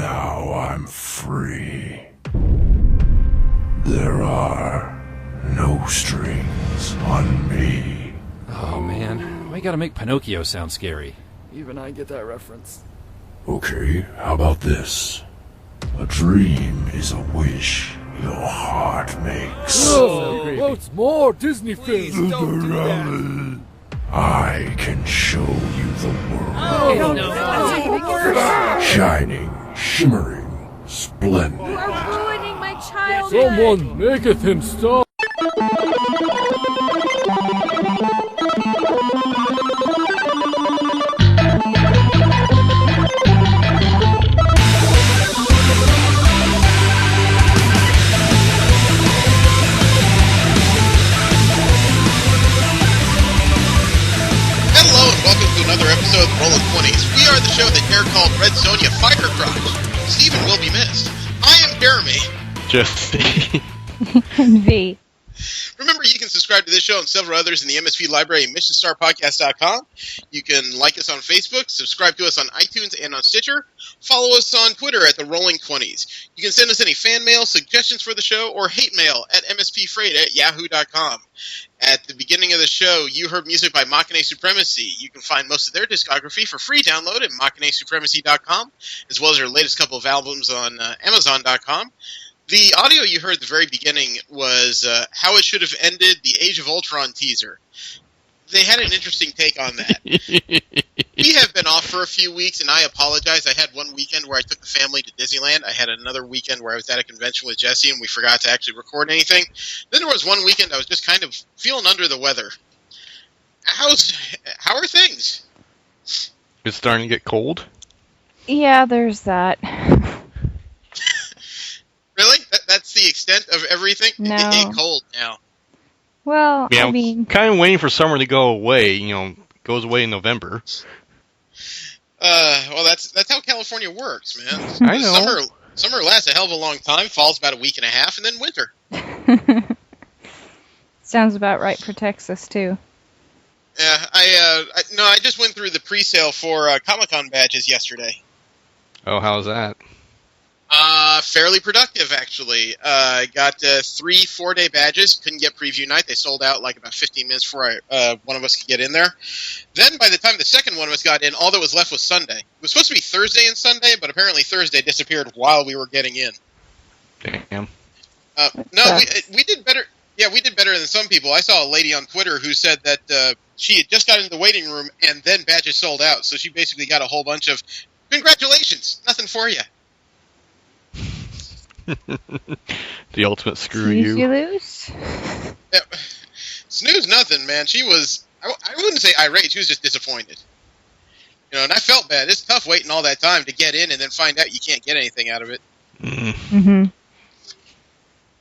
Now I'm free. There are no strings on me. Oh man, why gotta make Pinocchio sound scary? Even I get that reference. Okay, how about this? A dream is a wish your heart makes. Oh, what's more Disney films? Please don't do that. I can show you the world. Oh, no. Shining, shimmering, splendid. You are ruining my childhood. Someone maketh him stop. Hello and welcome to another episode of Rolling 20s. We are the show that Dare called Red Sonja Fire Crotch. Steven will be missed. I am Jeremy. Jesse. And V. Remember, you can subscribe to this show and several others in the MSP library at missionstarpodcast.com. You can like us on Facebook, subscribe to us on iTunes and on Stitcher. Follow us on Twitter at the Rolling 20s. You can send us any fan mail, suggestions for the show, or hate mail at mspfreight@yahoo.com. At the beginning of the show, you heard music by Machine Supremacy. You can find most of their discography for free download at machinesupremacy.com, as well as their latest couple of albums on amazon.com. The audio you heard at the very beginning was How It Should Have Ended, the Age of Ultron teaser. They had an interesting take on that. We have been off for a few weeks, and I apologize. I had one weekend where I took the family to Disneyland. I had another weekend where I was at a convention with Jesse, and we forgot to actually record anything. Then there was one weekend I was just kind of feeling under the weather. How are things? It's starting to get cold. Yeah, there's that. Really? That's the extent of everything? No. It's getting cold now. Well, Yeah, I mean... I'm kind of waiting for summer to go away. You know, goes away in November. Well, that's how California works, man. I know. Summer lasts a hell of a long time, fall's about a week and a half, and then winter. Sounds about right for Texas, too. Yeah, I just went through the pre-sale for Comic-Con badges yesterday. Oh, how's that? Fairly productive, actually. Got 3 4-day badges. Couldn't get preview night. They sold out like about 15 minutes before one of us could get in there. Then by the time the second one of us got in, all that was left was Sunday. It was supposed to be Thursday and Sunday, but apparently Thursday disappeared while we were getting in. Damn. No, we did better. Yeah, we did better than some people. I saw a lady on Twitter who said that she had just got into the waiting room and then badges sold out. So she basically got a whole bunch of, congratulations, nothing for you. The ultimate screw Snooze, you. lose? Yeah. Snooze nothing, man. She was, I wouldn't say irate, she was just disappointed. You know, and I felt bad. It's tough waiting all that time to get in and then find out you can't get anything out of it. Mm-hmm.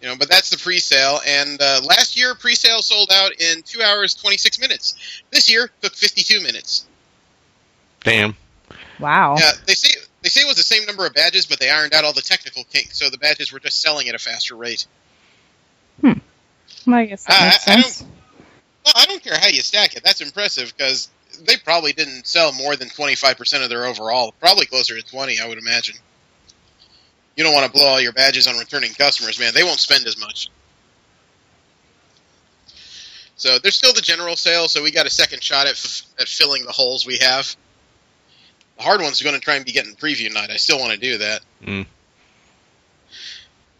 You know, but that's the pre-sale, and last year pre-sale sold out in 2 hours, 26 minutes. This year took 52 minutes. Damn. Wow. Yeah, they say it was the same number of badges, but they ironed out all the technical kinks, so the badges were just selling at a faster rate. Well, I guess that makes sense. I don't care how you stack it. That's impressive, because they probably didn't sell more than 25% of their overall. Probably closer to 20, I would imagine. You don't want to blow all your badges on returning customers, man. They won't spend as much. So there's still the general sale, so we got a second shot at filling the holes we have. The hard ones are going to try and be getting preview night. I still want to do that.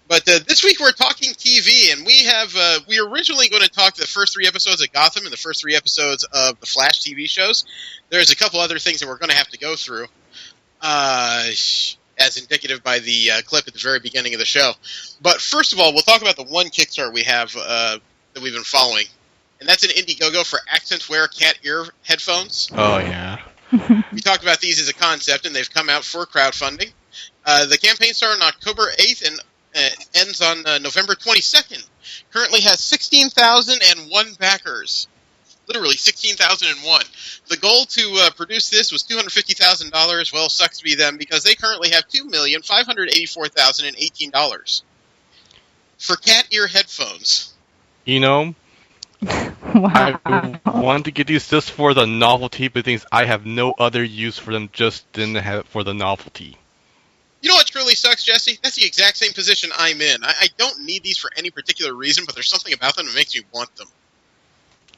But this week we're talking TV, and we were originally going to talk the first 3 episodes of Gotham and the first 3 episodes of the Flash TV shows. There's a couple other things that we're going to have to go through, as indicative by the clip at the very beginning of the show. But first of all, we'll talk about the one Kickstarter we have that we've been following, and that's an Indiegogo for accent wear cat ear headphones. Oh, yeah. We talked about these as a concept, and they've come out for crowdfunding. The campaign started on October 8th and ends on November 22nd. Currently has 16,001 backers. Literally 16,001. The goal to produce this was $250,000. Well, sucks to be them, because they currently have $2,584,018 for cat ear headphones. You know, Wow. I wanted to get these just for the novelty, but things I have no other use for them, just didn't have it for the novelty. You know what? what truly sucks, Jesse? That's the exact same position I'm in. I don't need these for any particular reason, but there's something about them that makes me want them.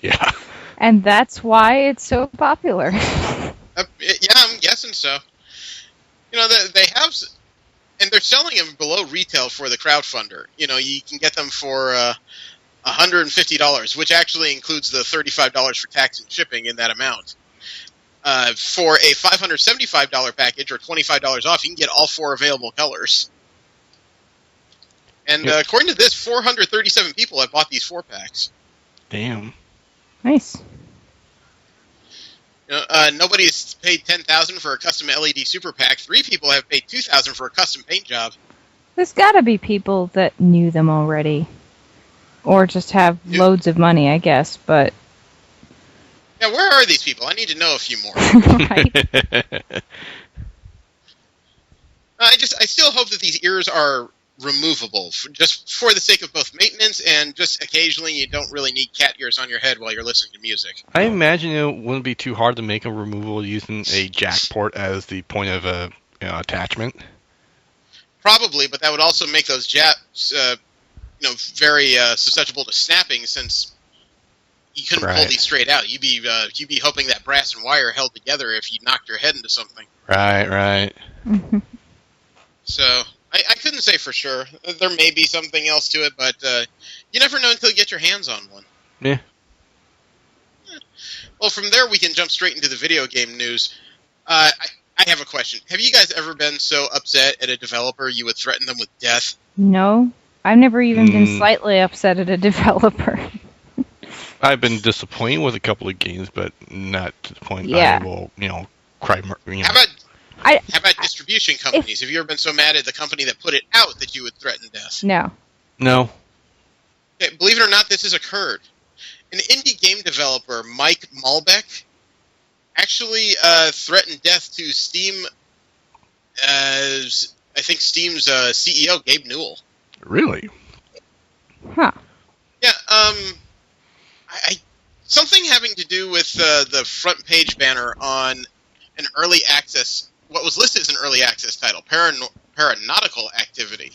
Yeah. And that's why it's so popular. Yeah, I'm guessing so. You know, they have, and they're selling them below retail for the crowdfunder. You know, you can get them for $150, which actually includes the $35 for tax and shipping in that amount. For a $575 package or $25 off, you can get all 4 available colors. And according to this, 437 people have bought these 4-packs. Damn. Nice. You know, nobody's paid $10,000 for a custom LED super pack. 3 people have paid $2,000 for a custom paint job. There's gotta be people that knew them already. Or just have loads of money, I guess, but... Yeah, where are these people? I need to know a few more. Right. I still hope that these ears are removable, just for the sake of both maintenance and just occasionally you don't really need cat ears on your head while you're listening to music. I imagine it wouldn't be too hard to make them removable using a jack port as the point of attachment. Probably, but that would also make those jacks, very susceptible to snapping, since you couldn't pull these straight out. You'd be hoping that brass and wire held together if you knocked your head into something. Right. Mm-hmm. So I couldn't say for sure. There may be something else to it, but you never know until you get your hands on one. Yeah. Well, from there we can jump straight into the video game news. I have a question. Have you guys ever been so upset at a developer you would threaten them with death? No. I've never even been slightly upset at a developer. I've been disappointed with a couple of games, but not to the point I will, cry. How about distribution companies? Have you ever been so mad at the company that put it out that you would threaten death? No. Okay, believe it or not, this has occurred. An indie game developer, Mike Malbec, actually threatened death to Steam, as I think Steam's CEO, Gabe Newell. Really? Huh. Yeah, something having to do with the front page banner on an early access, what was listed as an early access title, Paranautical Activity.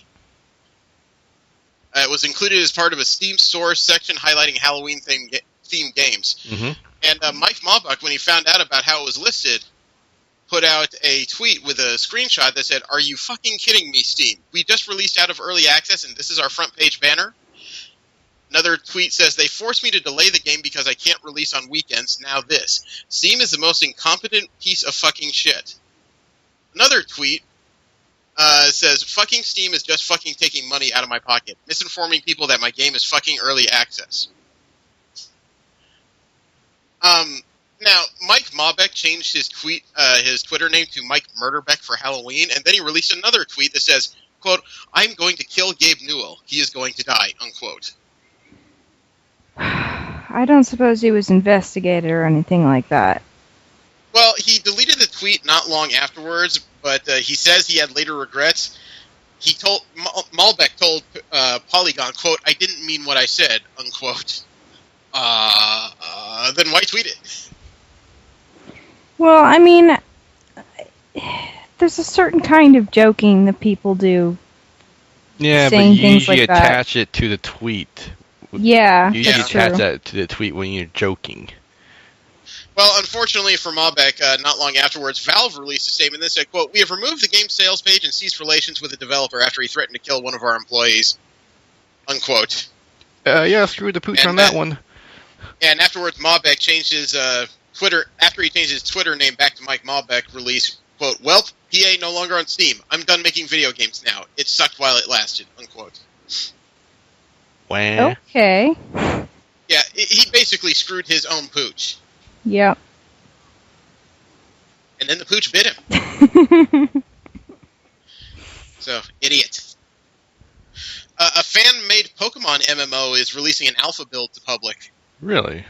It was included as part of a Steam store section highlighting Halloween-themed games. Mm-hmm. And Mike Malbuck, when he found out about how it was listed, put out a tweet with a screenshot that said, "Are you fucking kidding me, Steam? We just released out of early access and this is our front page banner?" Another tweet says, "They forced me to delay the game because I can't release on weekends. Now this. Steam is the most incompetent piece of fucking shit." Another tweet says, "Fucking Steam is just fucking taking money out of my pocket, misinforming people that my game is fucking early access." Now, Mike Malbec changed his Twitter name to Mike Murderbeck for Halloween, and then he released another tweet that says, quote, "I'm going to kill Gabe Newell. He is going to die," unquote. I don't suppose he was investigated or anything like that. Well, he deleted the tweet not long afterwards, but he says he had later regrets. He told Malbec told Polygon, quote, "I didn't mean what I said," unquote. Then why tweet it? Well, I mean, there's a certain kind of joking that people do. Yeah, but you usually attach it to the tweet. Yeah, you usually that's attach true. that to the tweet when you're joking. Well, unfortunately for Malbec, not long afterwards, Valve released a statement that said, quote, "We have removed the game's sales page and ceased relations with the developer after he threatened to kill one of our employees," unquote. Yeah, screw the pooch on that one. And afterwards, Malbec changed his Twitter, after he changed his Twitter name back to Mike Malbec, released, quote, "Welp, PA no longer on Steam. I'm done making video games now. It sucked while it lasted," unquote. Wow. Okay. Yeah, he basically screwed his own pooch. Yep. And then the pooch bit him. So, idiot. A fan-made Pokemon MMO is releasing an alpha build to public. Really?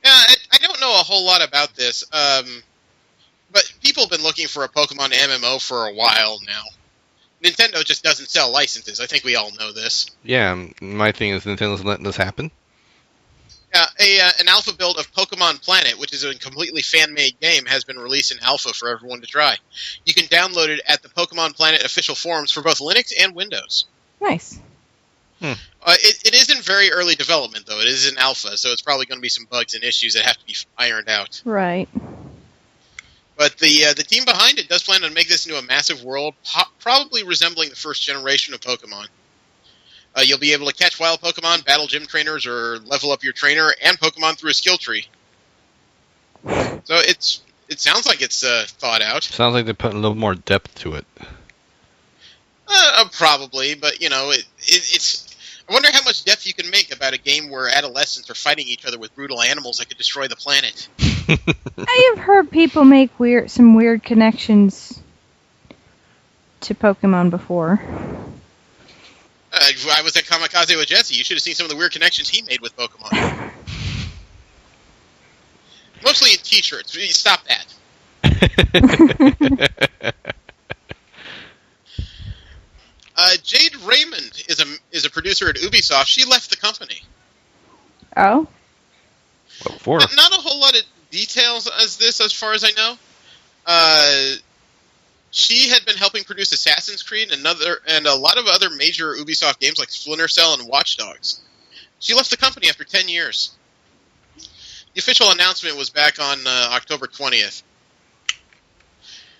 Yeah, I don't know a whole lot about this, but people have been looking for a Pokemon MMO for a while now. Nintendo just doesn't sell licenses. I think we all know this. Yeah, my thing is Nintendo's letting this happen. An alpha build of Pokemon Planet, which is a completely fan-made game, has been released in alpha for everyone to try. You can download it at the Pokemon Planet official forums for both Linux and Windows. Nice. It is in very early development, though. It is in alpha, so it's probably going to be some bugs and issues that have to be ironed out. Right. But the team behind it does plan to make this into a massive world, probably resembling the first generation of Pokemon. You'll be able to catch wild Pokemon, battle gym trainers, or level up your trainer and Pokemon through a skill tree. So it sounds like it's thought out. Sounds like they put a little more depth to it. Probably, but it's. I wonder how much depth you can make about a game where adolescents are fighting each other with brutal animals that could destroy the planet. I have heard people make some weird connections to Pokemon before. I was at Kamikaze with Jesse. You should have seen some of the weird connections he made with Pokemon. Mostly in T-shirts. Stop that. Jade Raymond is a producer at Ubisoft. She left the company. Oh? What for? Not a whole lot of details as far as I know. She had been helping produce Assassin's Creed and a lot of other major Ubisoft games like Splinter Cell and Watch Dogs. She left the company after 10 years. The official announcement was back on October 20th.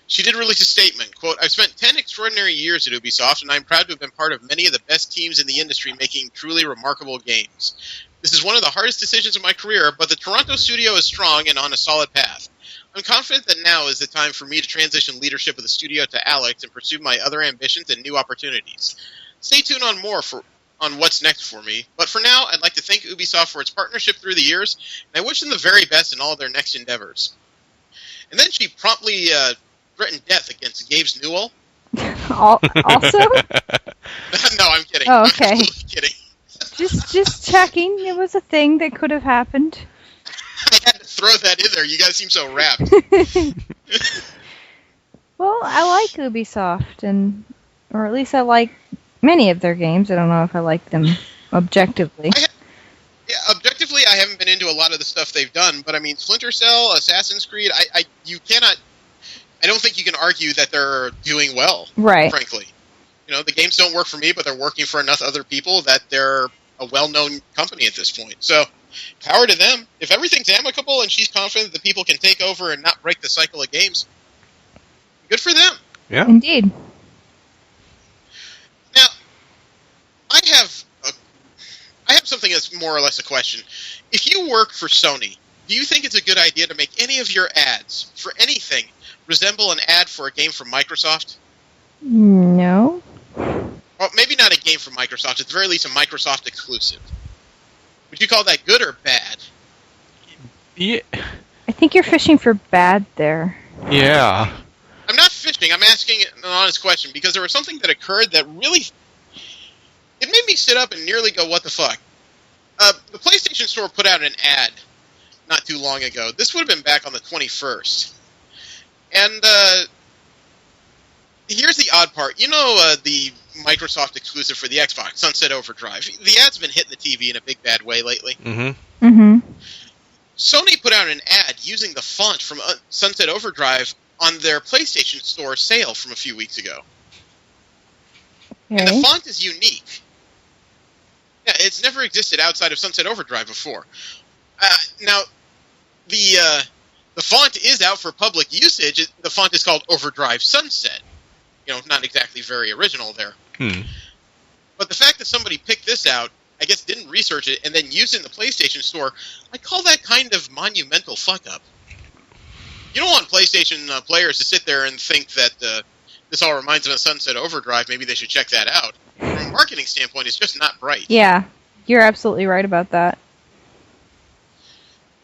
She did release a statement, quote, "I've spent 10 extraordinary years at Ubisoft, and I'm proud to have been part of many of the best teams in the industry making truly remarkable games. This is one of the hardest decisions of my career, but the Toronto studio is strong and on a solid path. I'm confident that now is the time for me to transition leadership of the studio to Alex and pursue my other ambitions and new opportunities. Stay tuned on more on what's next for me, but for now, I'd like to thank Ubisoft for its partnership through the years, and I wish them the very best in all of their next endeavors." And then she promptly threatened death against Gabe Newell. Also? No, I'm kidding. Oh, okay. I'm totally kidding. Just checking. It was a thing that could have happened. I had to throw that in there. You guys seem so rapt. Well, I like Ubisoft, or at least I like many of their games. I don't know if I like them objectively. Objectively, I haven't been into a lot of the stuff they've done, but I mean, Splinter Cell, Assassin's Creed, I don't think you can argue that they're doing well, right? Frankly. The games don't work for me, but they're working for enough other people that they're a well-known company at this point. So, power to them. If everything's amicable and she's confident that people can take over and not break the cycle of games, good for them. Yeah. Indeed. Now, I have something that's more or less a question. If you work for Sony, do you think it's a good idea to make any of your ads for anything resemble an ad for a game from Microsoft? No. Well, maybe not a game from Microsoft. At the very least, a Microsoft exclusive. Would you call that good or bad? Yeah. I think you're fishing for bad there. Yeah. I'm not fishing. I'm asking an honest question because there was something that occurred that really... It made me sit up and nearly go, what the fuck? The PlayStation Store put out an ad not too long ago. This would have been back on the 21st. And here's the odd part. The Microsoft exclusive for the Xbox, Sunset Overdrive. The ad's been hitting the TV in a big bad way lately. Mm-hmm. Mm-hmm. Sony put out an ad using the font from Sunset Overdrive on their PlayStation Store sale from a few weeks ago. Okay. And the font is unique. Yeah, it's never existed outside of Sunset Overdrive before. Now, the font is out for public usage. The font is called Overdrive Sunset. Not exactly very original there. But the fact that somebody picked this out, I guess didn't research it, and then used it in the PlayStation Store, I call that kind of monumental fuck-up. You don't want PlayStation players to sit there and think that this all reminds them of Sunset Overdrive. Maybe they should check that out. From a marketing standpoint, it's just not bright. Yeah, you're absolutely right about that.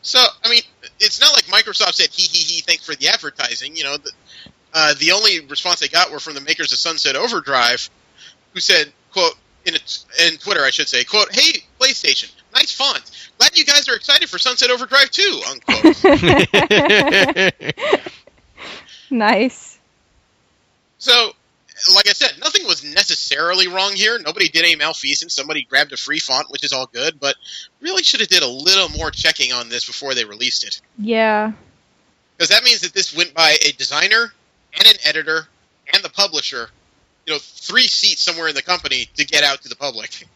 So, I mean, it's not like Microsoft said, he, thanks for the advertising. The only response they got were from the makers of Sunset Overdrive, who said, quote, in Twitter, I should say, quote, "Hey, PlayStation, nice font. Glad you guys are excited for Sunset Overdrive too," unquote. Nice. So, like I said, nothing was necessarily wrong here. Nobody did any malfeasance. Somebody grabbed a free font, which is all good, but really should have did a little more checking on this before they released it. Yeah. Because that means that this went by a designer and an editor and the publisher, 3 seats somewhere in the company to get out to the public.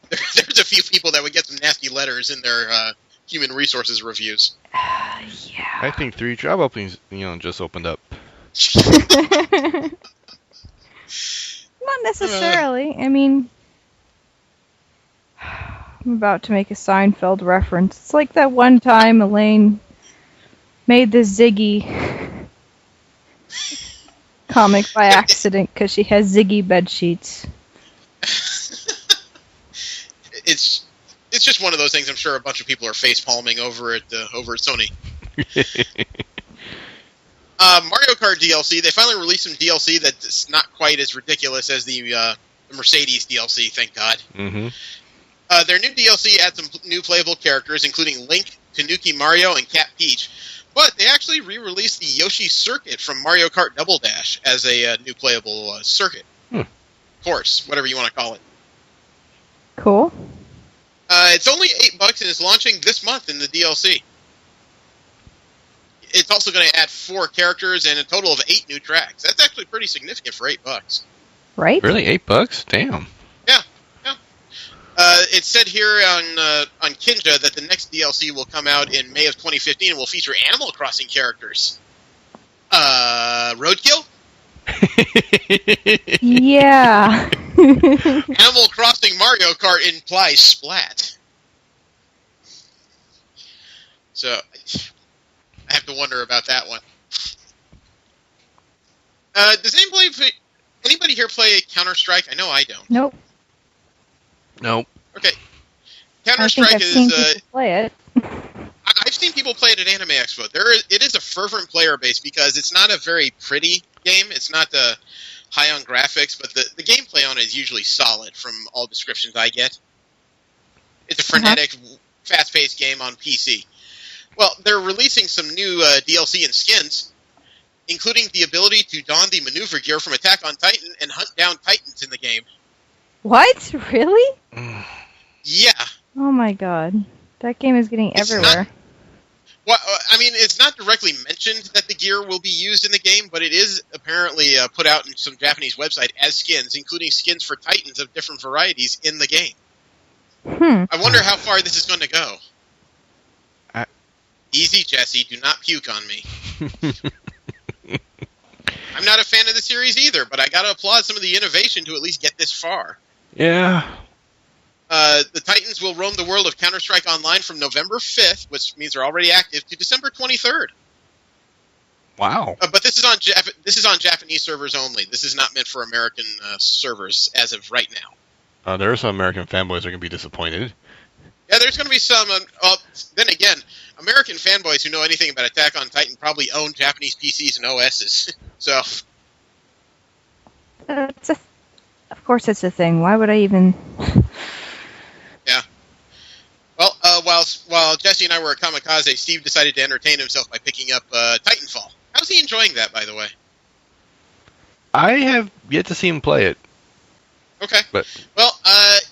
There's a few people that would get some nasty letters in their human resources reviews. Yeah. I think 3 job openings, just opened up. Not necessarily. I mean, I'm about to make a Seinfeld reference. It's like that one time Elaine made the Ziggy comic by accident because she has Ziggy bed sheets. It's just one of those things. I'm sure a bunch of people are face palming over at Sony. Mario Kart DLC. They finally released some DLC that's not quite as ridiculous as the Mercedes DLC. Thank God. Mm-hmm. Their new DLC adds some new playable characters, including Link, Tanuki Mario, and Cat Peach. But they actually re-released the Yoshi Circuit from Mario Kart Double Dash as a new playable circuit. Course, whatever you want to call it. Cool. It's only $8 and it's launching this month in the DLC. It's also going to add 4 characters and a total of 8 new tracks. That's actually pretty significant for $8. Right? Really, $8? Damn. Yeah. It said here on Kinja that the next DLC will come out in May of 2015 and will feature Animal Crossing characters. Roadkill? Yeah. Animal Crossing Mario Kart implies Splat. So, I have to wonder about that one. Does anybody here play Counter-Strike? I know I don't. Nope. Nope. Okay. I think Counter-Strike I've seen is... people play it. I've seen people play it at Anime Expo. It is a fervent player base because it's not a very pretty game. It's not high on graphics, but the gameplay on it is usually solid from all descriptions I get. It's a frenetic, fast-paced game on PC. Well, they're releasing some new DLC and skins, including the ability to don the maneuver gear from Attack on Titan and hunt down Titans in the game. What? Really? Yeah. Oh my god. That game is getting everywhere. Well, I mean, it's not directly mentioned that the gear will be used in the game, but it is apparently put out in some Japanese website as skins, including skins for Titans of different varieties in the game. I wonder how far this is going to go. Easy, Jesse. Do not puke on me. I'm not a fan of the series either, but I got to applaud some of the innovation to at least get this far. Yeah. The Titans will roam the world of Counter-Strike Online from November 5th, which means they're already active, to December 23rd. Wow. But this is on Japanese servers only. This is not meant for American servers as of right now. There are some American fanboys that are going to be disappointed. Yeah, there's going to be some... then again, American fanboys who know anything about Attack on Titan probably own Japanese PCs and OSs. So... Of course it's a thing. Why would I even... Yeah. Well, while Jesse and I were at Kamikaze, Steve decided to entertain himself by picking up Titanfall. How's he enjoying that, by the way? I have yet to see him play it. Okay. But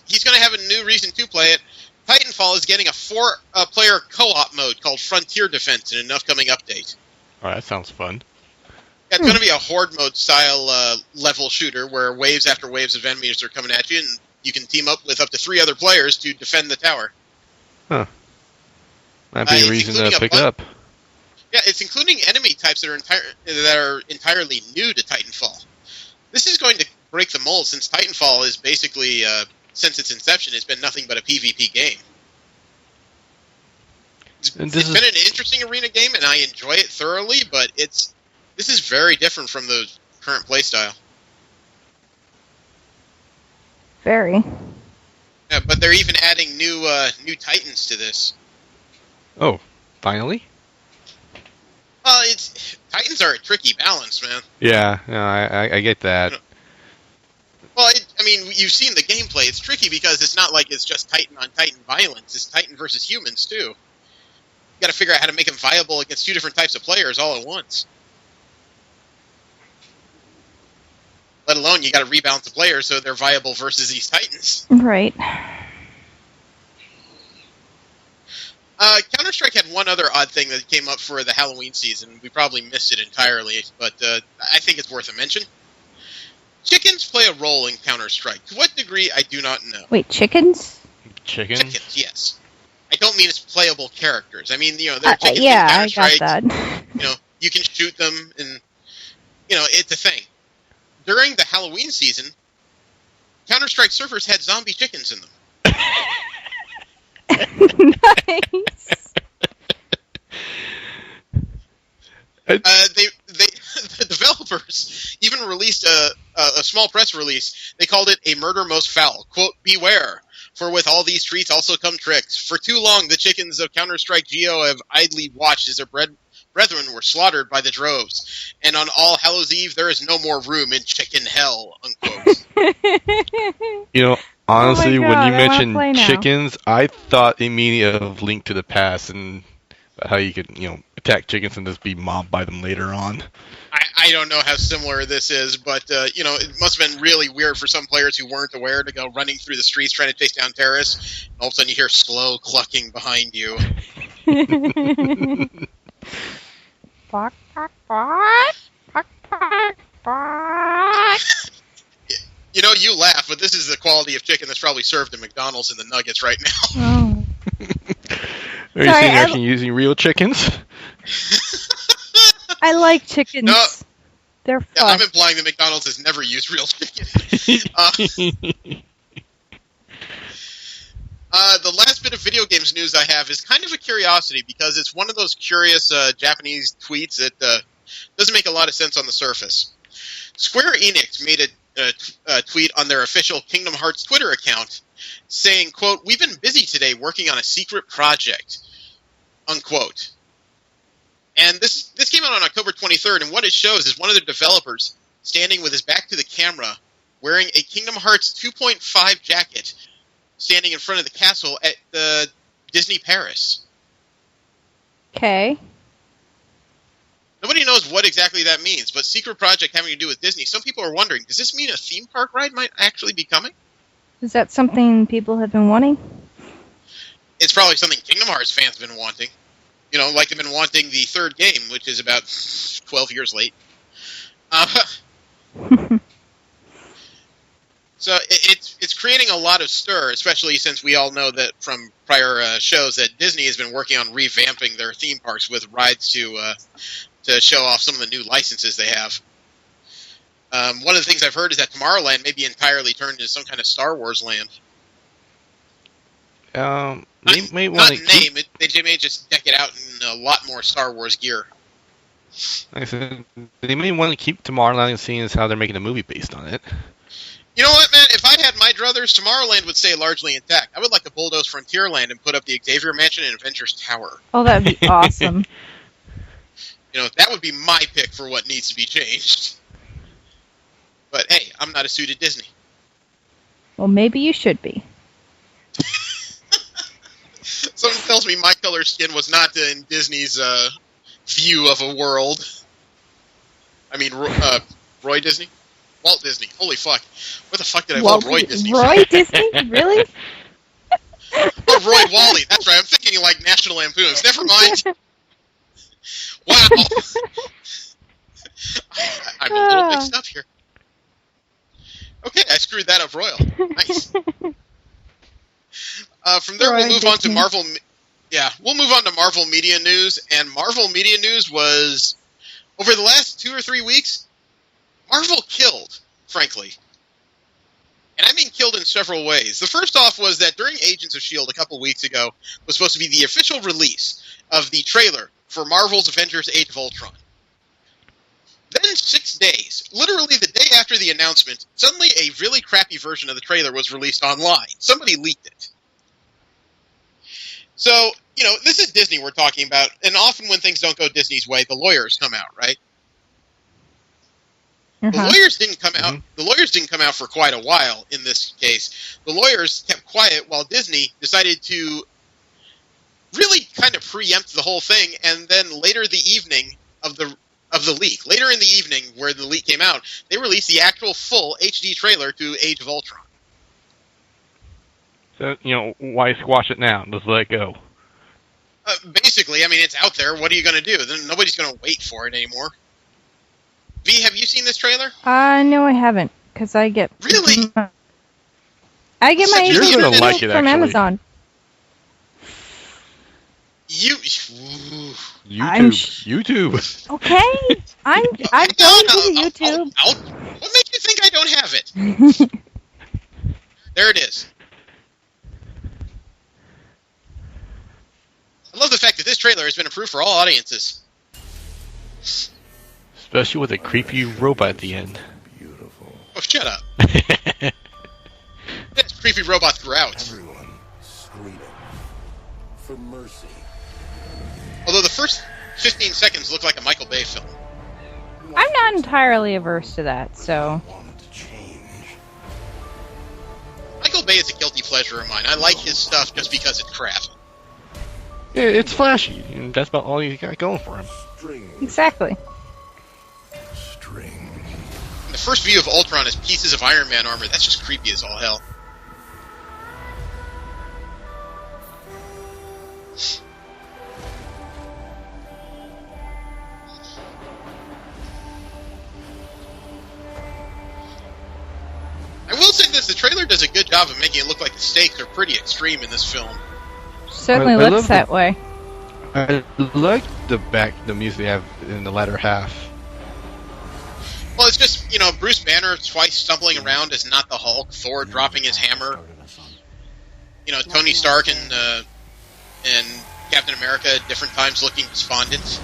he's going to have a new reason to play it. Titanfall is getting a 4-player co-op mode called Frontier Defense in an upcoming update. Oh, that sounds fun. Yeah, it's going to be a horde mode style level shooter where waves after waves of enemies are coming at you, and you can team up with up to 3 other players to defend the tower. Huh. Might be a reason to pick it up. Yeah, it's including enemy types that are entirely new to Titanfall. This is going to break the mold since Titanfall is basically, since its inception, has been nothing but a PvP game. It's been an interesting arena game, and I enjoy it thoroughly, but this is very different from the current playstyle. Very. Yeah, but they're even adding new Titans to this. Oh, finally? Well, Titans are a tricky balance, man. Yeah, no, I get that. Well, I mean, you've seen the gameplay. It's tricky because it's not like it's just Titan on Titan violence. It's Titan versus humans, too. You got to figure out how to make them viable against 2 different types of players all at once. alone you got to rebalance the players so they're viable versus these Titans. Right. Counter-Strike had one other odd thing that came up for the Halloween season. We probably missed it entirely, but I think it's worth a mention. Chickens play a role in Counter-Strike. To what degree, I do not know. Wait, chickens? Chickens? Chickens, yes. I don't mean as playable characters. I mean, they're chickens yeah, in I Counter-Strike. got that. You can shoot them, and, it's a thing. During the Halloween season, Counter-Strike servers had zombie chickens in them. Nice. The developers even released a small press release. They called it a murder most foul. Quote, beware, for with all these treats also come tricks. For too long, the chickens of Counter-Strike Geo have idly watched as their brethren were slaughtered by the droves. And on All Hallows Eve, there is no more room in chicken hell, unquote. Honestly, oh my God, when you I mentioned chickens, I thought immediately of Link to the Past and how you could, attack chickens and just be mobbed by them later on. I don't know how similar this is, but, it must have been really weird for some players who weren't aware to go running through the streets trying to chase down terrorists. And all of a sudden you hear slow clucking behind you. Bark, bark, bark. Bark, bark, bark. You laugh, but this is the quality of chicken that's probably served at McDonald's and the Nuggets right now. Oh. Are you seeing actually using real chickens? I like chickens. No. They're fun. Yeah, I'm implying that McDonald's has never used real chicken. The last bit of video games news I have is kind of a curiosity because it's one of those curious Japanese tweets that doesn't make a lot of sense on the surface. Square Enix made a tweet on their official Kingdom Hearts Twitter account saying, quote, we've been busy today working on a secret project, unquote. And this came out on October 23rd, and what it shows is one of the developers standing with his back to the camera wearing a Kingdom Hearts 2.5 jacket standing in front of the castle at the Disney Paris. Okay. Nobody knows what exactly that means, but secret project having to do with Disney. Some people are wondering, does this mean a theme park ride might actually be coming? Is that something people have been wanting? It's probably something Kingdom Hearts fans have been wanting. Like they've been wanting the third game, which is about 12 years late. So it's creating a lot of stir, especially since we all know that from prior shows that Disney has been working on revamping their theme parks with rides to show off some of the new licenses they have. One of the things I've heard is that Tomorrowland may be entirely turned into some kind of Star Wars land. They may Not want in to name. They may just deck it out in a lot more Star Wars gear. Like I said, they may want to keep Tomorrowland, seeing as how they're making a movie based on it. You know what, man? If I had my druthers, Tomorrowland would stay largely intact. I would like to bulldoze Frontierland and put up the Xavier Mansion and Avengers Tower. Oh, that would be awesome. That would be my pick for what needs to be changed. But hey, I'm not a suited Disney. Well, maybe you should be. Someone tells me my color skin was not in Disney's view of a world. I mean, Roy Disney? Walt Disney. Holy fuck. What the fuck did I call Roy Disney? Roy Disney? Really? Oh, Roy Wally. That's right. I'm thinking like National Lampoons. Never mind. Wow. I'm a little mixed up here. Okay, I screwed that up royal. Nice. From there, we'll move on to Marvel. Yeah, we'll move on to Marvel Media News. And Marvel Media News was, over the last 2 or 3 weeks, Marvel killed, frankly. And I mean killed in several ways. The first off was that during Agents of S.H.I.E.L.D. a couple weeks ago was supposed to be the official release of the trailer for Marvel's Avengers Age of Ultron. Then 6 days, literally the day after the announcement, suddenly a really crappy version of the trailer was released online. Somebody leaked it. So, this is Disney we're talking about, and often when things don't go Disney's way, the lawyers come out, right? Uh-huh. The lawyers didn't come out. The lawyers didn't come out for quite a while in this case. The lawyers kept quiet while Disney decided to really kind of preempt the whole thing, and then later the evening of the of the leak. Later in the evening, where the leak came out, they released the actual full HD trailer to Age of Ultron. So, why squash it now? Just let it go. Basically, I mean, it's out there. What are you going to do? Then nobody's going to wait for it anymore. V, have you seen this trailer? No, I haven't, because I get... Really? I get my You're HD gonna like it, from actually. Amazon. YouTube. Okay, I'm going to YouTube. What makes you think I don't have it? There it is. I love the fact that this trailer has been approved for all audiences. Especially with a creepy robot at the end. Oh, shut up. That's creepy robot throughout. Everyone screaming for mercy. Although the first 15 seconds look like a Michael Bay film. I'm not entirely averse to that, so... Want to change. Michael Bay is a guilty pleasure of mine. I like his stuff just because it's crap. Yeah, it's flashy, and that's about all you got going for him. Exactly. String. And the first view of Ultron is pieces of Iron Man armor. That's just creepy as all hell. I will say this, the trailer does a good job of making it look like the stakes are pretty extreme in this film. Certainly I looks love that way. I like the music they have in the latter half. Well, it's just, Bruce Banner twice stumbling around as not the Hulk, Thor dropping his hammer, Tony Stark and Captain America at different times looking despondent.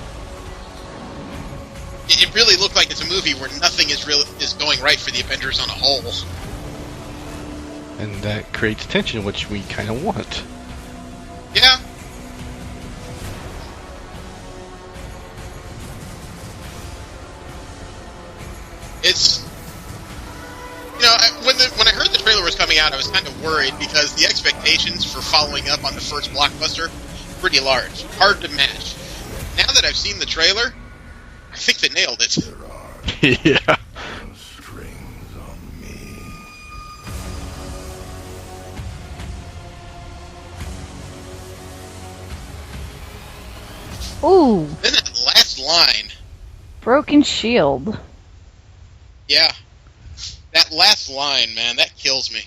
It really looked like it's a movie where nothing is going right for the Avengers on a whole. And that creates tension, which we kind of want. Yeah. It's, when I heard the trailer was coming out, I was kind of worried because the expectations for following up on the first blockbuster were pretty large, hard to match. Now that I've seen the trailer, I think they nailed it. Yeah. Strings on me. Ooh, Then that last line, broken shield. yeah, that last line, man, that kills me.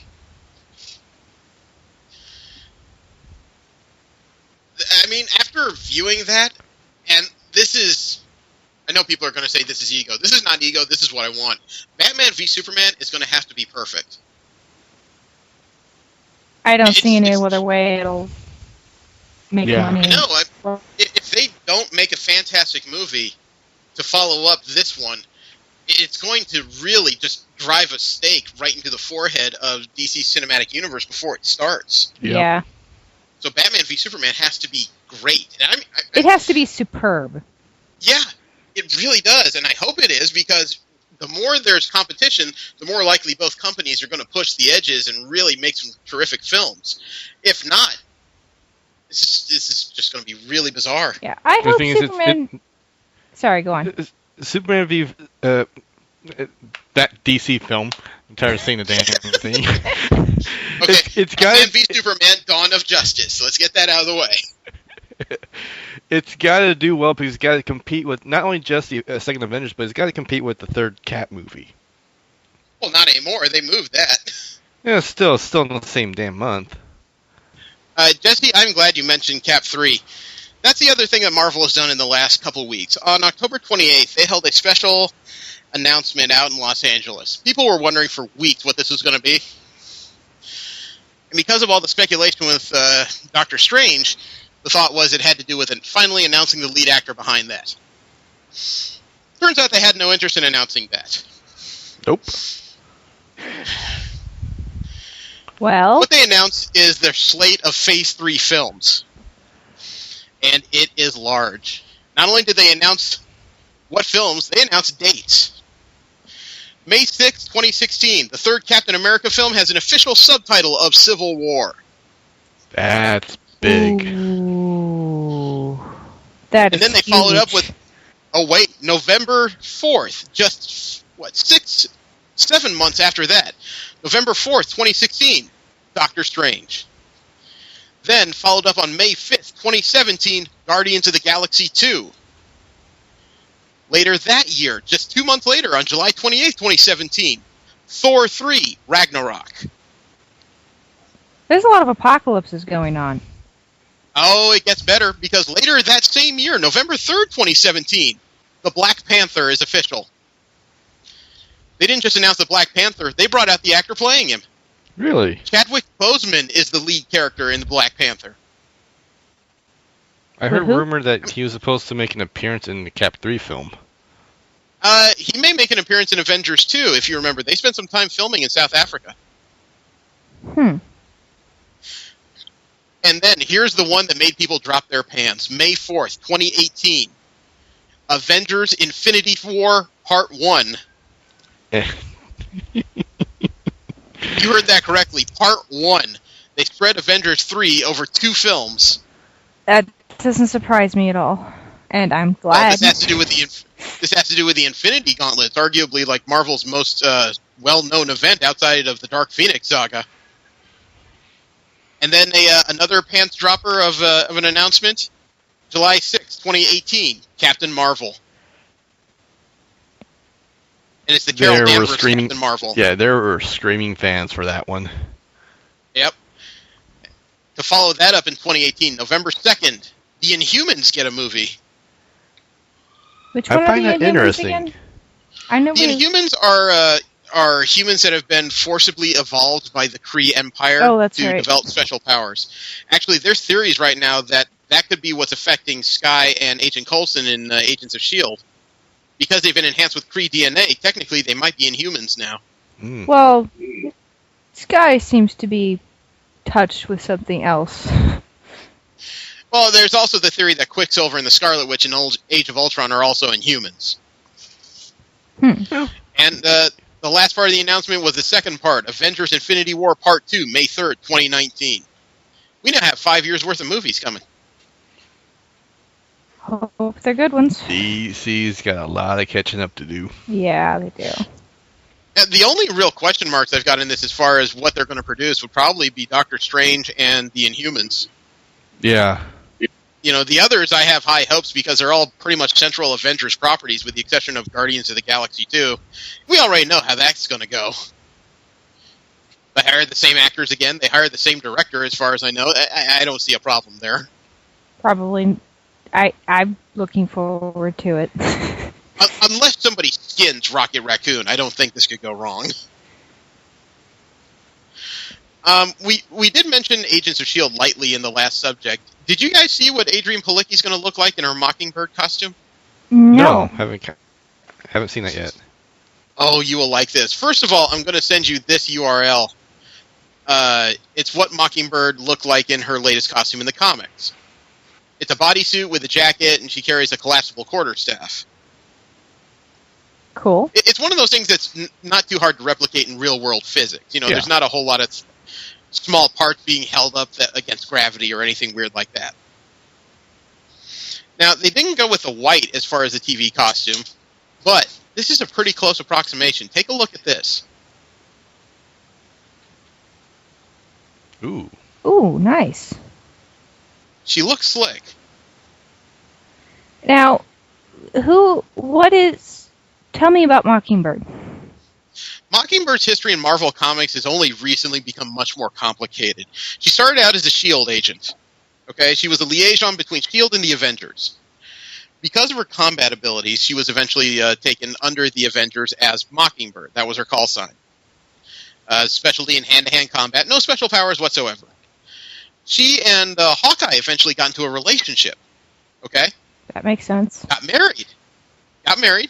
I mean, after viewing that, and this is... I know people are going to say this is ego. This is not ego. This is what I want. Batman v Superman is going to have to be perfect. I don't see any other way it'll make money. No, if they don't make a fantastic movie to follow up this one, it's going to really just drive a stake right into the forehead of DC Cinematic Universe before it starts. Yeah. So Batman v Superman has to be great. And It has to be superb. Yeah, it really does, and I hope it is, because the more there's competition, the more likely both companies are going to push the edges and really make some terrific films. If not, this is just going to be really bizarre. Yeah, I The hope thing is, Superman... Sorry, go on. Superman v. That DC film. I'm tired of saying the damn thing. Okay, it's got Batman v Superman: Dawn of Justice. Let's get that out of the way. It's got to do well because it's got to compete with not only just the second Avengers, but it's got to compete with the third Cat movie. Well, not anymore. They moved that. Yeah, still in the same damn month. Jesse, I'm glad you mentioned Cap 3. That's the other thing that Marvel has done in the last couple weeks. On October 28th, they held a special announcement out in Los Angeles. People were wondering for weeks what this was going to be. And because of all the speculation with Doctor Strange, the thought was it had to do with finally announcing the lead actor behind that. Turns out they had no interest in announcing that. Nope. Well... What they announced is their slate of Phase 3 films. And it is large. Not only did they announce what films, they announced dates. May 6, 2016, the third Captain America film has an official subtitle of Civil War. That's big. Ooh, that And is then they followed up with Oh, wait, November 4th, just, 7 months after that. November 4th, 2016, Doctor Strange. Then, followed up on May 5th, 2017, Guardians of the Galaxy 2. Later that year, just 2 months later, on July 28th, 2017, Thor 3, Ragnarok. There's a lot of apocalypses going on. Oh, it gets better, because later that same year, November 3rd, 2017, the Black Panther is official. They didn't just announce the Black Panther, they brought out the actor playing him. Really? Chadwick Boseman is the lead character in the Black Panther. I heard Who? rumor that he was supposed to make an appearance in the Cap 3 film. He may make an appearance in Avengers 2, if you remember. They spent some time filming in South Africa. Hmm. And then, here's the one that made people drop their pants. May 4th, 2018. Avengers Infinity War Part 1. You heard that correctly. Part 1. They spread Avengers 3 over 2 films. That doesn't surprise me at all. And I'm glad. This has to do with the Infinity Gauntlet, arguably like Marvel's most well-known event outside of the Dark Phoenix saga. And then another pants dropper of an announcement, July 6th, 2018, Captain Marvel. And it's the Carol Danvers Captain Marvel. Yeah, there were screaming fans for that one. Yep. To follow that up in 2018, November 2nd, the Inhumans get a movie. Which one I find are that the Inhumans interesting. again? I know The Inhumans are humans that have been forcibly evolved by the Kree Empire to develop special powers. Actually, there's theories right now that could be what's affecting Skye and Agent Coulson in Agents of S.H.I.E.L.D. Because they've been enhanced with Kree DNA, technically they might be Inhumans now. Mm. Well, Skye seems to be touched with something else. Well, there's also the theory that Quicksilver and the Scarlet Witch in Age of Ultron are also Inhumans. And the last part of the announcement was the second part, Avengers Infinity War Part 2, May 3rd, 2019. We now have 5 years' worth of movies coming. Hope they're good ones. DC's got a lot of catching up to do. Yeah, they do. Now, the only real question marks I've got in this as far as what they're going to produce would probably be Doctor Strange and the Inhumans. Yeah. You know, the others I have high hopes because they're all pretty much central Avengers properties with the exception of Guardians of the Galaxy 2. We already know how that's going to go. They hired the same actors again. They hired the same director as far as I know. I don't see a problem there. Probably. I'm looking forward to it. Unless somebody skins Rocket Raccoon, I don't think this could go wrong. We did mention Agents of S.H.I.E.L.D. lightly in the last subject. Did you guys see what Adrienne Palicki's going to look like in her Mockingbird costume? No. Haven't seen that yet. Oh, you will like this. First of all, I'm going to send you this URL. It's what Mockingbird looked like in her latest costume in the comics. It's a bodysuit with a jacket, and she carries a collapsible quarterstaff. Cool. It's one of those things that's not too hard to replicate in real-world physics. You know, There's not a whole lot of small parts being held up against gravity or anything weird like that. Now, they didn't go with the white as far as the TV costume, but this is a pretty close approximation. Take a look at this. Ooh. Ooh, nice. She looks slick. Now, tell me about Mockingbird. Mockingbird's history in Marvel Comics has only recently become much more complicated. She started out as a S.H.I.E.L.D. agent. Okay, she was a liaison between S.H.I.E.L.D. and the Avengers. Because of her combat abilities, she was eventually taken under the Avengers as Mockingbird. That was her call sign. Specialty in hand-to-hand combat, no special powers whatsoever. She and Hawkeye eventually got into a relationship. Okay? That makes sense. Got married,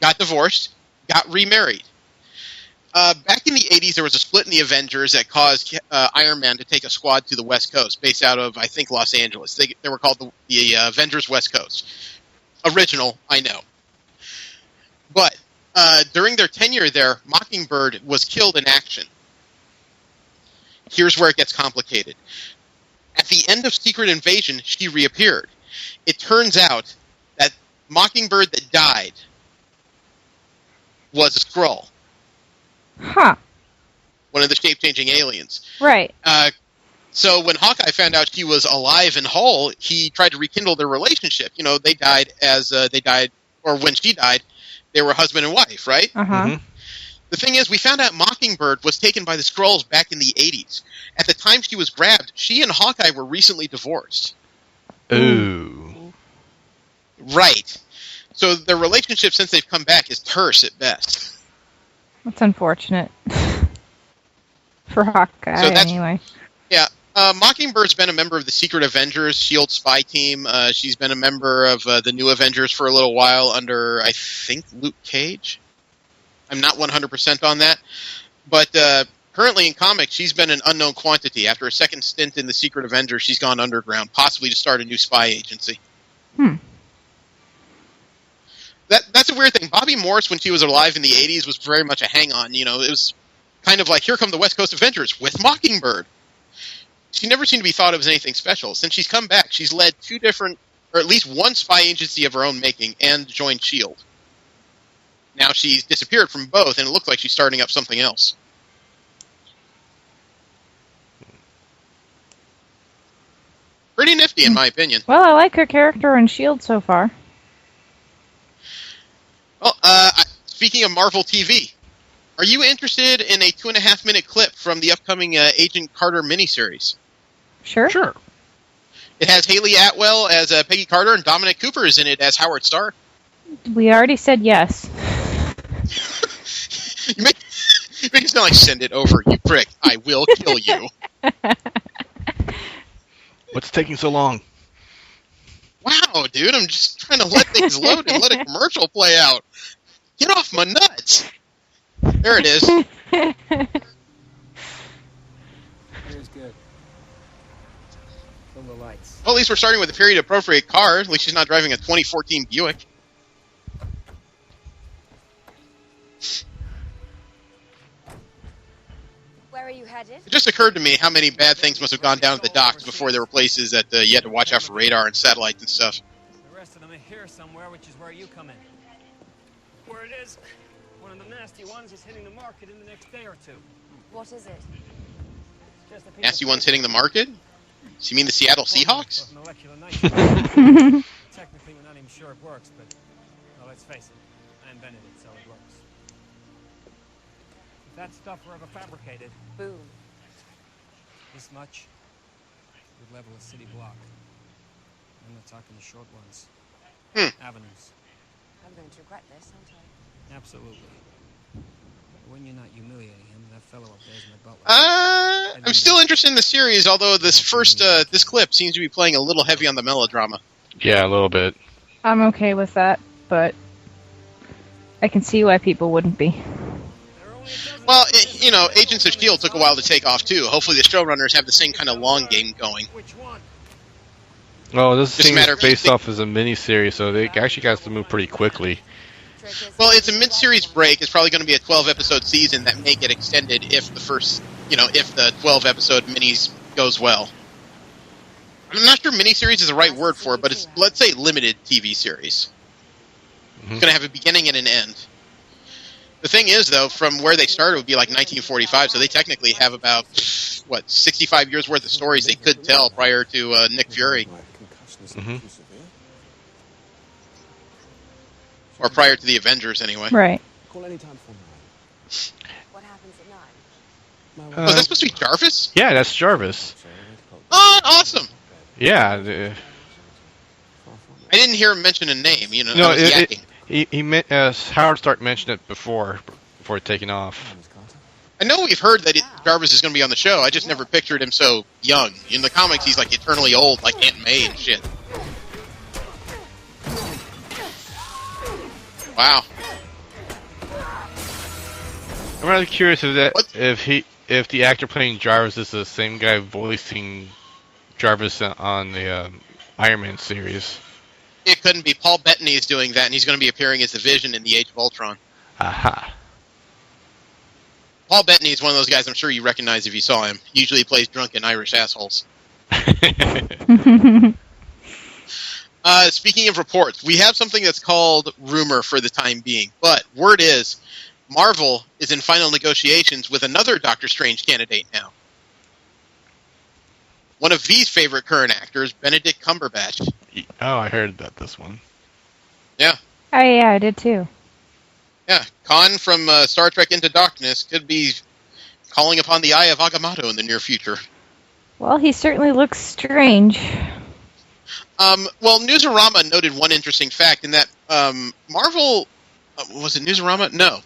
got divorced, got remarried. Back in the 80s, there was a split in the Avengers that caused Iron Man to take a squad to the West Coast, based out of, I think, Los Angeles. They were called the Avengers West Coast. Original, I know. But during their tenure there, Mockingbird was killed in action. Here's where it gets complicated. At the end of Secret Invasion, she reappeared. It turns out that Mockingbird that died was a Skrull, Huh. one of the shape-changing aliens. Right. So when Hawkeye found out she was alive in Hull, he tried to rekindle their relationship. You know, they died, or when she died, they were husband and wife, right? Uh-huh. Mhm. The thing is, we found out Mockingbird was taken by the Skrulls back in the 80s. At the time she was grabbed, she and Hawkeye were recently divorced. Ooh. Right. So their relationship since they've come back is terse at best. That's unfortunate. For Hawkeye, So that's- anyway. Yeah. Mockingbird's been a member of the Secret Avengers, S.H.I.E.L.D. spy team. She's been a member of the New Avengers for a little while under, I think, Luke Cage. I'm not 100% on that. But currently in comics, she's been an unknown quantity. After a second stint in the Secret Avengers, she's gone underground, possibly to start a new spy agency. That's a weird thing. Bobby Morse, when she was alive in the 80s, was very much a hang-on. You know, it was kind of like, here come the West Coast Avengers with Mockingbird. She never seemed to be thought of as anything special. Since she's come back, she's led two different, or at least one spy agency of her own making, and joined S.H.I.E.L.D. Now she's disappeared from both, and it looks like she's starting up something else. Pretty nifty, in my opinion. Well, I like her character in S.H.I.E.L.D. so far. Well, speaking of Marvel TV, are you interested in a 2.5-minute clip from the upcoming Agent Carter miniseries? Sure. Sure. It has Haley Atwell as Peggy Carter, and Dominic Cooper is in it as Howard Starr. We already said yes. You make it sound like, send it over, you prick. I will kill you. What's taking so long? Wow, dude, I'm just trying to let things load and let a commercial play out. Get off my nuts. There it is. Here's good. From the lights. Well, at least we're starting with a period-appropriate car. At least she's not driving a 2014 Buick. Where are you headed? It just occurred to me how many bad things must have gone down at the docks before there were places that you had to watch out for radar and satellites and stuff. The rest of them are here somewhere, which is where you come in. Where it is, one of the nasty ones is hitting the market in the next day or two. What is it? It's just a piece Nasty of ones hitting the market? So you mean the Seattle Seahawks? of molecular nitrogen. Technically, we're not even sure it works, but well, let's face it, I invented it, so it works. If that stuff were ever fabricated, Boom. this much would level a city block. I'm not talking the short ones. Avenues. I'm going to regret this, aren't I? Absolutely. When you're not humiliating him, that fellow up there's in the butler. I'm still interested in the series, although this clip seems to be playing a little heavy on the melodrama. Yeah, a little bit. I'm okay with that, but I can see why people wouldn't be. Well, Agents of S.H.I.E.L.D. took a while to take off, too. Hopefully the showrunners have the same kind of long game going. Which one? Oh, this Just a thing matter is of- based off as a miniseries, so they actually got to move pretty quickly. Well, it's a mid-series break. It's probably going to be a 12-episode season that may get extended if the if the 12-episode minis goes well. I'm not sure miniseries is the right word for it, but it's, let's say, limited TV series. It's going to have a beginning and an end. The thing is, though, from where they started would be like 1945, so they technically have about, 65 years worth of stories they could tell prior to Nick Fury. Or prior to the Avengers, anyway. Right. Call any time for me. What happens at night? Was that supposed to be Jarvis? Yeah, that's Jarvis. Oh, awesome! Yeah. I didn't hear him mention a name, No, I was yakking. Howard Stark mentioned it before taking off. I know we've heard that Jarvis is going to be on the show. I just never pictured him so young. In the comics, he's like eternally old, like Aunt May and shit. Wow. I'm really curious What? if the actor playing Jarvis is the same guy voicing Jarvis on the Iron Man series. It couldn't be. Paul Bettany is doing that, and he's going to be appearing as the Vision in the Age of Ultron. Aha. Paul Bettany is one of those guys I'm sure you recognize if you saw him. Usually he plays drunken Irish assholes. Speaking of reports, we have something that's called rumor for the time being, but word is Marvel is in final negotiations with another Doctor Strange candidate now. One of V's favorite current actors, Benedict Cumberbatch. Oh, I heard about this one. Yeah. Oh yeah, I did too. Yeah, Khan from Star Trek Into Darkness could be calling upon the Eye of Agamotto in the near future. Well, he certainly looks strange. Well, Newsarama noted one interesting fact in that Marvel... was it Newsarama? No.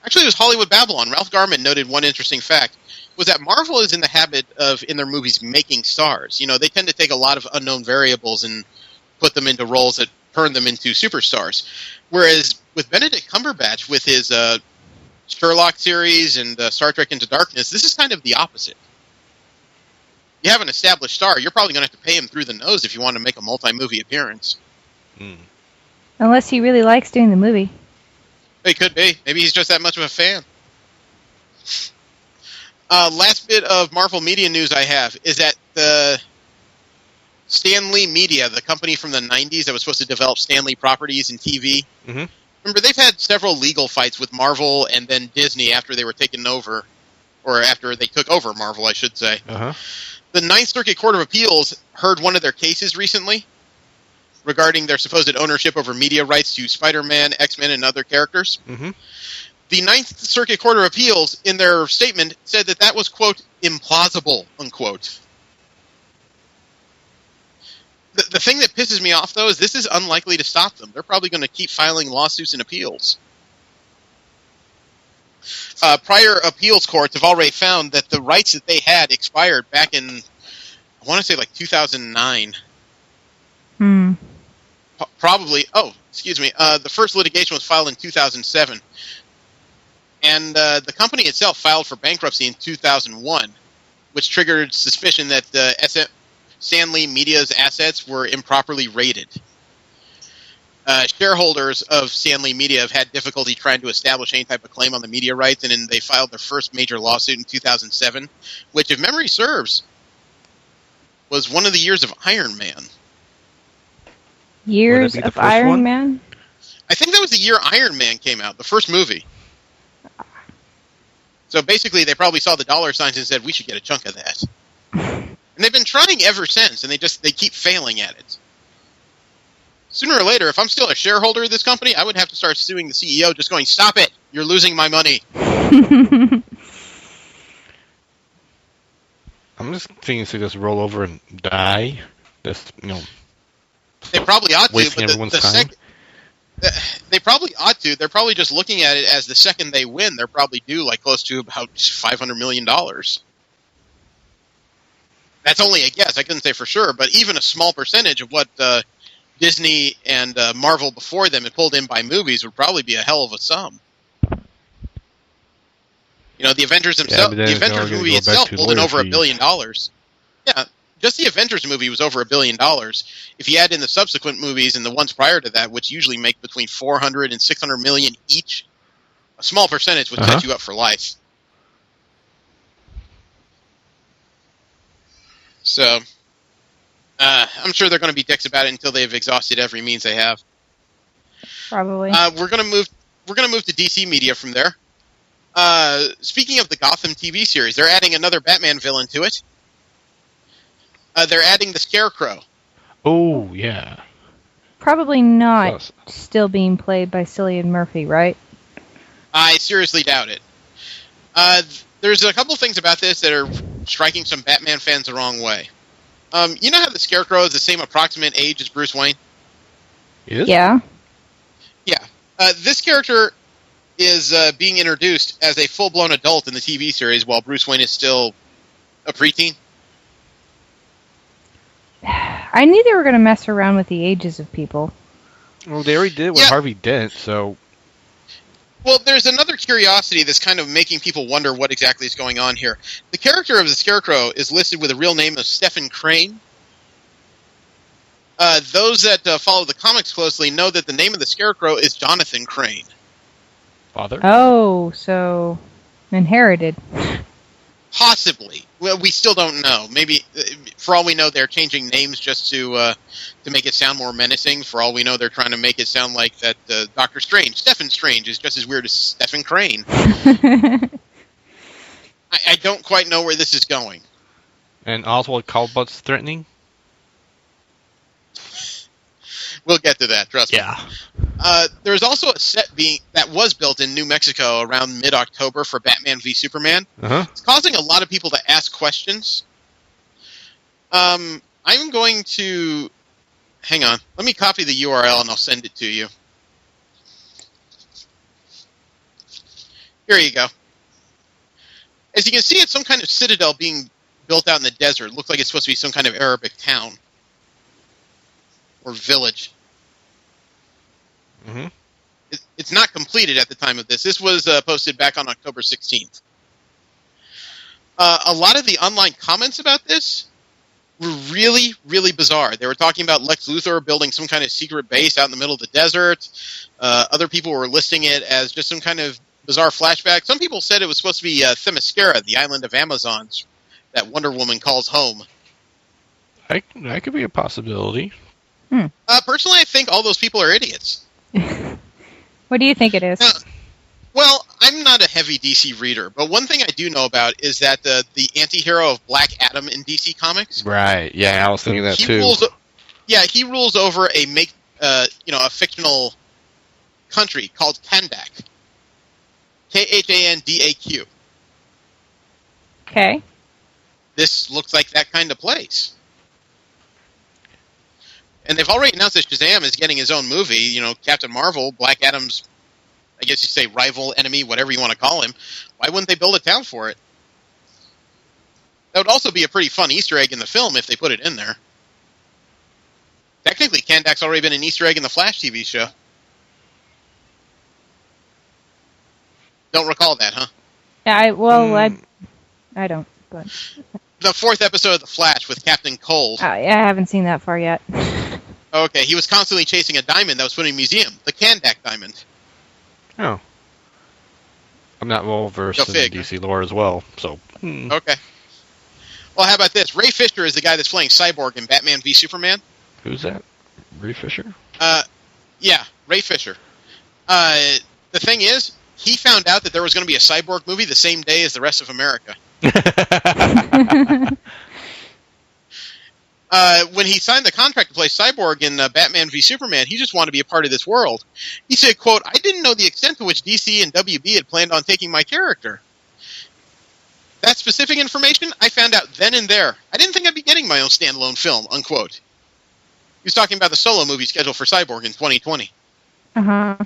Actually, it was Hollywood Babylon. Ralph Garman noted one interesting fact, was that Marvel is in the habit of, in their movies, making stars. You know, they tend to take a lot of unknown variables and put them into roles that turn them into superstars. Whereas with Benedict Cumberbatch, with his Sherlock series and Star Trek Into Darkness, this is kind of the opposite. You have an established star, you're probably going to have to pay him through the nose if you want to make a multi-movie appearance. Unless he really likes doing the movie. It could be. Maybe he's just that much of a fan. Last bit of Marvel media news I have is that the Stan Lee Media, the company from the 90s that was supposed to develop Stan Lee properties and TV, remember, they've had several legal fights with Marvel and then Disney after they were taken over, or after they took over Marvel, I should say. The Ninth Circuit Court of Appeals heard one of their cases recently regarding their supposed ownership over media rights to Spider-Man, X-Men, and other characters. The Ninth Circuit Court of Appeals, in their statement, said that that was, quote, implausible, unquote. The thing that pisses me off, though, is this is unlikely to stop them. They're probably going to keep filing lawsuits and appeals. Prior appeals courts have already found that the rights that they had expired back in, I want to say, like 2009. Probably. Oh, excuse me. The first litigation was filed in 2007. And the company itself filed for bankruptcy in 2001, which triggered suspicion that Stan Lee Media's assets were improperly rated. Shareholders of Stan Lee Media have had difficulty trying to establish any type of claim on the media rights, and then they filed their first major lawsuit in 2007, which, if memory serves, was one of the years of Iron Man. Years of Iron Man? I think that was the year Iron Man came out, the first movie. So basically, they probably saw the dollar signs and said, we should get a chunk of that. And they've been trying ever since, and they keep failing at it. Sooner or later, if I'm still a shareholder of this company, I would have to start suing the CEO, just going, stop it! You're losing my money! I'm just thinking to just roll over and die. Just, they probably ought to, wasting but everyone's time. They probably ought to. They're probably just looking at it as the second they win, they're probably due like close to about $500 million. That's only a guess. I couldn't say for sure, but even a small percentage of what Disney and Marvel before them had pulled in by movies would probably be a hell of a sum. You know, the Avengers themselves, the Avengers movie itself pulled in over $1 billion. Yeah, just the Avengers movie was over $1 billion. If you add in the subsequent movies and the ones prior to that, which usually make between 400 and 600 million each, a small percentage would set you up for life. So, I'm sure they're going to be dicks about it until they've exhausted every means they have. Probably. We're going to move to DC Media from there. Speaking of the Gotham TV series, they're adding another Batman villain to it. They're adding the Scarecrow. Oh, yeah. Probably not still being played by Cillian Murphy, right? I seriously doubt it. There's a couple things about this that are striking some Batman fans the wrong way. You know how the Scarecrow is the same approximate age as Bruce Wayne? Yeah. Yeah. This character is being introduced as a full-blown adult in the TV series while Bruce Wayne is still a preteen. I knew they were going to mess around with the ages of people. Well, they already did it with Harvey Dent, so... Well, there's another curiosity that's kind of making people wonder what exactly is going on here. The character of the Scarecrow is listed with a real name of Stephen Crane. Those that follow the comics closely know that the name of the Scarecrow is Jonathan Crane. Father? Oh, so inherited. Possibly. Well, we still don't know. Maybe, for all we know, they're changing names just to make it sound more menacing. For all we know, they're trying to make it sound like that Doctor Strange, Stephen Strange, is just as weird as Stephen Crane. I don't quite know where this is going. And Oswald Cobblepot's threatening? We'll get to that, trust me. Yeah. There's also a set that was built in New Mexico around mid-October for Batman v Superman. Uh-huh. It's causing a lot of people to ask questions. I'm going to... Hang on. Let me copy the URL and I'll send it to you. Here you go. As you can see, it's some kind of citadel being built out in the desert. It looks like it's supposed to be some kind of Arabic town. Or village. Mm-hmm. It's not completed at the time of this. This was posted back on October 16th. A lot of the online comments about this were really, really bizarre. They were talking about Lex Luthor building some kind of secret base out in the middle of the desert. Other people were listing it as just some kind of bizarre flashback. Some people said it was supposed to be Themyscira, the island of Amazons, that Wonder Woman calls home. That could be a possibility. Personally, I think all those people are idiots. What do you think it is? Well, I'm not a heavy DC reader, but one thing I do know about is that the anti-hero of Black Adam in DC Comics... Right, yeah, I was thinking that too. He rules over a fictional country called Kandak. Khandaq. Okay. This looks like that kind of place. And they've already announced that Shazam is getting his own movie. You know, Captain Marvel, Black Adam's, I guess you say rival, enemy, whatever you want to call him. Why wouldn't they build a town for it? That would also be a pretty fun Easter egg in the film if they put it in there. Technically, Kandak's already been an Easter egg in the Flash TV show. Don't recall that, huh? Yeah, I don't, but... The 4th episode of The Flash with Captain Cold. I haven't seen that far yet. Okay, he was constantly chasing a diamond that was put in a museum, the Kandak diamond. Oh. I'm not well versed in DC lore as well, so... Okay. Well, how about this? Ray Fisher is the guy that's playing Cyborg in Batman v Superman. Who's that? Ray Fisher? Yeah, Ray Fisher. The thing is, he found out that there was going to be a Cyborg movie the same day as the rest of America. When he signed the contract to play Cyborg in Batman v Superman, he just wanted to be a part of this world. He said, quote, "I didn't know the extent to which DC and WB had planned on taking my character. That specific information, I found out then and there. I didn't think I'd be getting my own standalone film," unquote. He was talking about the solo movie scheduled for Cyborg in 2020. Uh-huh.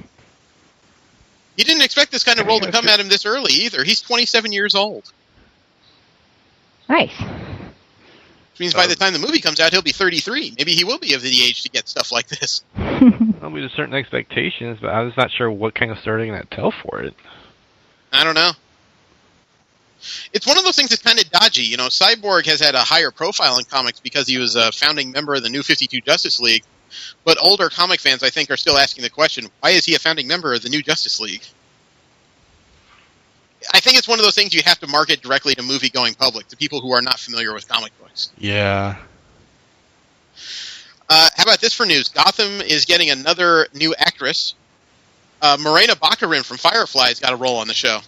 He didn't expect this kind of role to come at him this early, either. He's 27 years old. Nice. Which means by the time the movie comes out, he'll be 33. Maybe he will be of the age to get stuff like this. Well, with certain expectations, but I was not sure what kind of story they're going to tell for it. I don't know. It's one of those things that's kind of dodgy. You know, Cyborg has had a higher profile in comics because he was a founding member of the New 52 Justice League. But older comic fans, I think, are still asking the question, why is he a founding member of the New Justice League? I think it's one of those things you have to market directly to movie-going public, to people who are not familiar with comic books. Yeah. How about this for news? Gotham is getting another new actress. Morena Baccarin from Firefly's got a role on the show.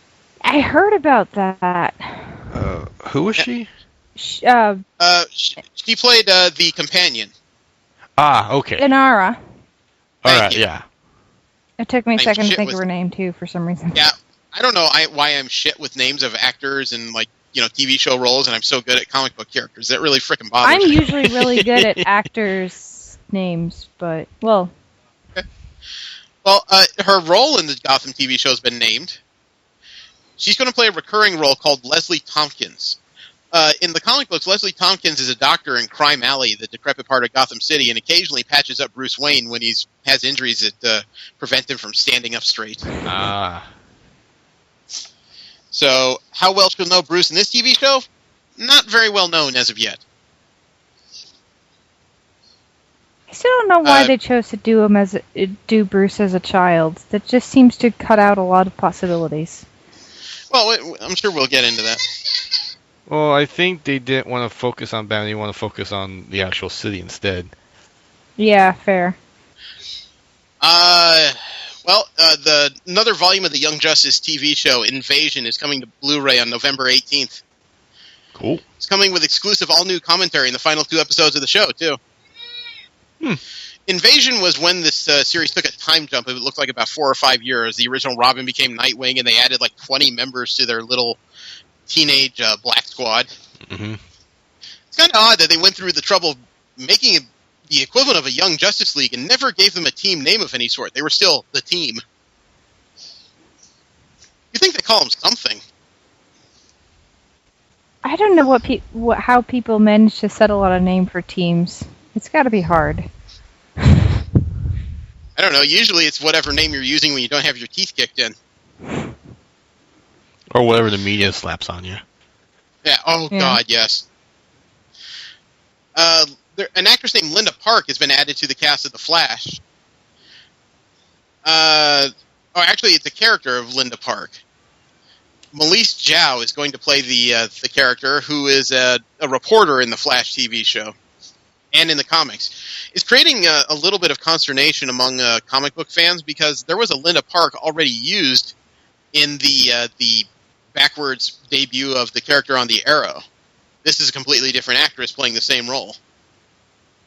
I heard about that. Who was she? She played the companion. Ah, okay. Inara. Alright, yeah. It took me a second to think with of her name, too, for some reason. Yeah, I don't know why I'm shit with names of actors and, like, you know, TV show roles, and I'm so good at comic book characters. That really freaking bothers me. I'm usually really good at actors' names, but, well... Okay. Well, her role in the Gotham TV show has been named. She's going to play a recurring role called Leslie Tompkins. In the comic books, Leslie Tompkins is a doctor in Crime Alley, the decrepit part of Gotham City, and occasionally patches up Bruce Wayne when he has injuries that prevent him from standing up straight. Ah. So, how well she'll know Bruce in this TV show? Not very well known as of yet. I still don't know why they chose to do Bruce as a child. That just seems to cut out a lot of possibilities. Well, I'm sure we'll get into that. Well, I think they didn't want to focus on Batman. They want to focus on the actual city instead. Yeah, fair. Another volume of the Young Justice TV show, Invasion, is coming to Blu-ray on November 18th. Cool. It's coming with exclusive all-new commentary in the final 2 episodes of the show, too. Invasion was when this series took a time jump. It looked like about 4 or 5 years. The original Robin became Nightwing, and they added like 20 members to their little teenage Black Squad. Mm-hmm. It's kind of odd that they went through the trouble of making the equivalent of a Young Justice League and never gave them a team name of any sort. They were still the team. You think they call them something? I don't know how people manage to settle on a name for teams. It's got to be hard. I don't know. Usually it's whatever name you're using when you don't have your teeth kicked in. Or whatever the media slaps on you. Yeah. Oh, Yeah. God, yes. An actress named Linda Park has been added to the cast of The Flash. Actually, it's a character of Linda Park. Melise Zhao is going to play the character, who is a reporter in the Flash TV show and in the comics. It's creating a little bit of consternation among comic book fans because there was a Linda Park already used in the backwards debut of the character on the Arrow. This is a completely different actress playing the same role.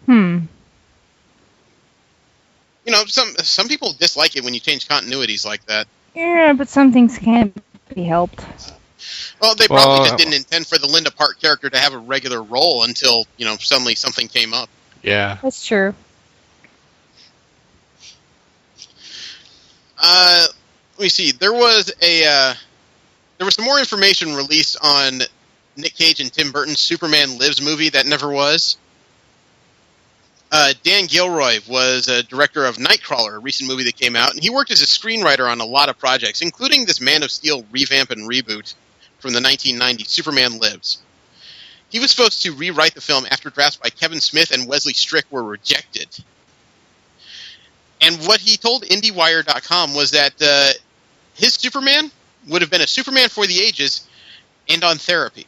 You know, some people dislike it when you change continuities like that. Yeah, but some things can't be helped. Well, they probably just didn't intend for the Linda Park character to have a regular role until, suddenly something came up. Yeah. That's true. Let me see. There was some more information released on Nick Cage and Tim Burton's Superman Lives movie that never was. Dan Gilroy was a director of Nightcrawler, a recent movie that came out, and he worked as a screenwriter on a lot of projects, including this Man of Steel revamp and reboot from the 1990s, Superman Lives. He was supposed to rewrite the film after drafts by Kevin Smith and Wesley Strick were rejected. And what he told IndieWire.com was that his Superman would have been a Superman for the ages and on therapy.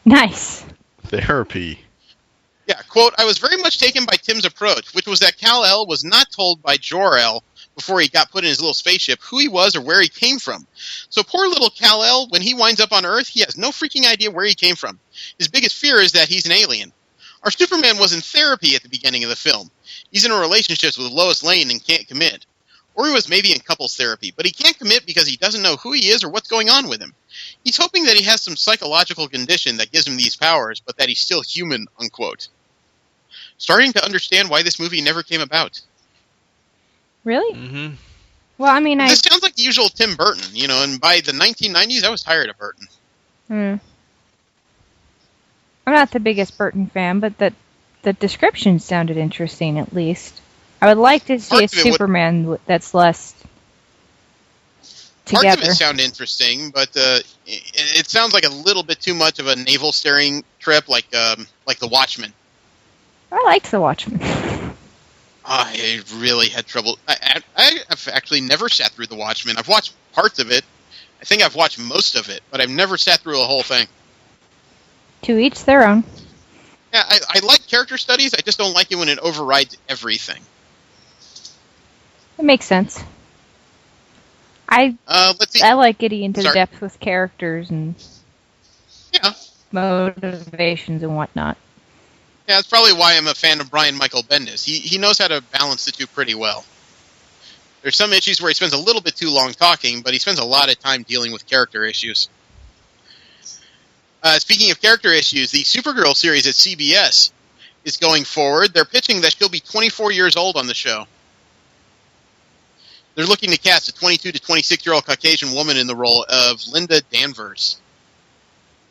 Nice. Therapy. Yeah, quote, I was very much taken by Tim's approach, which was that Kal-El was not told by Jor-El before he got put in his little spaceship who he was or where he came from. So poor little Kal-El, when he winds up on Earth, he has no freaking idea where he came from. His biggest fear is that he's an alien. Our Superman was in therapy at the beginning of the film. He's in a relationship with Lois Lane and can't commit. Or he was maybe in couples therapy, but he can't commit because he doesn't know who he is or what's going on with him. He's hoping that he has some psychological condition that gives him these powers, but that he's still human, unquote. Starting to understand why this movie never came about. Really? Mm-hmm. Well, I mean, This sounds like the usual Tim Burton, and by the 1990s, I was tired of Burton. I'm not the biggest Burton fan, but the description sounded interesting, at least. I would like to see a Superman that's less together. Parts of it sound interesting, but it sounds like a little bit too much of a navel staring trip, like The Watchmen. I liked The Watchmen. I really had trouble. I've actually never sat through The Watchmen. I've watched parts of it. I think I've watched most of it, but I've never sat through a whole thing. To each their own. Yeah, I like character studies. I just don't like it when it overrides everything. It makes sense. Let's see. I like getting into the Sorry. depth with characters and Yeah. motivations and whatnot. Yeah, that's probably why I'm a fan of Brian Michael Bendis. He knows how to balance the two pretty well. There's some issues where he spends a little bit too long talking, but he spends a lot of time dealing with character issues. Speaking of character issues, the Supergirl series at CBS is going forward. They're pitching that she'll be 24 years old on the show. They're looking to cast a 22 to 26-year-old Caucasian woman in the role of Linda Danvers,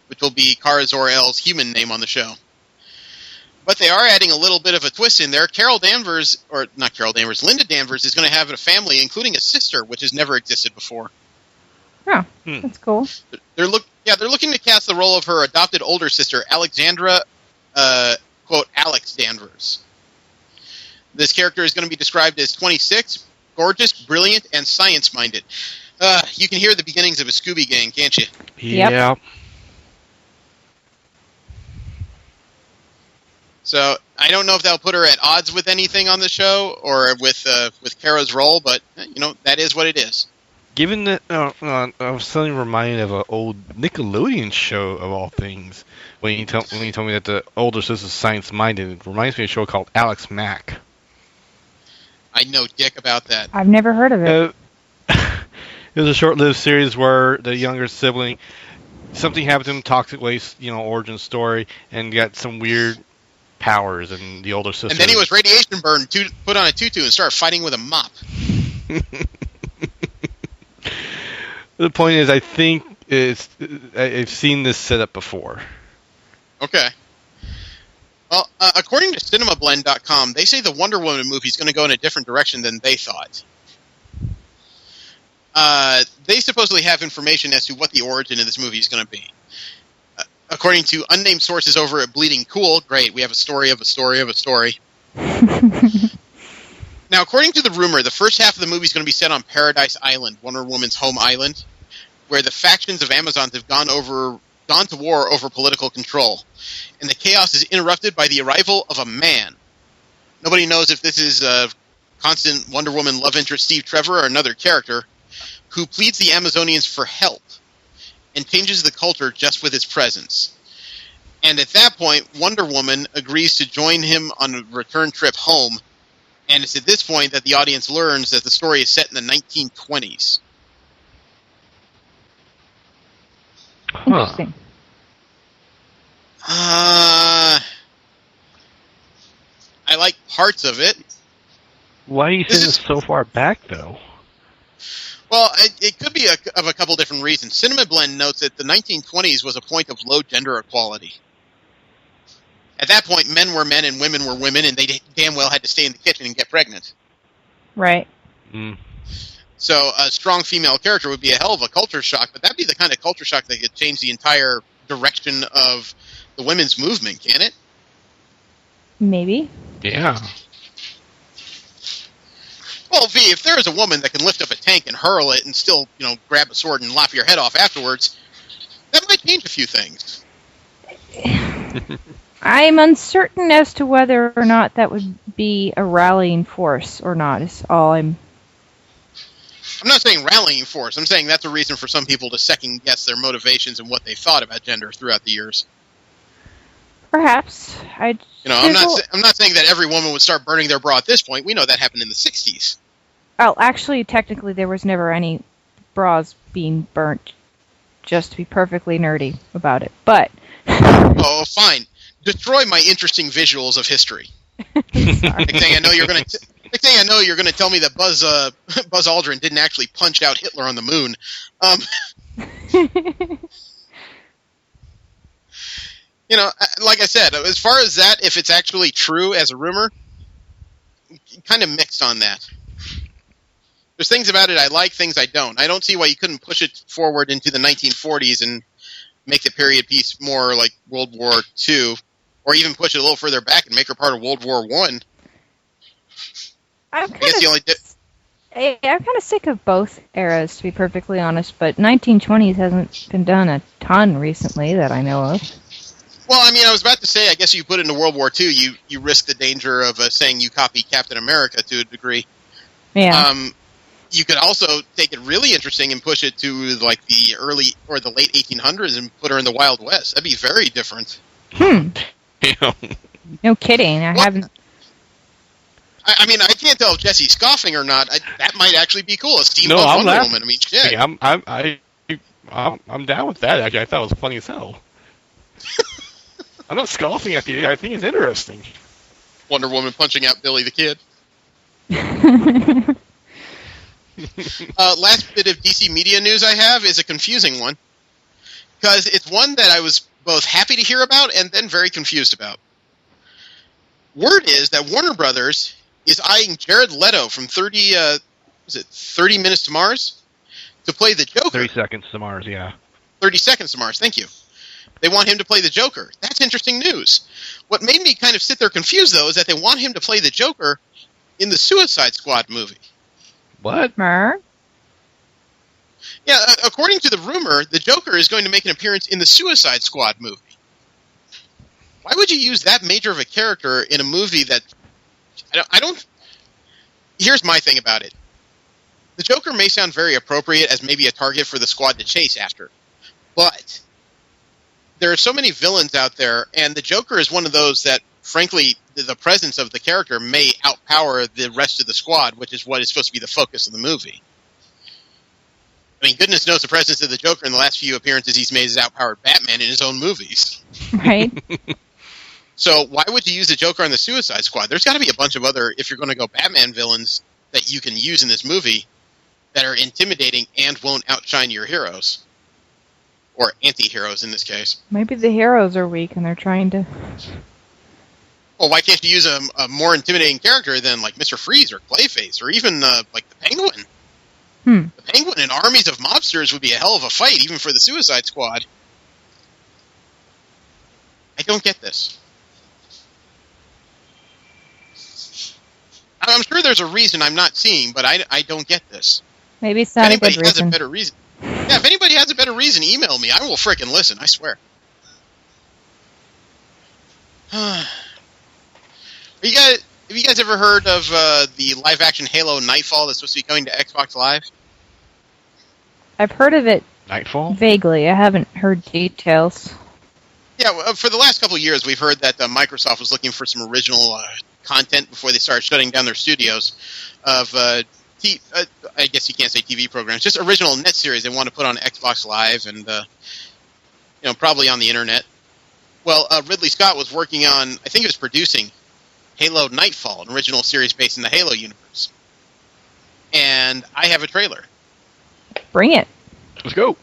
which will be Kara Zor-El's human name on the show. But they are adding a little bit of a twist in there. Linda Danvers is going to have a family, including a sister, which has never existed before. Oh, that's cool. They're looking to cast the role of her adopted older sister, Alexandra, quote, Alex Danvers. This character is going to be described as 26, gorgeous, brilliant, and science-minded. You can hear the beginnings of a Scooby Gang, can't you? Yep. Yeah. So I don't know if that'll put her at odds with anything on the show or with Kara's role, but that is what it is. Given that, I was suddenly reminded of an old Nickelodeon show of all things. When you told me that the older sister's science-minded, it reminds me of a show called Alex Mack. I know dick about that. I've never heard of it. It was a short-lived series where the younger sibling, something happened to him, toxic waste, origin story, and got some weird powers, and the older sister... And then he was radiation burned, put on a tutu, and started fighting with a mop. The point is, I think I've seen this setup before. Okay. Well, according to CinemaBlend.com, they say the Wonder Woman movie is going to go in a different direction than they thought. They supposedly have information as to what the origin of this movie is going to be. According to unnamed sources over at Bleeding Cool, great, we have a story of a story of a story. Now, according to the rumor, the first half of the movie is going to be set on Paradise Island, Wonder Woman's home island, where the factions of Amazons have gone to war over political control. And the chaos is interrupted by the arrival of a man. Nobody knows if this is constant Wonder Woman love interest Steve Trevor or another character, who pleads the Amazonians for help and changes the culture just with his presence. And at that point, Wonder Woman agrees to join him on a return trip home, and it's at this point that the audience learns that the story is set in the 1920s. Interesting. I like parts of it. Why do you think it's so far back, though? Well, it could be of a couple different reasons. Cinema Blend notes that the 1920s was a point of low gender equality. At that point, men were men and women were women, and they damn well had to stay in the kitchen and get pregnant. Right. Mm. So a strong female character would be a hell of a culture shock, but that'd be the kind of culture shock that could change the entire direction of the women's movement, can it? Maybe. Yeah. Well, V, if there is a woman that can lift up a tank and hurl it and still, grab a sword and lop your head off afterwards, that might change a few things. I'm uncertain as to whether or not that would be a rallying force or not, is all I'm not saying rallying force. I'm saying that's a reason for some people to second-guess their motivations and what they thought about gender throughout the years. Perhaps. I'm not saying that every woman would start burning their bra at this point. We know that happened in the 60s. Oh, actually, technically, there was never any bras being burnt, just to be perfectly nerdy about it. But... Oh, fine. Destroy my interesting visuals of history. Next thing I know, you're going to tell me that Buzz Aldrin didn't actually punch out Hitler on the moon. Like I said, as far as that, if it's actually true as a rumor, kind of mixed on that. There's things about it I like, things I don't. I don't see why you couldn't push it forward into the 1940s and make the period piece more like World War II, or even push it a little further back and make her part of World War I. I'm kind of sick of both eras, to be perfectly honest, but 1920s hasn't been done a ton recently that I know of. Well, I was about to say, I guess you put it into World War II, you risk the danger of saying you copy Captain America to a degree. Yeah. You could also take it really interesting and push it to like the early or the late 1800s and put her in the Wild West. That'd be very different. No kidding. I haven't. I can't tell if Jesse's scoffing or not. That might actually be cool. A steampunk I'm Wonder Woman. Shit. Hey, I'm down with that. Actually, I thought it was funny as hell. I'm not scoffing at you. I think it's interesting. Wonder Woman punching out Billy the Kid. Last bit of DC media news I have is a confusing one. Because it's one that I was both happy to hear about and then very confused about. Word is that Warner Brothers is eyeing Jared Leto from 30 Minutes to Mars to play the Joker. 30 Seconds to Mars, yeah. 30 Seconds to Mars, thank you. They want him to play the Joker. That's interesting news. What made me kind of sit there confused, though, is that they want him to play the Joker in the Suicide Squad movie. What? Yeah, according to the rumor, the Joker is going to make an appearance in the Suicide Squad movie. Why would you use that major of a character in a movie that... I don't... Here's my thing about it. The Joker may sound very appropriate as maybe a target for the squad to chase after. But there are so many villains out there, and the Joker is one of those that, frankly, the presence of the character may outpower the rest of the squad, which is what is supposed to be the focus of the movie. I mean, goodness knows the presence of the Joker in the last few appearances he's made has outpowered Batman in his own movies. Right? So why would you use the Joker on the Suicide Squad? There's got to be a bunch of other, if you're going to go Batman villains, that you can use in this movie that are intimidating and won't outshine your heroes. Or anti-heroes in this case. Maybe the heroes are weak and they're trying to... Well, why can't you use a more intimidating character than like Mr. Freeze or Clayface or even like the Penguin? The Penguin and armies of mobsters would be a hell of a fight, even for the Suicide Squad. I don't get this. I'm sure there's a reason I'm not seeing, but I don't get this. Maybe it's not a good If anybody has reason. a better reason. Yeah, if anybody has a better reason, email me. I will frickin' listen, I swear. Have you guys ever heard of the live-action Halo Nightfall that's supposed to be coming to Xbox Live? I've heard of it Nightfall? vaguely. I haven't heard details. Yeah, for the last couple of years, we've heard that Microsoft was looking for some original content before they started shutting down their studios of, I guess you can't say TV programs, just original net series they want to put on Xbox Live and, probably on the internet. Well, Ridley Scott was working on, I think he was producing Halo Nightfall, an original series based in the Halo universe. And I have a trailer. Bring it. Let's go.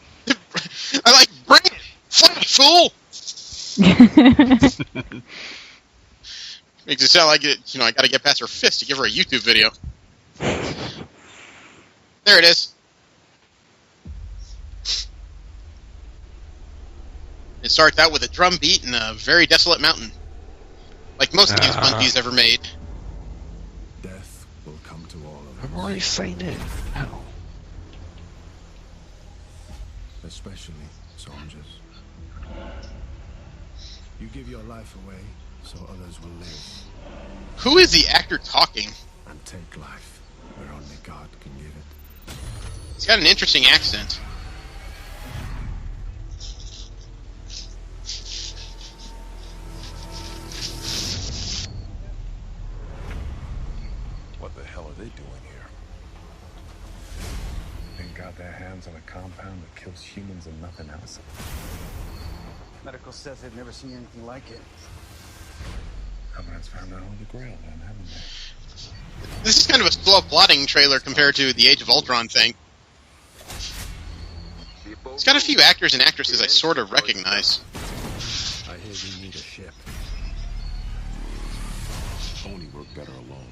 I like, bring it! Fly, fool! Makes it sound like I gotta get past her fist to give her a YouTube video. There it is. It starts out with a drum beat and a very desolate mountain. Like most games Bungie's ever made. Death will come to all of I'm us, already saying it. Ow. especially soldiers. You give your life away so others will live, Who is the actor talking? and take life where only God can give it. He's got an interesting accent. What the hell are they doing here? They got their hands on a compound that kills humans and nothing else. Medical says they've never seen anything like it. Someone's found out the Grail, then, haven't they? This is kind of a slow plotting trailer compared to the Age of Ultron thing. It's got a few actors and actresses I sort of recognize. I hear we need a ship. Only work better alone.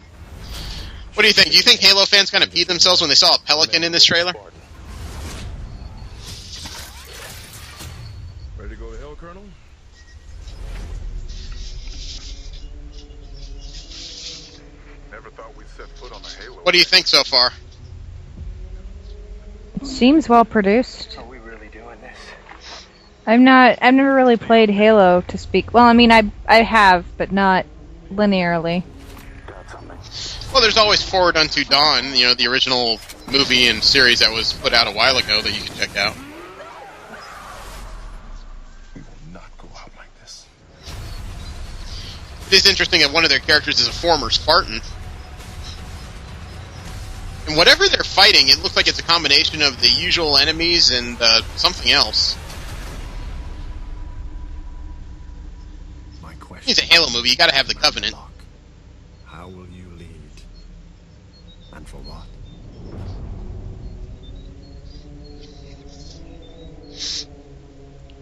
What do you think? Do you think Halo fans kind of peed themselves when they saw a pelican in this trailer? Ready to go to hell, Colonel? Never thought we'd set foot on the Halo. What do you think so far? Seems well produced. Are we really doing this? I've never really played Halo to speak. Well, I mean, I have, but not linearly. Well, there's always Forward Unto Dawn, the original movie and series that was put out a while ago that you can check out. We will not go out like this. It is interesting that one of their characters is a former Spartan. And whatever they're fighting, it looks like it's a combination of the usual enemies and something else. My question. It's a Halo movie, you gotta have the Covenant. How will you lead? And for what?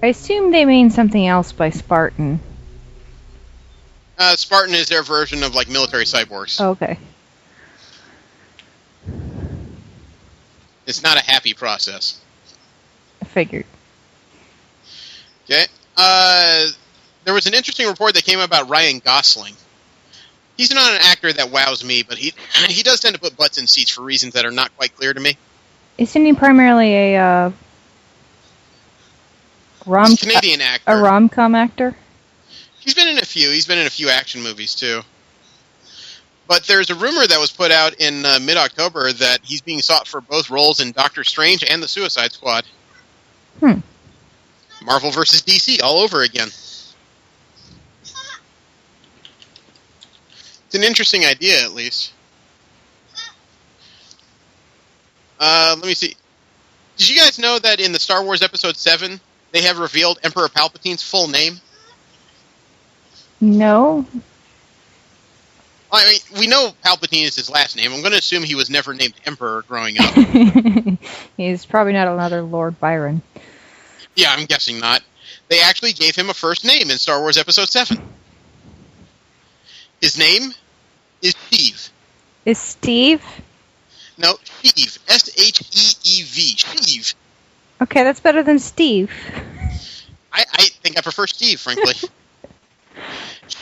I assume they mean something else by Spartan. Spartan is their version of, like, military cyborgs. Okay. It's not a happy process. I figured. Okay. There was an interesting report that came about Ryan Gosling. He's not an actor that wows me, but he does tend to put butts in seats for reasons that are not quite clear to me. Isn't he primarily a He's a Canadian actor. a rom-com actor? He's been in a few. He's been in a few action movies, too. But there's a rumor that was put out in mid-October that he's being sought for both roles in Doctor Strange and the Suicide Squad. Marvel versus DC all over again. It's an interesting idea, at least. Let me see. Did you guys know that in the Star Wars Episode 7, they have revealed Emperor Palpatine's full name? No. I mean, we know Palpatine is his last name. I'm going to assume he was never named Emperor growing up. He's probably not another Lord Byron. Yeah, I'm guessing not. They actually gave him a first name in Star Wars Episode 7. His name is Sheev. Is Steve? No, Sheev. S-H-E-E-V. Sheev. Okay, that's better than Steve. I think I prefer Steve, frankly.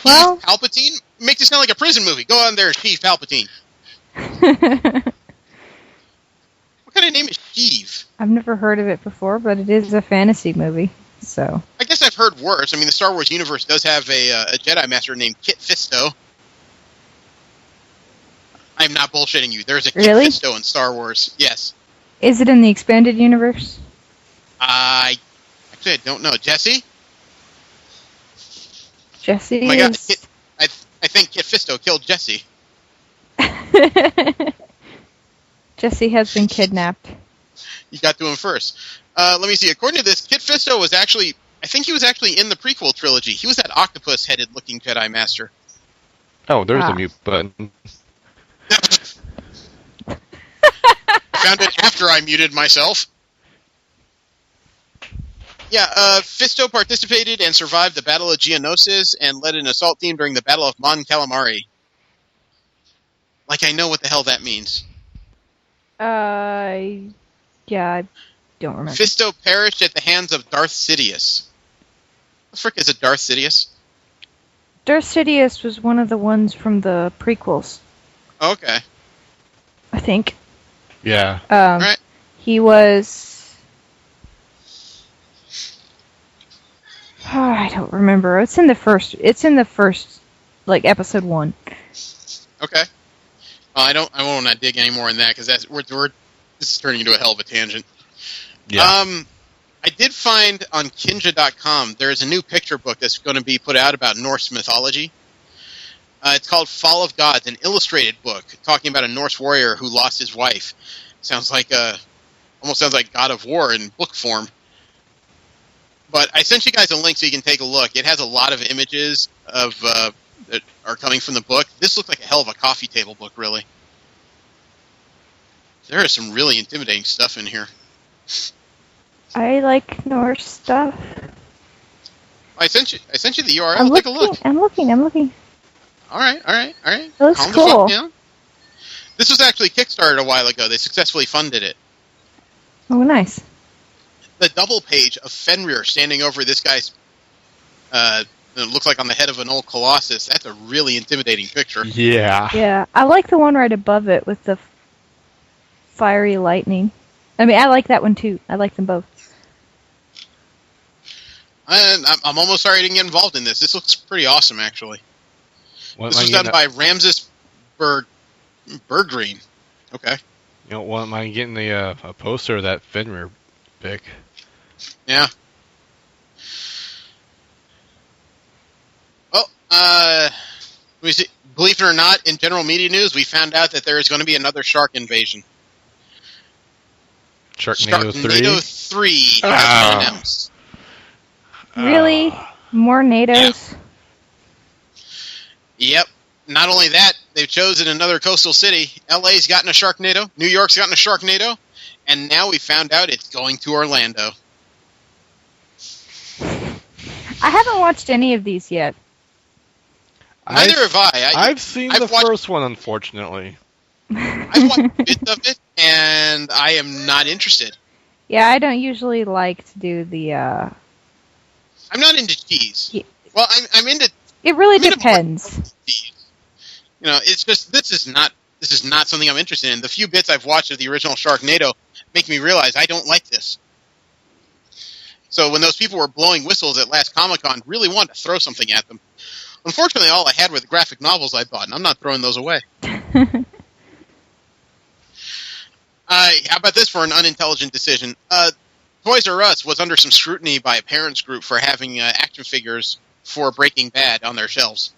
Well, Palpatine makes it sound like a prison movie. Go on there, Sheev Palpatine. What kind of name is Sheev? I've never heard of it before, but it is a fantasy movie, so. I guess I've heard worse. I mean, the Star Wars universe does have a Jedi Master named Kit Fisto. I'm not bullshitting you. There's a Kit Fisto in Star Wars. Yes. Is it in the expanded universe? Actually, I don't know. Jesse? Jesse Oh my God, is... I think Kit Fisto killed Jesse. Jesse has been kidnapped. You got to him first. Let me see. According to this, Kit Fisto was actually... I think he was actually in the prequel trilogy. He was that octopus-headed looking Jedi Master. Oh, there's a mute button. Found it after I muted myself. Yeah, Fisto participated and survived the Battle of Geonosis and led an assault team during the Battle of Mon Calamari. Like, I know what the hell that means. Yeah, I don't remember. Fisto perished at the hands of Darth Sidious. What the frick is a Darth Sidious? Darth Sidious was one of the ones from the prequels. Okay. I think. Yeah. Right. He was... Oh, I don't remember. It's in the first, like, episode 1. Okay. Well, I won't not dig any more in that, because this is turning into a hell of a tangent. Yeah. I did find on Kinja.com, there's a new picture book that's going to be put out about Norse mythology. It's called Fall of Gods, an illustrated book talking about a Norse warrior who lost his wife. Almost sounds like God of War in book form. But I sent you guys a link so you can take a look. It has a lot of images that are coming from the book. This looks like a hell of a coffee table book, really. There is some really intimidating stuff in here. I like Norse stuff. I sent you the URL. Take a look. I'm looking. All right. It looks Calm cool. the fuck down. This was actually Kickstarted a while ago. They successfully funded it. Oh, nice. The double page of Fenrir standing over this guy's, it looks like on the head of an old Colossus. That's a really intimidating picture. Yeah. Yeah, I like the one right above it with the fiery lightning. I mean, I like that one too. I like them both. I'm almost sorry I didn't get involved in this. This looks pretty awesome, actually. This was done by Ramses Berggreen. Okay. You know, what am I getting a poster of that Fenrir pic? Yeah. Well, let me see. Believe it or not, in general media news, we found out that there is going to be another shark invasion. Sharknado 3 has been announced. Really? More NATOs? Yeah. Yep. Not only that, they've chosen another coastal city. LA's gotten a Sharknado. New York's gotten a Sharknado. And now we found out it's going to Orlando. I haven't watched any of these yet. Neither have I. I've seen the first one, unfortunately. I've watched bits of it, and I am not interested. Yeah, I don't usually like to do the... I'm not into cheese. Yeah. Well, I'm into... It really depends. You know, it's just this is not something I'm interested in. The few bits I've watched of the original Sharknado make me realize I don't like this. So when those people were blowing whistles at last Comic-Con, really wanted to throw something at them. Unfortunately, all I had were the graphic novels I bought, and I'm not throwing those away. How about this for an unintelligent decision? Toys R Us was under some scrutiny by a parents group for having action figures for Breaking Bad on their shelves.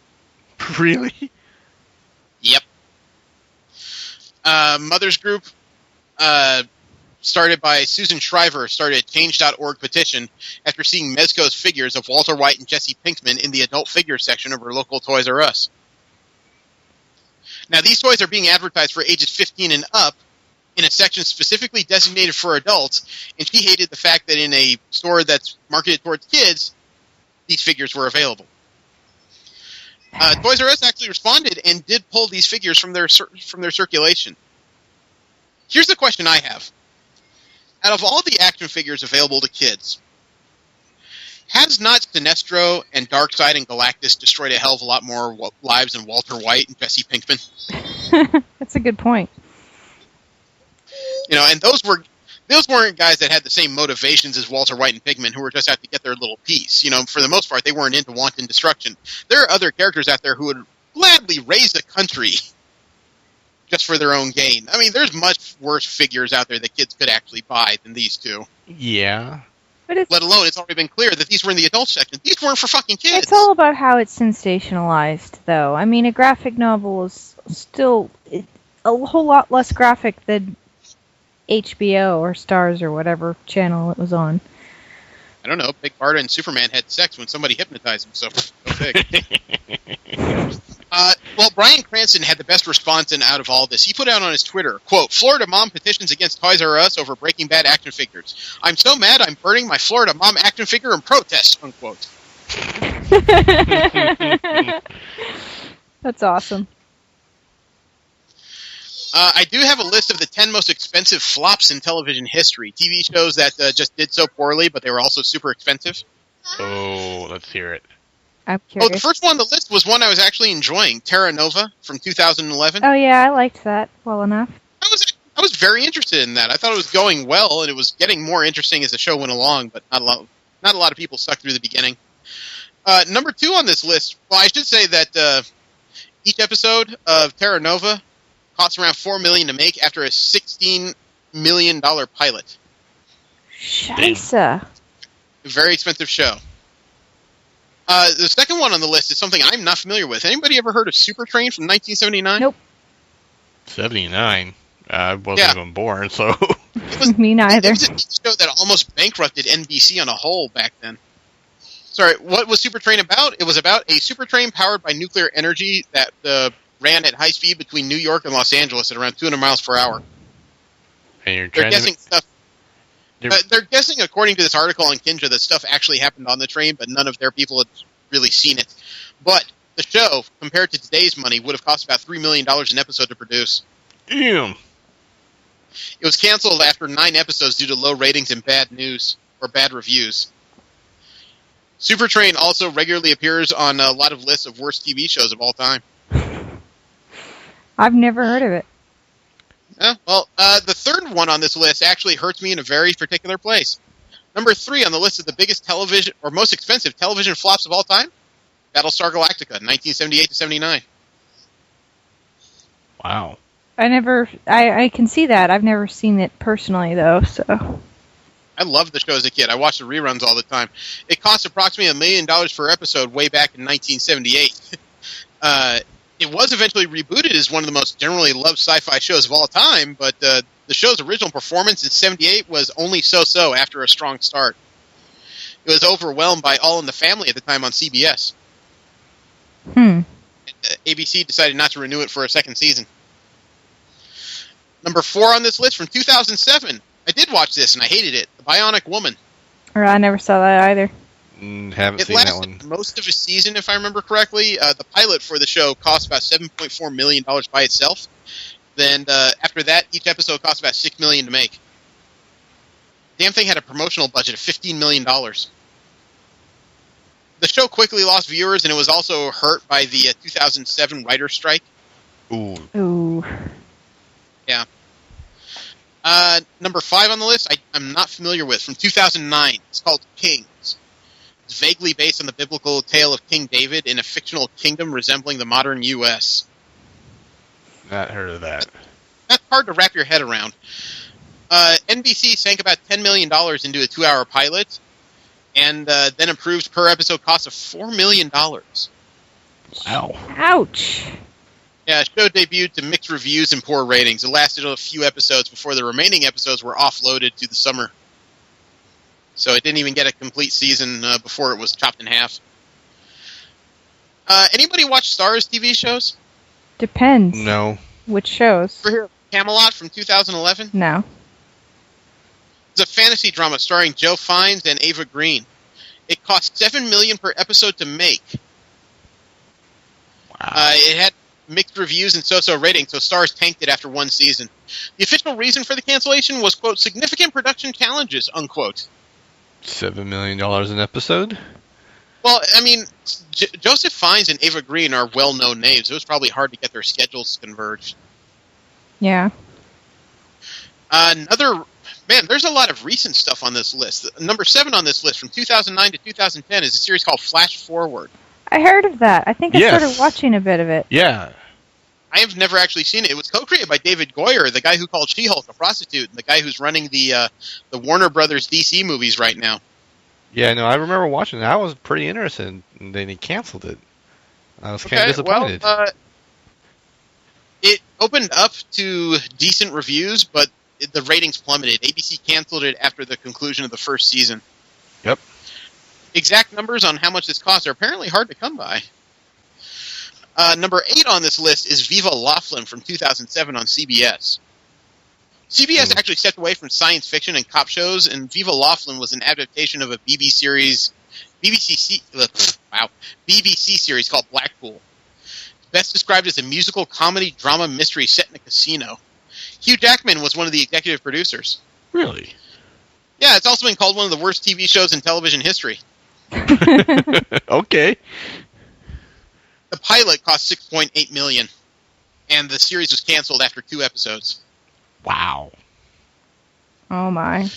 Really? Yep. Mother's Group, started by Susan Shriver, started a Change.org petition after seeing Mezco's figures of Walter White and Jesse Pinkman in the adult figure section of her local Toys R Us. Now, these toys are being advertised for ages 15 and up in a section specifically designated for adults, and she hated the fact that in a store that's marketed towards kids, these figures were available. Toys R Us actually responded and did pull these figures from their circulation. Here's the question I have. Out of all the action figures available to kids, has not Sinestro and Darkseid and Galactus destroyed a hell of a lot more lives than Walter White and Jesse Pinkman? That's a good point. You know, and those weren't guys that had the same motivations as Walter White and Pinkman, who were just out to get their little piece. You know, for the most part, they weren't into wanton destruction. There are other characters out there who would gladly raise the country just for their own gain. I mean, there's much worse figures out there that kids could actually buy than these two. Yeah. But Let alone, it's already been clear that these were in the adult section. These weren't for fucking kids. It's all about how it's sensationalized, though. I mean, a graphic novel is still a whole lot less graphic than HBO or Stars or whatever channel it was on. I don't know. Big Barda and Superman had sex when somebody hypnotized them, so big. Well, Bryan Cranston had the best response out of all this. He put out on his Twitter, quote, Florida mom petitions against Toys R Us over Breaking Bad action figures. I'm so mad I'm burning my Florida mom action figure in protest, unquote. That's awesome. I do have a list of the 10 most expensive flops in television history. TV shows that just did so poorly, but they were also super expensive. Oh, let's hear it. I'm curious. Oh, the first one on the list was one I was actually enjoying, Terra Nova from 2011. Oh, yeah, I liked that well enough. I was very interested in that. I thought it was going well, and it was getting more interesting as the show went along, but not a lot of people stuck through the beginning. Number 2 on this list, well, I should say that each episode of Terra Nova cost around $4 million to make after a $16 million pilot. Scheisse. A very expensive show. The second one on the list is something I'm not familiar with. Anybody ever heard of Super Train from 1979? Nope. 79? I wasn't even born, so... Me neither. It was a TV show that almost bankrupted NBC on a whole back then. Sorry, what was Super Train about? It was about a super train powered by nuclear energy that ran at high speed between New York and Los Angeles at around 200 miles per hour. And you're They're guessing stuff. They're guessing, according to this article on Kinja, that stuff actually happened on the train, but none of their people had really seen it. But the show, compared to today's money, would have cost about $3 million an episode to produce. Damn. It was canceled after 9 episodes due to low ratings and bad news, or bad reviews. Super Train also regularly appears on a lot of lists of worst TV shows of all time. I've never heard of it. Well, the third one on this list actually hurts me in a very particular place. Number 3 on the list of the biggest television, or most expensive television flops of all time, Battlestar Galactica, 1978-79. Wow. I can see that. I've never seen it personally, though, so... I loved the show as a kid. I watched the reruns all the time. It cost approximately $1 million per episode way back in 1978. It was eventually rebooted as one of the most generally loved sci-fi shows of all time, but the show's original performance in 78 was only so-so after a strong start. It was overwhelmed by All in the Family at the time on CBS. ABC decided not to renew it for a second season. Number 4 on this list from 2007. I did watch this, and I hated it. The Bionic Woman. I never saw that either. Haven't It seen that one. lasted most of a season, if I remember correctly. The pilot for the show cost about $7.4 million by itself. Then after that, each episode cost about $6 million to make. Damn thing had a promotional budget of $15 million. The show quickly lost viewers, and it was also hurt by the 2007 writer's strike. Ooh. Ooh. Yeah. Number 5 on the list, I'm not familiar with, from 2009. It's called Kings. It's vaguely based on the biblical tale of King David in a fictional kingdom resembling the modern U.S. Not heard of that. That's hard to wrap your head around. NBC sank about $10 million into a 2-hour pilot, and then approved per episode cost of $4 million. Wow. Ouch. Yeah, the show debuted to mixed reviews and poor ratings. It lasted a few episodes before the remaining episodes were offloaded to the summer. So it didn't even get a complete season before it was chopped in half. Anybody watch Starz TV shows? Depends. No. Which shows? Ever hear of Camelot from 2011? No. It's a fantasy drama starring Joe Fiennes and Ava Green. It cost $7 million per episode to make. Wow. It had mixed reviews and so-so ratings, so Starz tanked it after one season. The official reason for the cancellation was, quote, significant production challenges, unquote. $7 million an episode? Well, I mean, Joseph Fiennes and Ava Green are well-known names. It was probably hard to get their schedules converged. Yeah. There's a lot of recent stuff on this list. Number 7 on this list from 2009 to 2010 is a series called Flash Forward. I heard of that. I think I started watching a bit of it. Yeah. I have never actually seen it. It was co-created by David Goyer, the guy who called She-Hulk a prostitute, and the guy who's running the Warner Brothers DC movies right now. Yeah, no, I remember watching it. I was pretty interested, and then he canceled it. I was kind of disappointed. Well, it opened up to decent reviews, but the ratings plummeted. ABC canceled it after the conclusion of the first season. Yep. Exact numbers on how much this costs are apparently hard to come by. Number 8 on this list is Viva Laughlin from 2007 on CBS. CBS actually stepped away from science fiction and cop shows, and Viva Laughlin was an adaptation of a BBC series called Blackpool. Best described as a musical comedy drama mystery set in a casino. Hugh Jackman was one of the executive producers. Really? Yeah, it's also been called one of the worst TV shows in television history. Okay. The pilot cost $6.8 million, and the series was canceled after 2 episodes. Wow. Oh my.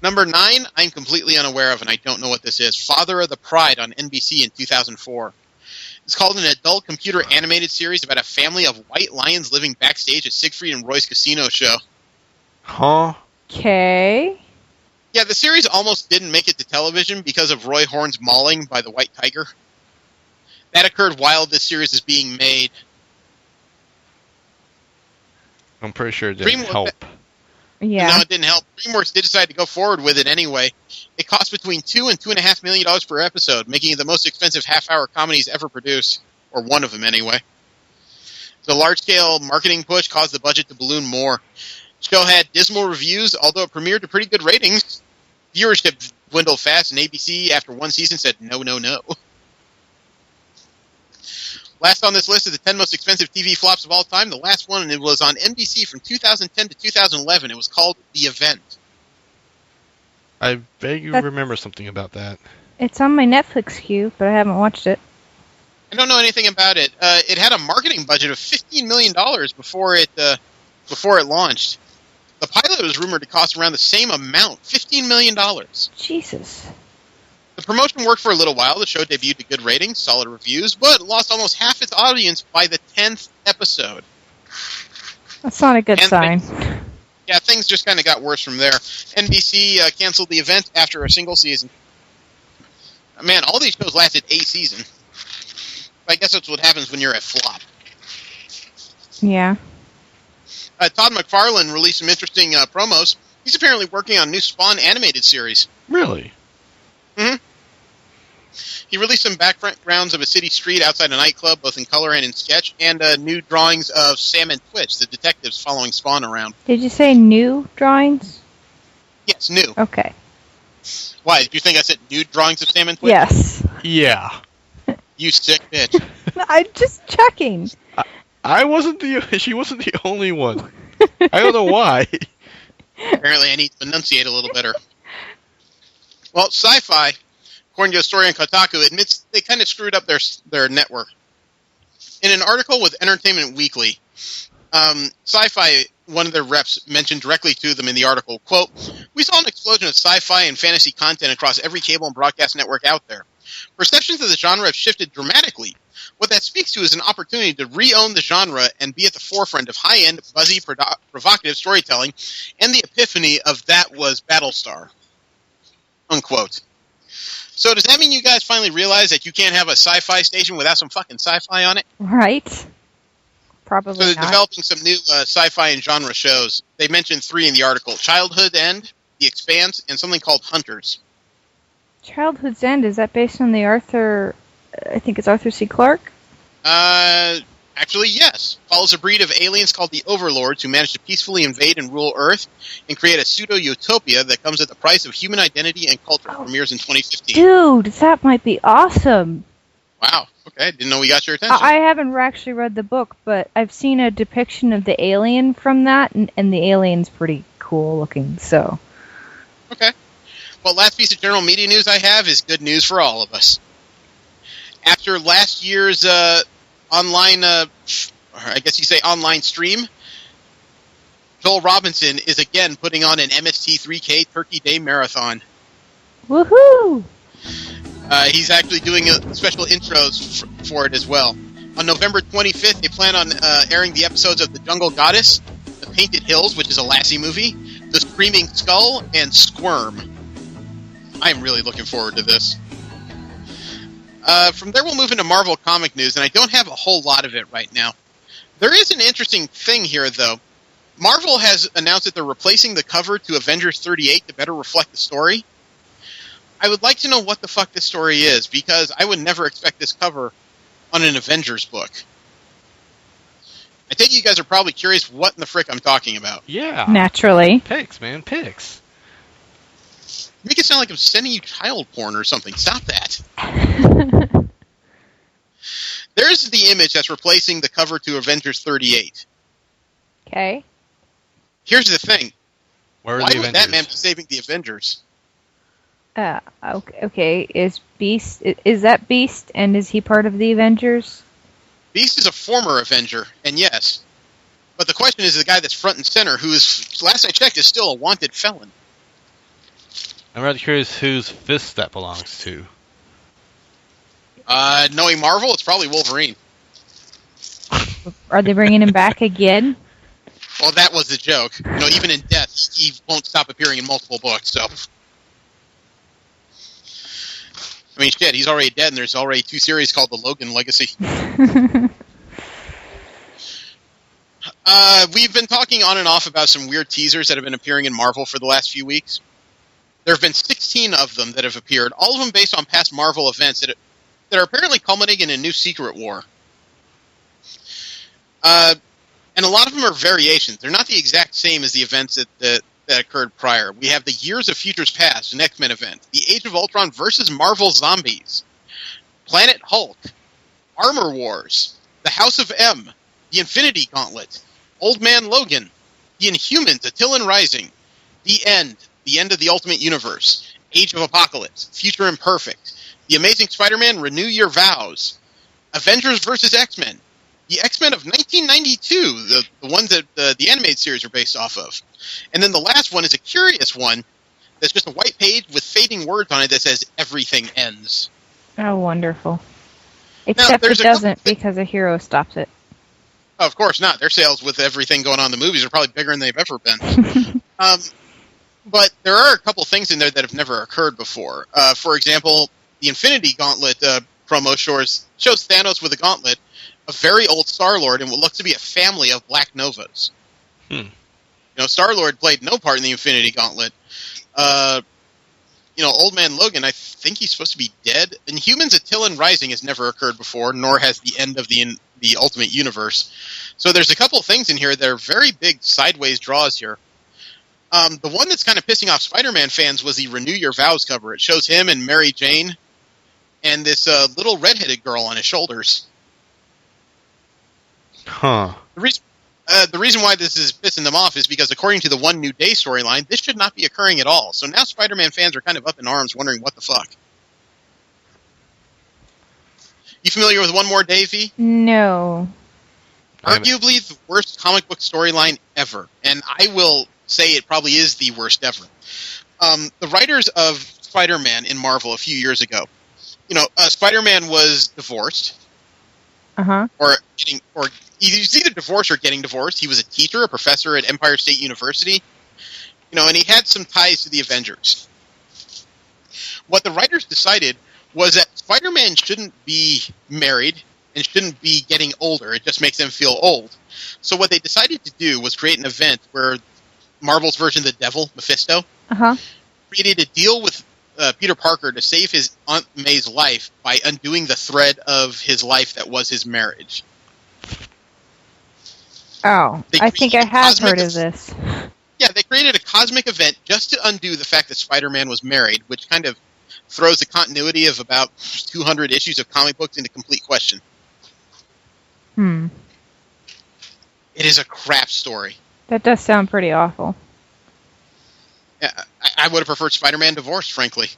Number 9, I'm completely unaware of, and I don't know what this is. Father of the Pride on NBC in 2004. It's called an adult computer animated series about a family of white lions living backstage at Siegfried and Roy's casino show. Huh? Okay. Yeah, the series almost didn't make it to television because of Roy Horn's mauling by the white tiger. That occurred while this series is being made. I'm pretty sure it didn't help. Yeah. No, it didn't help. DreamWorks did decide to go forward with it anyway. It cost between $2 and $2.5 million per episode, making it the most expensive half-hour comedies ever produced, or one of them anyway. The large-scale marketing push caused the budget to balloon more. The show had dismal reviews, although it premiered to pretty good ratings. Viewership dwindled fast, and ABC, after one season, said no, no, no. Last on this list is the 10 most expensive TV flops of all time. The last one, it was on NBC from 2010 to 2011. It was called The Event. I vaguely remember something about that. It's on my Netflix queue, but I haven't watched it. I don't know anything about it. It had a marketing budget of $15 million before it launched. The pilot was rumored to cost around the same amount, $15 million. Jesus. The promotion worked for a little while. The show debuted to good ratings, solid reviews, but lost almost half its audience by the 10th episode. That's not a good sign. Things just kind of got worse from there. NBC canceled the event after a single season. Man, all these shows lasted a season. I guess that's what happens when you're a flop. Yeah. Todd McFarlane released some interesting promos. He's apparently working on a new Spawn animated series. Really? Mm-hmm. He released some backgrounds of a city street outside a nightclub, both in color and in sketch, and new drawings of Sam and Twitch, the detectives following Spawn around. Did you say new drawings? Yes, new. Okay. Why, did you think I said new drawings of Sam and Twitch? Yes. Yeah. You sick bitch. I'm just checking. She wasn't the only one. I don't know why. Apparently I need to enunciate a little better. Well, Sci-Fi, according to a story on Kotaku, admits they kind of screwed up their network. In an article with Entertainment Weekly, Sci-Fi one of their reps mentioned directly to them in the article, quote, "We saw an explosion of sci-fi and fantasy content across every cable and broadcast network out there. Perceptions of the genre have shifted dramatically. What that speaks to is an opportunity to re-own the genre and be at the forefront of high-end, buzzy, provocative storytelling, and the epiphany of that was Battlestar." Unquote. So does that mean you guys finally realize that you can't have a sci-fi station without some fucking sci-fi on it? Right. Probably So they're not. developing some new sci-fi and genre shows. They mentioned 3 in the article: Childhood's End, The Expanse, and something called Hunters. Childhood's End, is that based on the Arthur... I think it's Arthur C. Clarke? Actually, yes. Follows a breed of aliens called the Overlords who manage to peacefully invade and rule Earth and create a pseudo-utopia that comes at the price of human identity and culture. Premieres in 2015. Dude, that might be awesome. Wow. Okay, didn't know we got your attention. I haven't actually read the book, but I've seen a depiction of the alien from that, and the alien's pretty cool looking, so... Okay. Well, last piece of general media news I have is good news for all of us. After last year's online, I guess you say online stream, Joel Robinson is again putting on an MST3K Turkey Day Marathon. Woohoo! He's actually doing special intros for it as well. On November 25th, they plan on airing the episodes of The Jungle Goddess, The Painted Hills, which is a Lassie movie, The Screaming Skull, and Squirm. I'm really looking forward to this. From there, we'll move into Marvel comic news, and I don't have a whole lot of it right now. There is an interesting thing here, though. Marvel has announced that they're replacing the cover to Avengers 38 to better reflect the story. I would like to know what the fuck this story is, because I would never expect this cover on an Avengers book. I think you guys are probably curious what in the frick I'm talking about. Yeah. Naturally. Pics, man. Pics. You make it sound like I'm sending you child porn or something. Stop that. There's the image that's replacing the cover to Avengers 38. Okay. Here's the thing. Where are Why the would Avengers? that man be saving the Avengers? Okay. Is that Beast, and is he part of the Avengers? Beast is a former Avenger, and yes. But the question is the guy that's front and center, who is, last I checked, is still a wanted felon. I'm rather curious whose fist that belongs to. Knowing Marvel, it's probably Wolverine. Are they bringing him back again? Well, that was the joke. You know, even in death, he won't stop appearing in multiple books, so... I mean, shit, he's already dead, and there's already 2 series called The Logan Legacy. We've been talking on and off about some weird teasers that have been appearing in Marvel for the last few weeks. There have been 16 of them that have appeared, all of them based on past Marvel events that are apparently culminating in a new Secret War. And a lot of them are variations. They're not the exact same as the events that occurred prior. We have the Years of Futures Past, an X-Men event, the Age of Ultron versus Marvel Zombies, Planet Hulk, Armor Wars, the House of M, the Infinity Gauntlet, Old Man Logan, the Inhumans, Attilan Rising, The End of the Ultimate Universe, Age of Apocalypse, Future Imperfect, The Amazing Spider-Man, Renew Your Vows, Avengers vs. X-Men, the X-Men of 1992, the ones that the animated series are based off of. And then the last one is a curious one that's just a white page with fading words on it that says, "Everything Ends." Oh, wonderful. Except it doesn't, because a hero stops it. Oh, of course not. Their sales with everything going on in the movies are probably bigger than they've ever been. But there are a couple things in there that have never occurred before. For example, the Infinity Gauntlet promo shows Thanos with a gauntlet, a very old Star-Lord, and what looks to be a family of Black Novas. You know, Star-Lord played no part in the Infinity Gauntlet. Old Man Logan, I think he's supposed to be dead. Inhumans Attilan Rising has never occurred before, nor has the end of the Ultimate Universe. So there's a couple of things in here that are very big sideways draws here. The one that's kind of pissing off Spider-Man fans was the Renew Your Vows cover. It shows him and Mary Jane and this little redheaded girl on his shoulders. Huh. The reason why this is pissing them off is because according to the One New Day storyline, this should not be occurring at all. So now Spider-Man fans are kind of up in arms wondering what the fuck. You familiar with One More Day, V? No. Arguably the worst comic book storyline ever, and I will say it probably is the worst ever. The writers of Spider-Man in Marvel a few years ago, Spider-Man was divorced, or he's either divorced or getting divorced. He was a teacher, a professor at Empire State University, and he had some ties to the Avengers. What the writers decided was that Spider-Man shouldn't be married and shouldn't be getting older. It just makes them feel old. So what they decided to do was create an event where Marvel's version of the Devil, Mephisto, created a deal with Peter Parker to save his Aunt May's life by undoing the thread of his life that was his marriage. Oh, I think I have heard of this. Yeah, they created a cosmic event just to undo the fact that Spider-Man was married, which kind of throws the continuity of about 200 issues of comic books into complete question. It is a crap story. That does sound pretty awful. Yeah, I would have preferred Spider-Man divorced, frankly.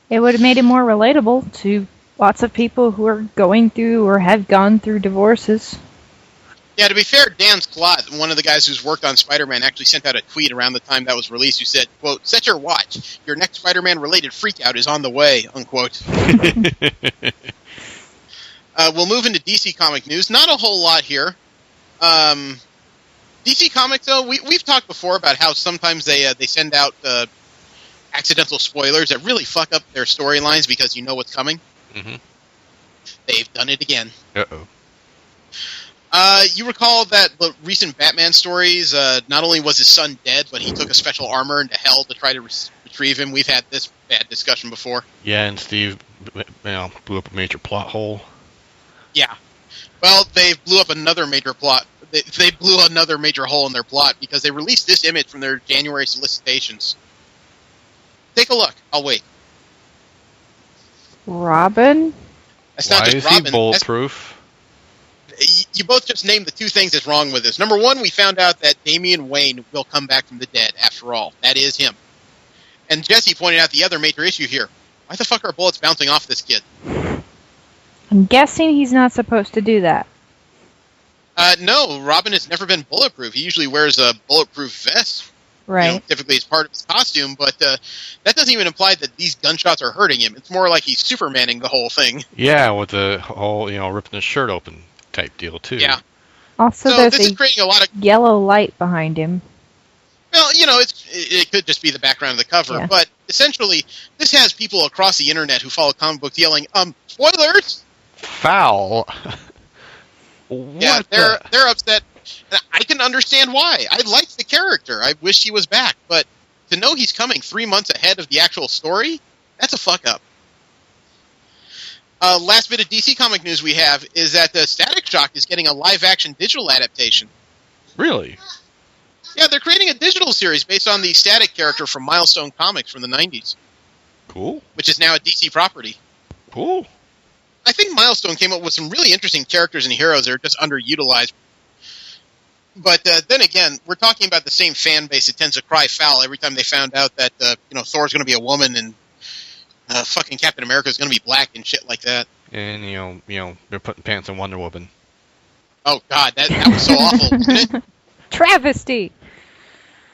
It would have made it more relatable to lots of people who are going through or have gone through divorces. Yeah, to be fair, Dan Slott, one of the guys who's worked on Spider-Man, actually sent out a tweet around the time that was released who said, quote, "Set your watch. Your next Spider-Man-related freakout is on the way," unquote. We'll move into DC Comic news. Not a whole lot here. DC Comics, though, we've talked before about how sometimes they send out accidental spoilers that really fuck up their storylines because you know what's coming. They've done it again. Uh-oh. You recall that the recent Batman stories, not only was his son dead, but he took a special armor into hell to try to retrieve him. We've had this bad discussion before. Yeah, and Steve blew up a major plot hole. Yeah. Well, they blew up another major plot. They blew another major hole in their plot because they released this image from their January solicitations. Take a look. I'll wait. Robin? That's not Why just is Robin. he bulletproof? You both just named the two things that's wrong with this. Number one, we found out that Damian Wayne will come back from the dead, after all. That is him. And Jesse pointed out the other major issue here. Why the fuck are bullets bouncing off this kid? I'm guessing he's not supposed to do that. No, Robin has never been bulletproof. He usually wears a bulletproof vest. Right. Typically as part of his costume, but that doesn't even imply that these gunshots are hurting him. It's more like he's Supermaning the whole thing. Yeah, with the whole, ripping his shirt open type deal, too. Yeah. Also, so there's this is creating a lot of yellow light behind him. Well, it could just be the background of the cover, Yeah. but essentially, this has people across the internet who follow comic books yelling, spoilers! Foul! Yeah, they're upset. I can understand why. I like the character. I wish he was back, but to know he's coming 3 months ahead of the actual story, that's a fuck up. Last bit of DC comic news we have is that Static Shock is getting a live-action digital adaptation. Really? Yeah, they're creating a digital series based on the Static character from Milestone Comics from the 90s. Cool. Which is now a DC property. Cool. I think Milestone came up with some really interesting characters and heroes that are just underutilized. But then again, we're talking about the same fan base that tends to cry foul every time they found out that Thor's going to be a woman and fucking Captain America is going to be black and shit like that. And they're putting pants on Wonder Woman. Oh God, that was so awful, wasn't it? Travesty.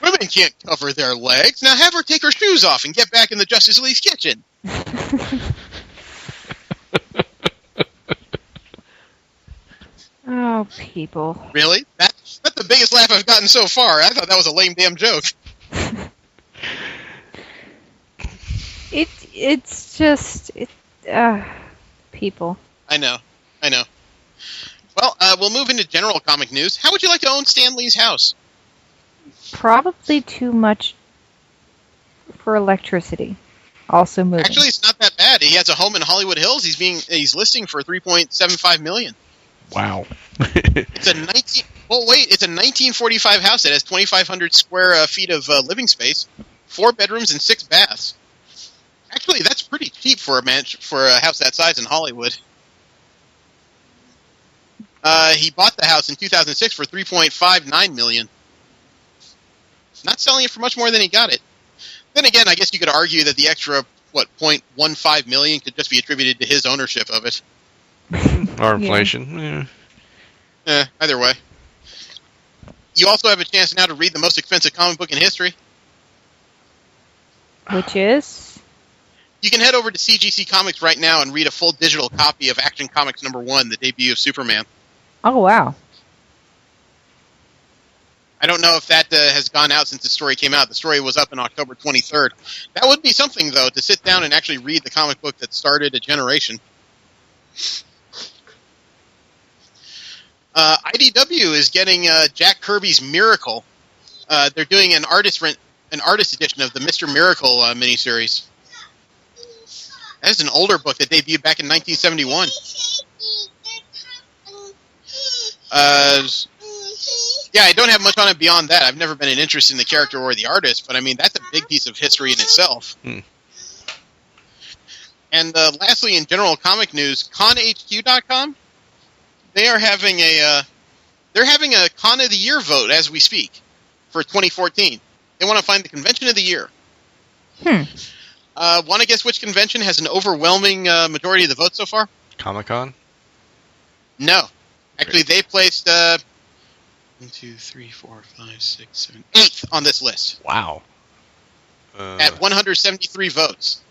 Women can't cover their legs. Now have her take her shoes off and get back in the Justice League's kitchen. Oh, people. Really? That's the biggest laugh I've gotten so far. I thought that was a lame damn joke. It's just people. I know. Well, we'll move into general comic news. How would you like to own Stan Lee's house? Probably too much for electricity. Also moving. Actually, it's not that bad. He has a home in Hollywood Hills. He's listing for $3.75 million. Wow. It's a 1945 house that has 2,500 square feet of living space, 4 bedrooms and 6 baths. Actually, that's pretty cheap for a house that size in Hollywood. He bought the house in 2006 for $3.59 million. Not selling it for much more than he got it. Then again, I guess you could argue that the extra $0.15 million could just be attributed to his ownership of it. Or inflation. Yeah. Either way. You also have a chance now to read the most expensive comic book in history. Which is? You can head over to CGC Comics right now and read a full digital copy of Action Comics #1, the debut of Superman. Oh, wow. I don't know if that has gone out since the story came out. The story was up on October 23rd. That would be something, though, to sit down and actually read the comic book that started a generation. IDW is getting Jack Kirby's Miracle. They're doing an artist edition of the Mr. Miracle miniseries. That is an older book that debuted back in 1971. Yeah, I don't have much on it beyond that. I've never been an interest in the character or the artist, but I mean, that's a big piece of history in itself. And lastly, in general comic news, ConHQ.com, they are having a Con of the Year vote as we speak for 2014. They want to find the convention of the year. Want to guess which convention has an overwhelming majority of the votes so far? Comic-Con? No. Actually, they placed 1, 2, 3, 4, 5, 6, 7, 8th on this list. Wow. At 173 votes.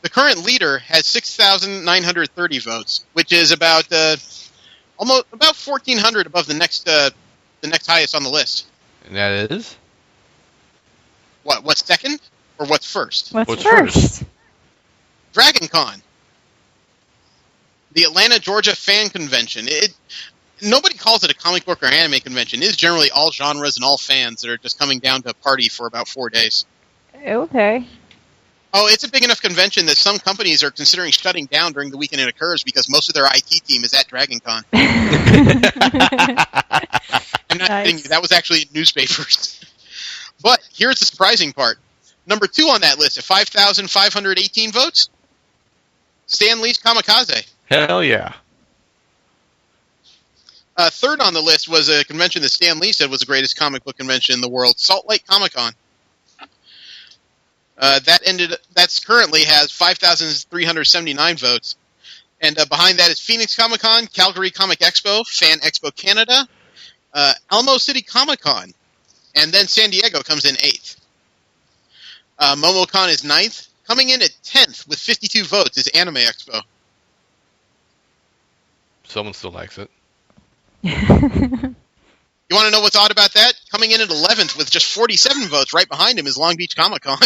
The current leader has 6,930 votes, which is about 1,400 above the next highest on the list. And that is? What's second? Or what's first? What's first? Dragon Con. The Atlanta, Georgia fan convention. Nobody calls it a comic book or anime convention. It is generally all genres and all fans that are just coming down to party for about 4 days. Okay. Oh, it's a big enough convention that some companies are considering shutting down during the weekend it occurs because most of their IT team is at Dragon Con. I'm not kidding you. That was actually in newspapers. But here's the surprising part. Number 2 on that list at 5,518 votes, Stan Lee's Kamikaze. Hell yeah. Third on the list was a convention that Stan Lee said was the greatest comic book convention in the world, Salt Lake Comic Con. That's currently has 5,379 votes. And behind that is Phoenix Comic Con, Calgary Comic Expo, Fan Expo Canada, Alamo City Comic Con, and then San Diego comes in 8th. MomoCon is 9th. Coming in at 10th with 52 votes is Anime Expo. Someone still likes it. You want to know what's odd about that? Coming in at 11th with just 47 votes, right behind him is Long Beach Comic Con.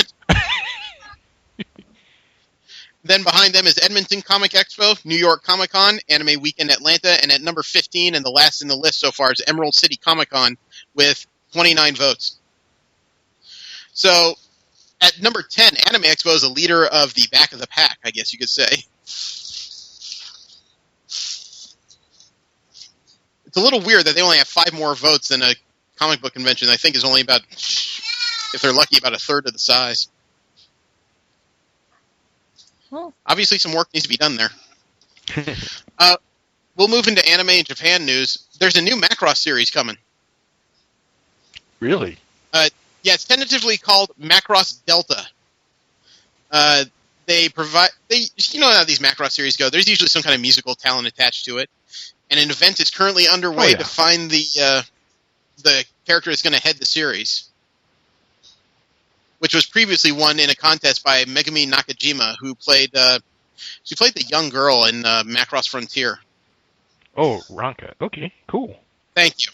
Then behind them is Edmonton Comic Expo, New York Comic Con, Anime Weekend Atlanta, and at number 15 and the last in the list so far is Emerald City Comic Con with 29 votes. So, at number 10, Anime Expo is a leader of the back of the pack, I guess you could say. It's a little weird that they only have 5 more votes than a comic book convention. I think is only about, if they're lucky, about a third of the size. Well. Obviously, some work needs to be done there. We'll move into anime and Japan news. There's a new Macross series coming. Really? Yeah, it's tentatively called Macross Delta. They you know how these Macross series go. There's usually some kind of musical talent attached to it, and an event is currently underway to find the character that's going to head the series, which was previously won in a contest by Megumi Nakajima, who played the young girl in Macross Frontier. Oh, Ranka. Okay, cool. Thank you.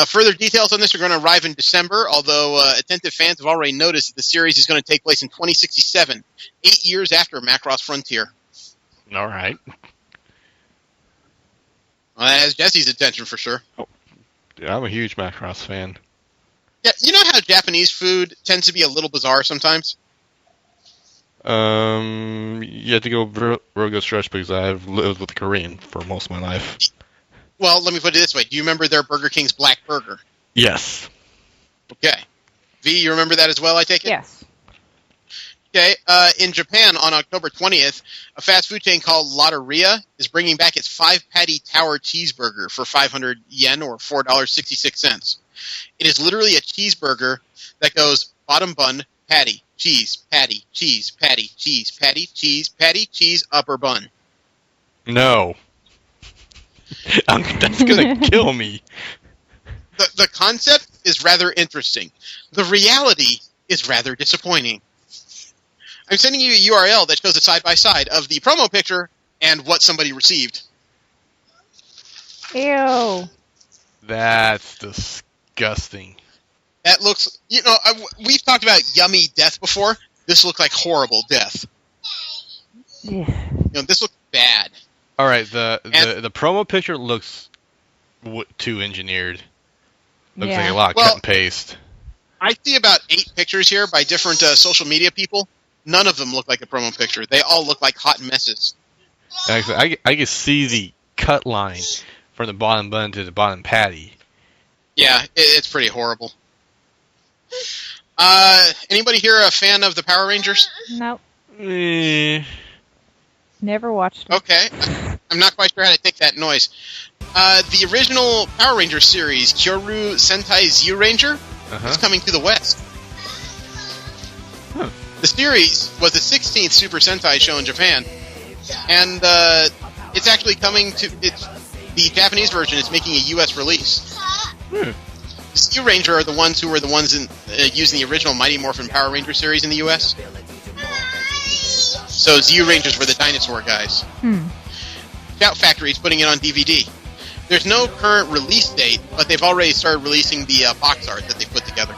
Further details on this are going to arrive in December, although attentive fans have already noticed that the series is going to take place in 2067, 8 years after Macross Frontier. All right. Well, that has Jesse's attention for sure. Oh, yeah, I'm a huge Macross fan. Yeah, you know how Japanese food tends to be a little bizarre sometimes? You have to go real good stretch because I've lived with Korean for most of my life. Well, let me put it this way. Do you remember their Burger King's Black Burger? Yes. Okay. V, you remember that as well, I take it? Yes. Okay. In Japan, on October 20th, a fast food chain called Lotteria is bringing back its 5-patty tower cheeseburger for 500 yen or $4.66. It is literally a cheeseburger that goes bottom bun, patty, cheese, patty, cheese, patty, cheese, patty, cheese, patty, cheese, upper bun. No. That's gonna kill me. The concept is rather interesting. The reality is rather disappointing. I'm sending you a URL that shows a side-by-side of the promo picture and what somebody received. Ew. That's disgusting. That looks... we've talked about yummy death before. This looks like horrible death. Yeah. This looks bad. All right, the promo picture looks too engineered. Looks like a lot of cut and paste. I see about 8 pictures here by different social media people. None of them look like a promo picture. They all look like hot messes. Actually, I can see the cut line from the bottom bun to the bottom patty. Yeah, it's pretty horrible. Anybody here a fan of the Power Rangers? Nope. Eh. Never watched it. Okay. I'm not quite sure how to take that noise. The original Power Ranger series, Kyoru Sentai Zyuranger, is coming to the West. Huh. The series was the 16th Super Sentai show in Japan, and it's actually coming to... the Japanese version is making a U.S. release. The Zyuranger are the ones who were the ones using the original Mighty Morphin Power Ranger series in the U.S. So Zyurangers were the dinosaur guys. Shout Factory is putting it on DVD. There's no current release date, but they've already started releasing the box art that they put together.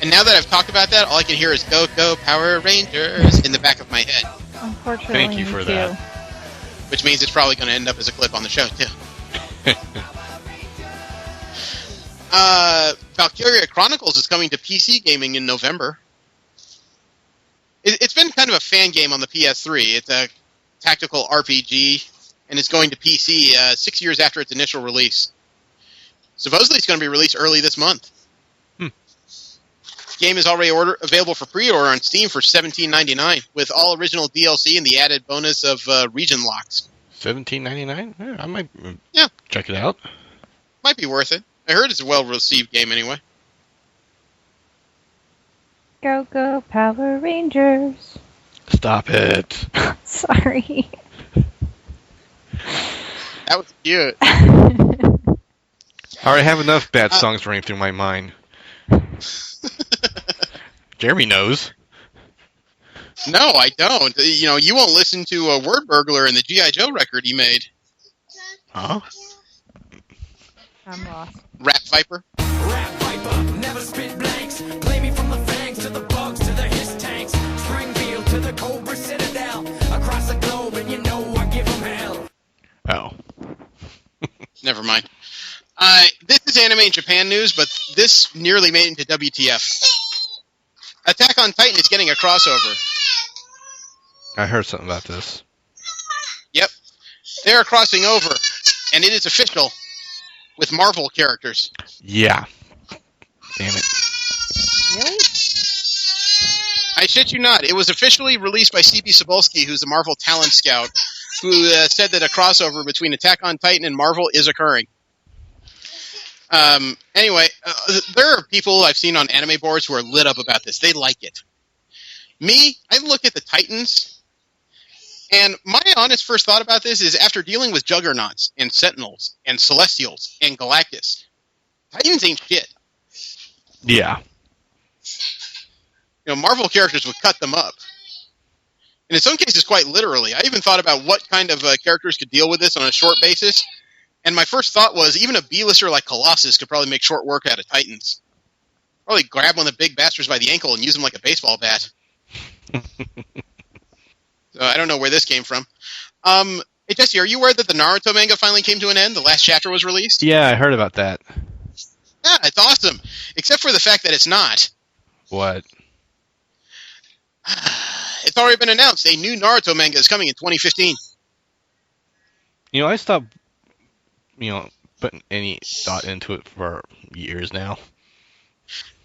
And now that I've talked about that, all I can hear is "Go Go Power Rangers" in the back of my head. Unfortunately, Thank you for that. Which means it's probably going to end up as a clip on the show, too. Valkyria Chronicles is coming to PC gaming in November. It's been kind of a fan game on the PS3. It's a tactical RPG, and it's going to PC 6 years after its initial release. Supposedly it's going to be released early this month. The game is already available for pre-order on Steam for $17.99, with all original DLC and the added bonus of region locks. $17.99? Yeah, I might check it out. Might be worth it. I heard it's a well-received game anyway. Go, go, Power Rangers. Stop it. Sorry. That was cute. I already have enough bad songs running through my mind. Jeremy knows. No, I don't. You won't listen to a Word Burglar and the G.I. Joe record he made. Huh? I'm lost. Rap Viper. Rap Viper, never spit blanks. Play me from the fangs to the bugs to the hiss tanks. Springfield to the Cobra Citadel. Across the globe, and you know I give them hell. Oh. Never mind. This is Anime Japan news, but this nearly made it into WTF. Attack on Titan is getting a crossover. I heard something about this. Yep. They are crossing over, and it is official with Marvel characters. Yeah. Damn it. Really? I shit you not. It was officially released by C.B. Cebulski, who's a Marvel talent scout, who said that a crossover between Attack on Titan and Marvel is occurring. Anyway, there are people I've seen on anime boards who are lit up about this. They like it. Me, I look at the Titans, and my honest first thought about this is after dealing with Juggernauts and Sentinels and Celestials and Galactus, Titans ain't shit. Yeah. Marvel characters would cut them up. And in some cases, quite literally. I even thought about what kind of characters could deal with this on a short basis. And my first thought was, even a B-lister like Colossus could probably make short work out of Titans. Probably grab one of the big bastards by the ankle and use him like a baseball bat. So I don't know where this came from. Hey, Jesse, are you aware that the Naruto manga finally came to an end? The last chapter was released? Yeah, I heard about that. Yeah, it's awesome. Except for the fact that it's not. What? It's already been announced. A new Naruto manga is coming in 2015. I stopped, putting any thought into it for years now.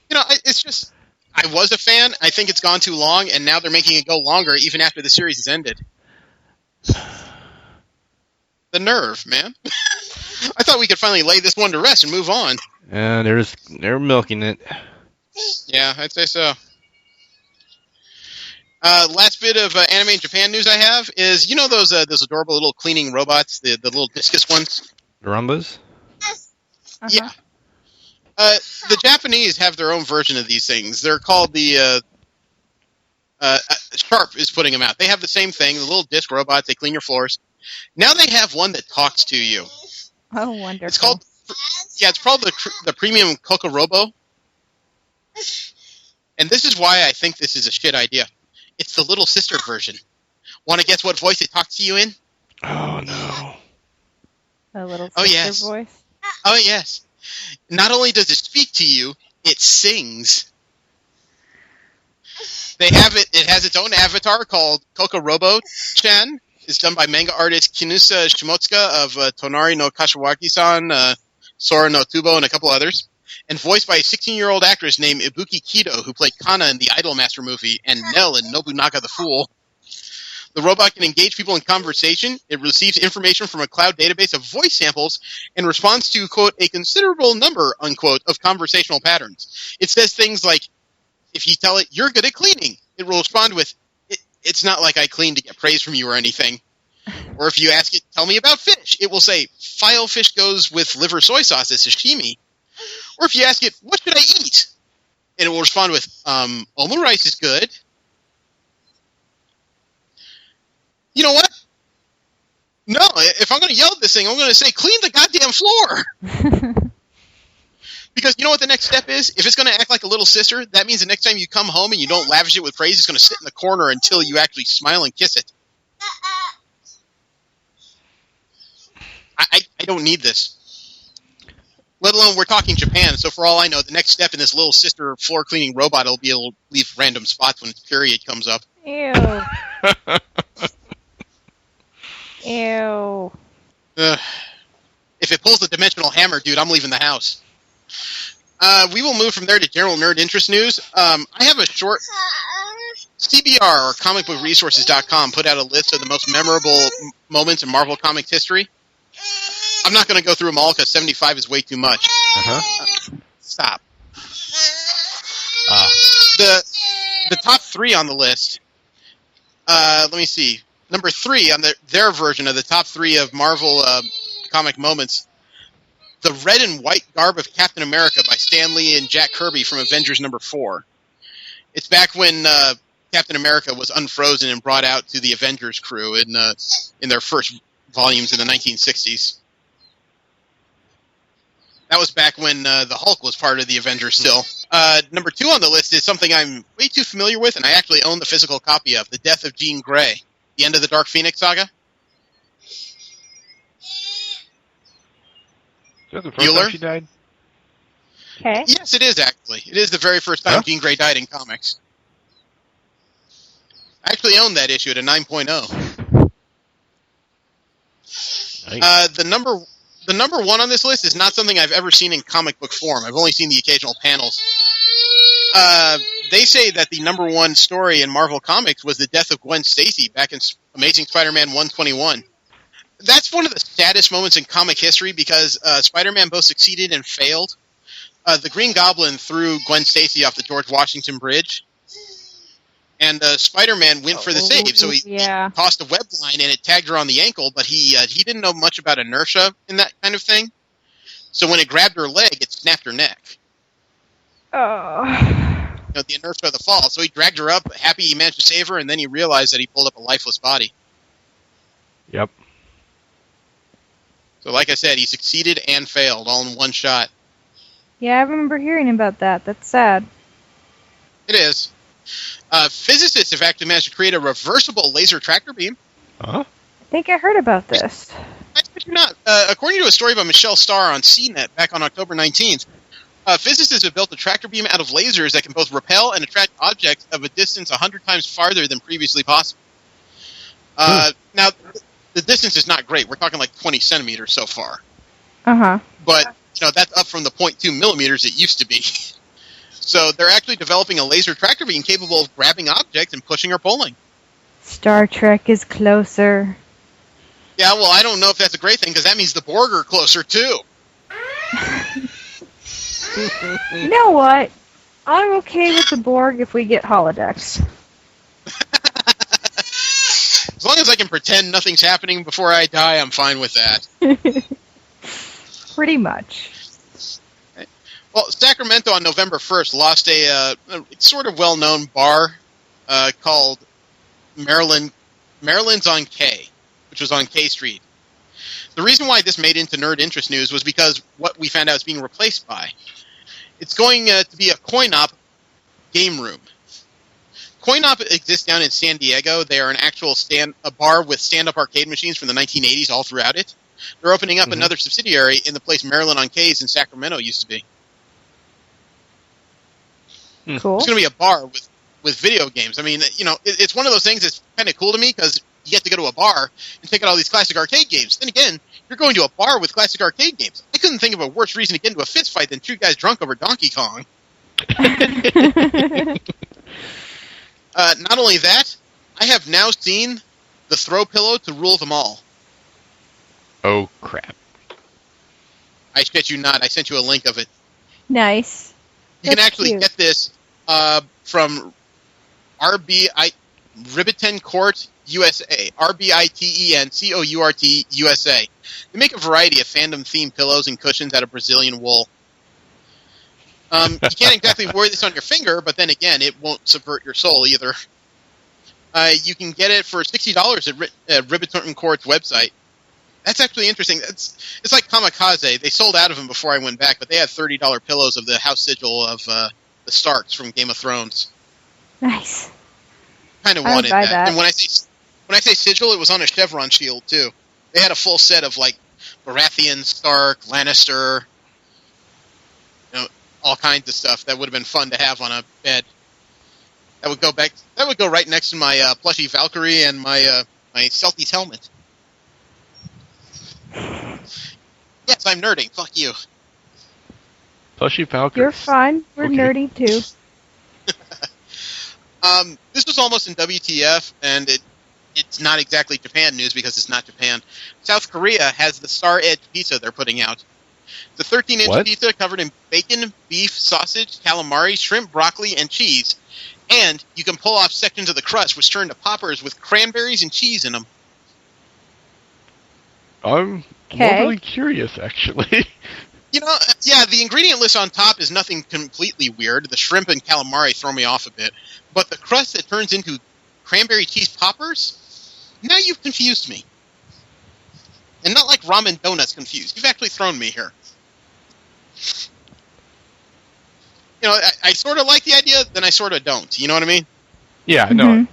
It's just, I was a fan. I think it's gone too long, and now they're making it go longer even after the series has ended. The nerve, man. I thought we could finally lay this one to rest and move on. They're milking it. Yeah, I'd say so. Last bit of anime in Japan news I have is, you know those adorable little cleaning robots, the little discus ones? The Rumbas? Uh-huh. Yeah. The Japanese have their own version of these things. They're called the... Sharp is putting them out. They have the same thing, the little disc robots, they clean your floors. Now they have one that talks to you. Oh, wonderful. It's called the Premium Kokorobo. And this is why I think this is a shit idea. It's the little sister version. Want to guess what voice it talks to you in? Oh, no. A little sister voice? Oh, yes. Not only does it speak to you, it sings. They have it. It has its own avatar called Kokorobo-chan. It's done by manga artist Kinusa Shimotsuka of Tonari no Kashiwagi-san, Sora no Tubo, and a couple others. And voiced by a 16-year-old actress named Ibuki Kido, who played Kana in the Idolmaster movie and Nell in Nobunaga the Fool. The robot can engage people in conversation. It receives information from a cloud database of voice samples and responds to, quote, a considerable number, unquote, of conversational patterns. It says things like, if you tell it, you're good at cleaning, it will respond with, it's not like I clean to get praise from you or anything. Or if you ask it, tell me about fish, it will say, file fish goes with liver soy sauce as sashimi. Or if you ask it, what should I eat? And it will respond with, omurice is good. You know what? No, if I'm going to yell at this thing, I'm going to say, clean the goddamn floor! Because you know what the next step is? If it's going to act like a little sister, that means the next time you come home and you don't lavish it with praise, it's going to sit in the corner until you actually smile and kiss it. I don't need this. Let alone, we're talking Japan, so for all I know, the next step in this little sister floor cleaning robot will be able to leave random spots when its period comes up. Ew. Ew. If it pulls the dimensional hammer, dude, I'm leaving the house. We will move from there to general nerd interest news. I have a short... CBR, or comicbookresources.com, put out a list of the most memorable moments in Marvel Comics history. I'm not going to go through them all because 75 is way too much. Stop. The top 3 on the list. Let me see. Number 3 on their version of the top 3 of Marvel comic moments. The red and white garb of Captain America by Stan Lee and Jack Kirby from Avengers number 4. It's back when Captain America was unfrozen and brought out to the Avengers crew in their first volumes in the 1960s. That was back when the Hulk was part of the Avengers still. Number 2 on the list is something I'm way too familiar with, and I actually own the physical copy of, The Death of Jean Grey, the end of the Dark Phoenix saga. Is that the first time she died? Okay. Yes, it is, actually. It is the very first time Jean Grey died in comics. I actually own that issue at a 9.0. Nice. The number 1 on this list is not something I've ever seen in comic book form. I've only seen the occasional panels. They say that the number 1 story in Marvel Comics was the death of Gwen Stacy back in Amazing Spider-Man 121. That's one of the saddest moments in comic history because Spider-Man both succeeded and failed. The Green Goblin threw Gwen Stacy off the George Washington Bridge. And Spider-Man went for the save, so he tossed a web line and it tagged her on the ankle, but he didn't know much about inertia in that kind of thing. So when it grabbed her leg, it snapped her neck. Oh. You know, the inertia of the fall. So he dragged her up, happy he managed to save her, and then he realized that he pulled up a lifeless body. Yep. So like I said, he succeeded and failed all in one shot. Yeah, I remember hearing about that. That's sad. It is. Physicists have actually managed to create a reversible laser tractor beam. Huh? I think I heard about this. I bet you're not. According to a story by Michelle Starr on CNET back on October 19th, physicists have built a tractor beam out of lasers that can both repel and attract objects of a distance 100 times farther than previously possible. Now, the distance is not great. We're talking like 20 centimeters so far. Uh-huh. But, you know, that's up from the 0.2 millimeters it used to be. So they're actually developing a laser tractor beam capable of grabbing objects and pushing or pulling. Star Trek is closer. Yeah, well, I don't know if that's a great thing, because that means the Borg are closer, too. You know what? I'm okay with the Borg if we get holodecks. long as I can pretend nothing's happening before I die, I'm fine with that. Pretty much. Well, Sacramento on November 1st lost a sort of well-known bar called Maryland's on K, which was on K Street. The reason why this made into Nerd Interest News was because what we found out is being replaced by. It's going to be a coin-op game room. Coin-op exists down in San Diego. They are an actual a bar with stand-up arcade machines from the 1980s all throughout it. They're opening up another subsidiary in the place Maryland on K's in Sacramento used to be. Cool. It's going to be a bar with video games. I mean, you know, it's one of those things that's kind of cool to me because you get to go to a bar and take out all these classic arcade games. Then again, you're going to a bar with classic arcade games. I couldn't think of a worse reason to get into a fist fight than two guys drunk over Donkey Kong. Not only that, I have now seen the throw pillow to rule them all. Oh, crap. I shit you not. I sent you a link of it. Nice. You can actually get this from Ribiten Court USA. RBITENCOURT USA. They make a variety of fandom-themed pillows and cushions out of Brazilian wool. You can't exactly wear this on your finger, but then again, it won't subvert your soul either. You can get it for $60 at Ribiten Court's website. That's actually interesting. It's like Kamikaze. They sold out of them before I went back, but they had $30 pillows of the house sigil of the Starks from Game of Thrones. Nice. Kind of wanted that. And when I say sigil, it was on a chevron shield too. They had a full set of like Baratheon, Stark, Lannister, you know, all kinds of stuff that would have been fun to have on a bed. That would go right next to my plushie Valkyrie and my Celtics helmet. Yes, I'm nerding. Fuck you. Plushie Valkyrie. You're fine. We're nerdy too. This was almost in WTF, and it's not exactly Japan news because it's not Japan. South Korea has the Star Edge pizza they're putting out. It's a 13-inch pizza covered in bacon, beef, sausage, calamari, shrimp, broccoli, and cheese. And you can pull off sections of the crust, which turn to poppers with cranberries and cheese in them. I'm really curious, actually. You know, yeah, the ingredient list on top is nothing completely weird. The shrimp and calamari throw me off a bit. But the crust that turns into cranberry cheese poppers? Now you've confused me. And not like ramen donuts confused. You've actually thrown me here. You know, I sort of like the idea, then I sort of don't. You know what I mean? Yeah, no.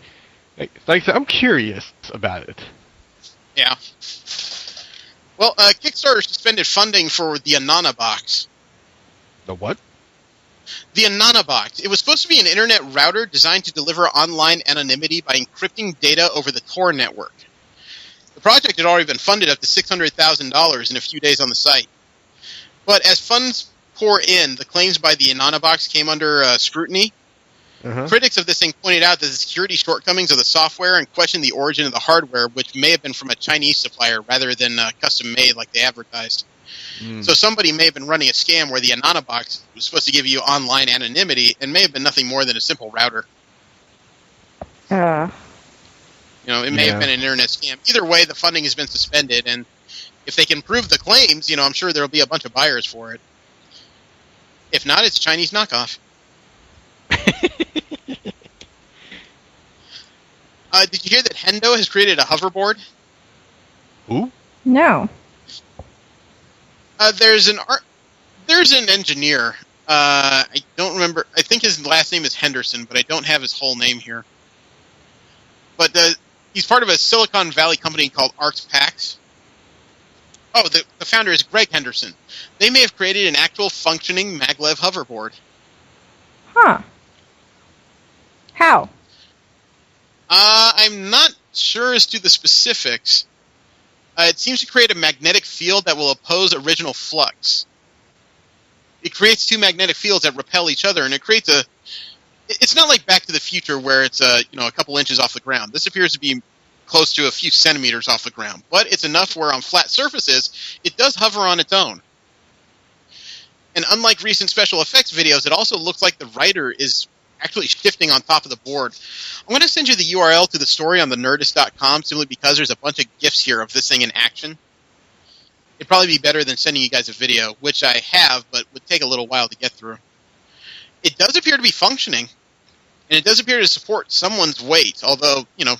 Like I said, I'm curious about it. Yeah. Well, Kickstarter suspended funding for the Anana box. The what? The Anana box. It was supposed to be an internet router designed to deliver online anonymity by encrypting data over the Tor network. The project had already been funded up to $600,000 in a few days on the site. But as funds pour in, the claims by the Anana box came under scrutiny. Critics of this thing pointed out that the security shortcomings of the software and questioned the origin of the hardware, which may have been from a Chinese supplier rather than custom-made like they advertised. So somebody may have been running a scam where the Anana box was supposed to give you online anonymity and may have been nothing more than a simple router. You know, it may have been an internet scam. Either way, the funding has been suspended, and if they can prove the claims, you know, I'm sure there will be a bunch of buyers for it. If not, it's a Chinese knockoff. Did you hear that Hendo has created a hoverboard? Who? No. There's an engineer. I don't remember. I think his last name is Henderson, but I don't have his whole name here. But he's part of a Silicon Valley company called Arx Pax. Oh, the founder is Greg Henderson. They may have created an actual functioning maglev hoverboard. Huh. How? I'm not sure as to the specifics. It seems to create a magnetic field that will oppose original flux. It creates two magnetic fields that repel each other, and it creates a... It's not like Back to the Future where it's a couple inches off the ground. This appears to be close to a few centimeters off the ground, but it's enough where on flat surfaces, it does hover on its own. And unlike recent special effects videos, it also looks like the rider is actually shifting on top of the board. I'm going to send you the URL to the story on the Nerdist.com simply because there's a bunch of GIFs here of this thing in action. It'd probably be better than sending you guys a video, which I have, but would take a little while to get through. It does appear to be functioning, and it does appear to support someone's weight, although, you know,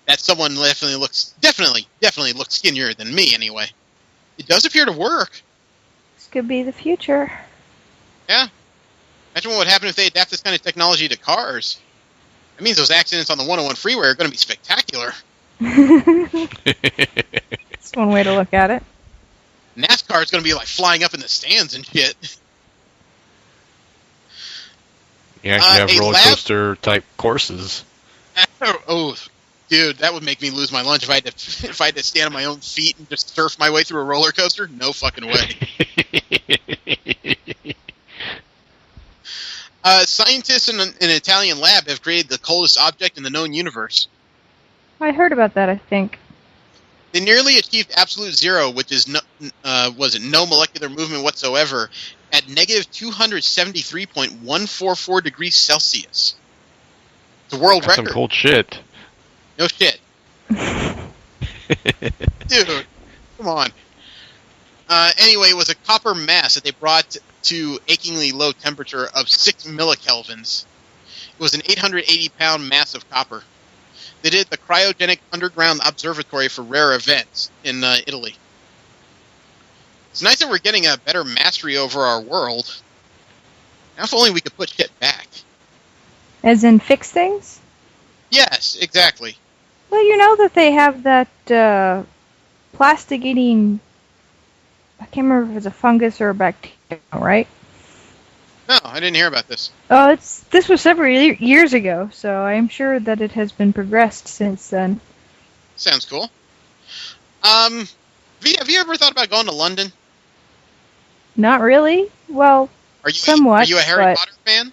that someone definitely looks skinnier than me anyway. It does appear to work. This could be the future. Yeah. Imagine what would happen if they adapt this kind of technology to cars. That means those accidents on the 101 freeway are going to be spectacular. That's one way to look at it. NASCAR is going to be like flying up in the stands and shit. You actually have roller coaster type courses. Oh, dude, that would make me lose my lunch if I had to stand on my own feet and just surf my way through a roller coaster. No fucking way. Scientists in an Italian lab have created the coldest object in the known universe. I heard about that, I think. They nearly achieved absolute zero, which is no molecular movement whatsoever, at negative 273.144 degrees Celsius. It's a world record. Some cold shit. No shit. Dude, come on. Anyway, it was a copper mass that they brought to achingly low temperature of 6 millikelvins. It was an 880-pound mass of copper. They did the Cryogenic Underground Observatory for Rare Events in Italy. It's nice that we're getting a better mastery over our world. Now if only we could put shit back. As in fix things? Yes, exactly. Well, you know that they have that plastic-eating... I can't remember if it's a fungus or a bacteria, right? No, I didn't hear about this. Oh, this was several years ago, so I'm sure that it has been progressed since then. Sounds cool. Have you ever thought about going to London? Not really. Well, somewhat. Are you a Harry Potter fan?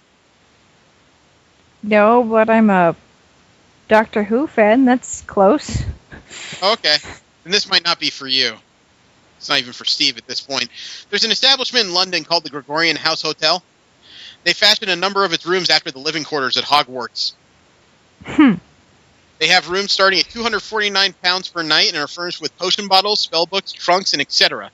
No, but I'm a Doctor Who fan. That's close. Okay. Then this might not be for you. It's not even for Steve at this point. There's an establishment in London called the Gregorian House Hotel. They fashioned a number of its rooms after the living quarters at Hogwarts. They have rooms starting at £249 per night and are furnished with potion bottles, spell books, trunks, and etc.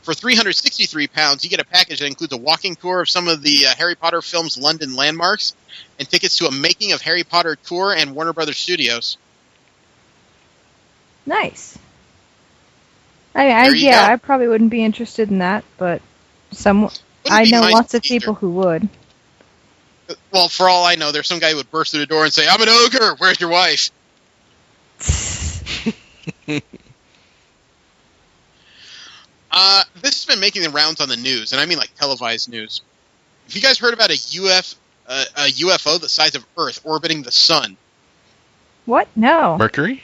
For £363, you get a package that includes a walking tour of some of the Harry Potter films' London landmarks and tickets to a Making of Harry Potter tour and Warner Brothers Studios. Nice. I probably wouldn't be interested in that, but I know lots of people who would. Well, for all I know, there's some guy who would burst through the door and say, "I'm an ogre! Where's your wife?" This has been making the rounds on the news, and I mean like televised news. Have you guys heard about a UFO the size of Earth orbiting the sun? What? No. Mercury?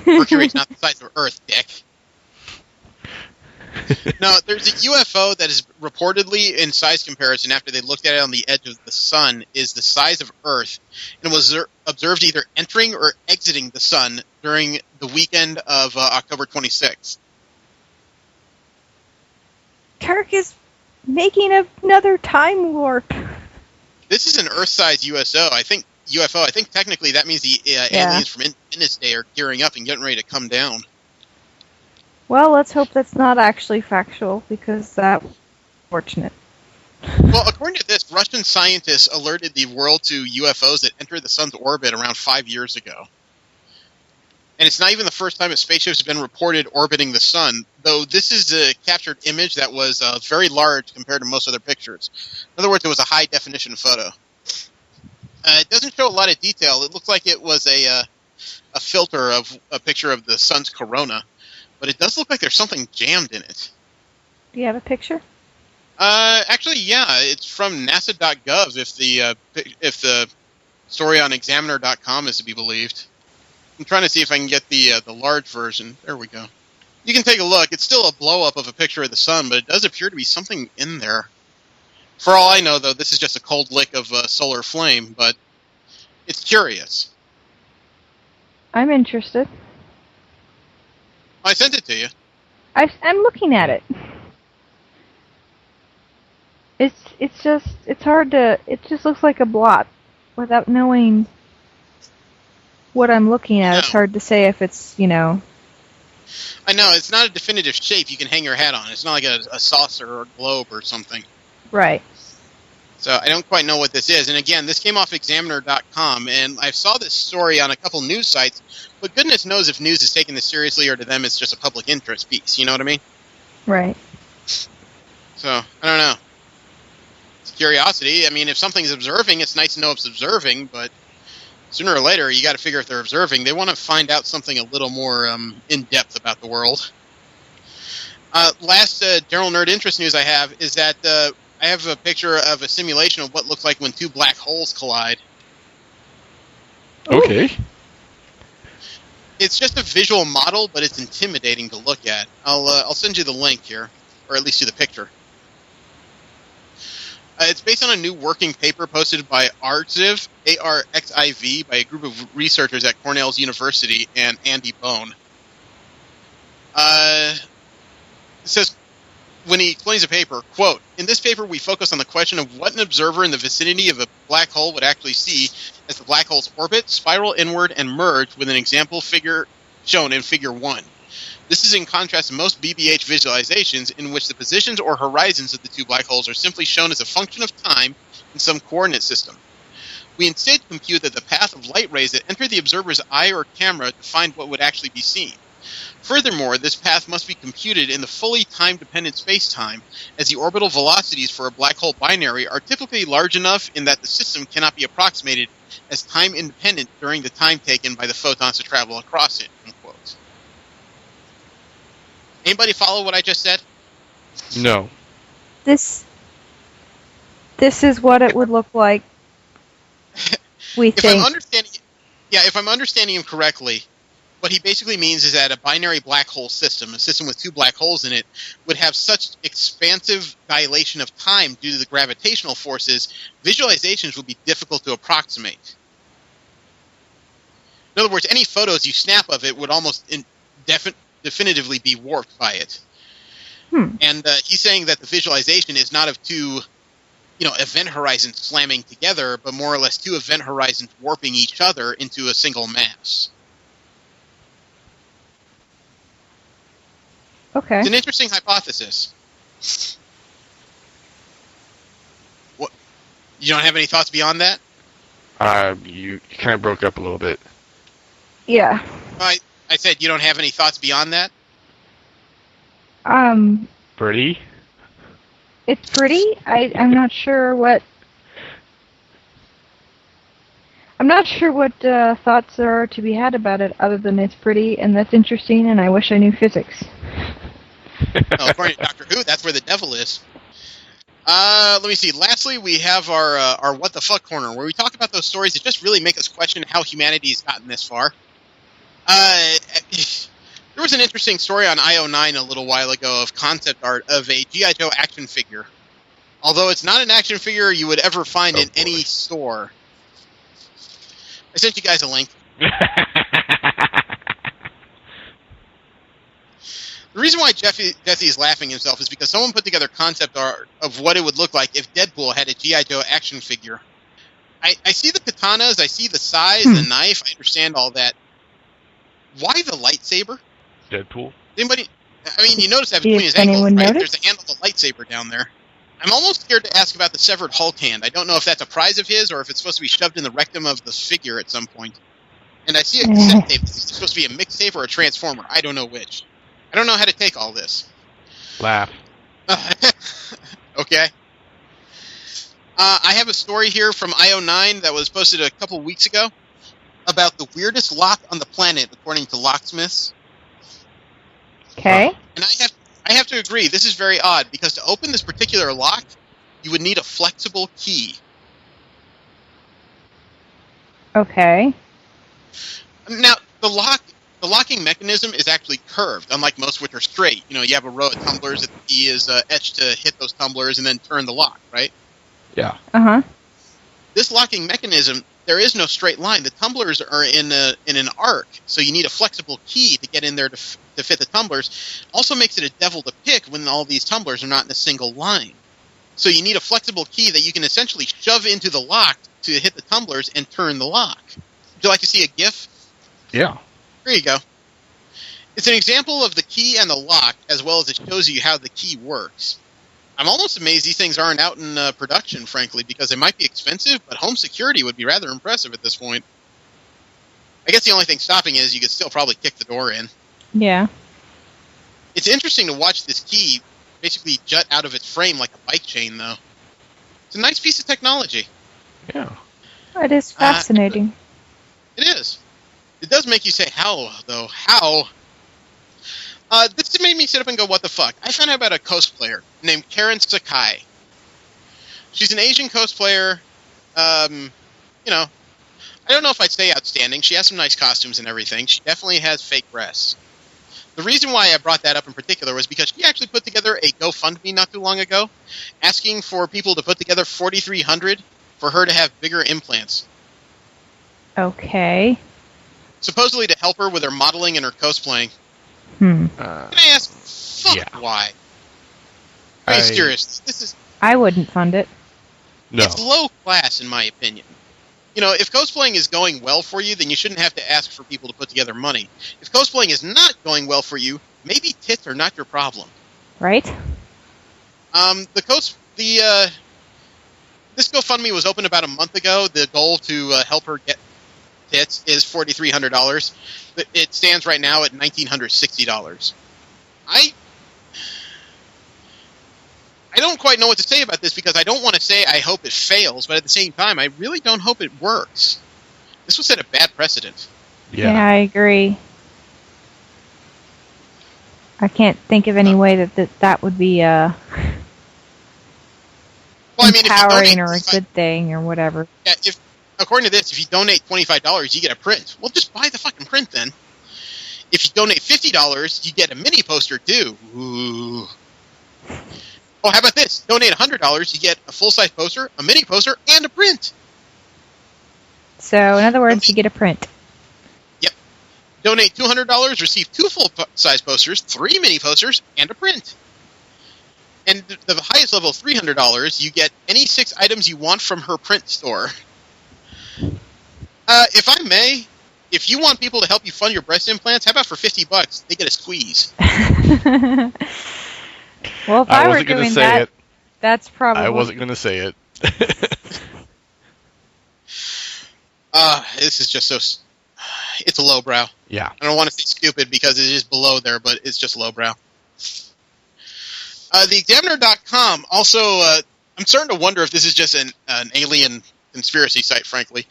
Mercury's not the size of Earth, dick. No, there's a UFO that is reportedly, in size comparison, after they looked at it on the edge of the sun, is the size of Earth, and was observed either entering or exiting the sun during the weekend of October 26th. Kirk is making another time warp. This is an Earth-sized UFO. I think technically that means the aliens from Independence Day are gearing up and getting ready to come down. Well, let's hope that's not actually factual, because that's fortunate. Well, according to this, Russian scientists alerted the world to UFOs that entered the sun's orbit around 5 years ago. And it's not even the first time a spaceship has been reported orbiting the sun, though this is a captured image that was very large compared to most other pictures. In other words, it was a high-definition photo. It doesn't show a lot of detail. It looks like it was a filter of a picture of the sun's corona. But it does look like there's something jammed in it. Do you have a picture? Actually, yeah. It's from NASA.gov if the story on Examiner.com is to be believed. I'm trying to see if I can get the large version. There we go. You can take a look. It's still a blow-up of a picture of the sun, but it does appear to be something in there. For all I know, though, this is just a cold lick of solar flame, but it's curious. I'm interested. I sent it to you. I'm looking at it. It's hard to. It just looks like a blot without knowing what I'm looking at. It's hard to say if it's, I know, it's not a definitive shape you can hang your hat on. It's not like a saucer or a globe or something. Right. So I don't quite know what this is. And again, this came off Examiner.com, and I saw this story on a couple news sites, but goodness knows if news is taking this seriously or to them it's just a public interest piece. You know what I mean? Right. So, I don't know. It's curiosity. I mean, if something's observing, it's nice to know it's observing, but sooner or later, you got to figure if they're observing. They want to find out something a little more in-depth about the world. Last general nerd interest news I have is that I have a picture of a simulation of what looks like when two black holes collide. Okay. It's just a visual model, but it's intimidating to look at. I'll send you the link here, or at least to the picture. It's based on a new working paper posted by ARXIV, A-R-X-I-V, by a group of researchers at Cornell's University and Andy Bone. It says, when he explains the paper, quote, "In this paper we focus on the question of what an observer in the vicinity of a black hole would actually see as the black hole's orbit, spiral inward, and merge with an example figure shown in Figure 1. This is in contrast to most BBH visualizations in which the positions or horizons of the two black holes are simply shown as a function of time in some coordinate system. We instead compute that the path of light rays that enter the observer's eye or camera to find what would actually be seen. Furthermore, this path must be computed in the fully time-dependent space-time, as the orbital velocities for a black hole binary are typically large enough in that the system cannot be approximated as time-independent during the time taken by the photons to travel across it." Unquote. Anybody follow what I just said? No. This is what it would look like. We think. If I'm understanding him correctly, what he basically means is that a binary black hole system, a system with two black holes in it, would have such expansive dilation of time due to the gravitational forces, visualizations would be difficult to approximate. In other words, any photos you snap of it would almost definitively be warped by it. And he's saying that the visualization is not of two, event horizons slamming together, but more or less two event horizons warping each other into a single mass. Okay. It's an interesting hypothesis. What? You don't have any thoughts beyond that? You kind of broke up a little bit. Yeah. I said you don't have any thoughts beyond that? Pretty? It's pretty. I'm not sure what... I'm not sure what thoughts there are to be had about it, other than it's pretty, and that's interesting, and I wish I knew physics. Well, according to Doctor Who, that's where the devil is. Let me see. Lastly, we have our What the Fuck Corner, where we talk about those stories that just really make us question how humanity has gotten this far. There was an interesting story on IO9 a little while ago of concept art of a G.I. Joe action figure. Although it's not an action figure you would ever find in any store. I sent you guys a link. The reason why Jesse is laughing himself is because someone put together concept art of what it would look like if Deadpool had a G.I. Joe action figure. I see the katanas, I see the size, the knife, I understand all that. Why the lightsaber? Deadpool? Anybody? I mean, you notice that between his ankles, right? Notice? There's a handle of a lightsaber down there. I'm almost scared to ask about the severed Hulk hand. I don't know if that's a prize of his or if it's supposed to be shoved in the rectum of the figure at some point. And I see a cassette tape. Is it supposed to be a mixtape or a transformer? I don't know which. I don't know how to take all this. Laugh. Okay. I have a story here from IO9 that was posted a couple weeks ago about the weirdest lock on the planet, according to locksmiths. Okay. And I have to agree, this is very odd, because to open this particular lock, you would need a flexible key. Okay. Now, the locking mechanism is actually curved, unlike most which are straight. You have a row of tumblers that the key is etched to hit those tumblers and then turn the lock, right? Yeah. Uh-huh. This locking mechanism, there is no straight line. The tumblers are in an arc, so you need a flexible key to get in there to fit the tumblers. Also makes it a devil to pick when all these tumblers are not in a single line. So you need a flexible key that you can essentially shove into the lock to hit the tumblers and turn the lock. Would you like to see a GIF? Yeah. There you go. It's an example of the key and the lock, as well as it shows you how the key works. I'm almost amazed these things aren't out in production, frankly, because they might be expensive, but home security would be rather impressive at this point. I guess the only thing stopping it is you could still probably kick the door in. Yeah. It's interesting to watch this key basically jut out of its frame like a bike chain, though. It's a nice piece of technology. Yeah. It is fascinating. It is. It does make you say, how, though? How? This made me sit up and go, what the fuck? I found out about a cosplayer named Karen Sakai. She's an Asian cosplayer. You know, I don't know if I'd say outstanding. She has some nice costumes and everything. She definitely has fake breasts. The reason why I brought that up in particular was because she actually put together a GoFundMe not too long ago, asking for people to put together $4,300 for her to have bigger implants. Okay. Supposedly to help her with her modeling and her cosplaying. Hmm. Can I ask, why? I mean, seriously, this is... I wouldn't fund it. No. It's low class, in my opinion. You know, if cosplaying is going well for you, then you shouldn't have to ask for people to put together money. If cosplaying is not going well for you, maybe tits are not your problem. Right? This GoFundMe was open about a month ago. The goal to help her get tits is $4,300. It stands right now at $1,960. I don't quite know what to say about this because I don't want to say I hope it fails, but at the same time, I really don't hope it works. This would set a bad precedent. Yeah, I agree. I can't think of any way that would be empowering or a good thing or whatever. Yeah, according to this, if you donate $25, you get a print. Well, just buy the fucking print then. If you donate $50, you get a mini poster too. Ooh. Oh, how about this? Donate $100, you get a full-size poster, a mini poster, and a print. So, in other words, you get a print. Yep. Donate $200, receive 2 full-size posters, 3 mini posters, and a print. And the highest level, $300, you get any 6 items you want from her print store. If I may, if you want people to help you fund your breast implants, how about for $50? They get a squeeze. Well, if I were doing that, that's probably... I wasn't going to say it. This is just so... It's a lowbrow. Yeah. I don't want to say stupid because it is below there, but it's just lowbrow. TheExaminer.com also... I'm starting to wonder if this is just an alien conspiracy site, frankly.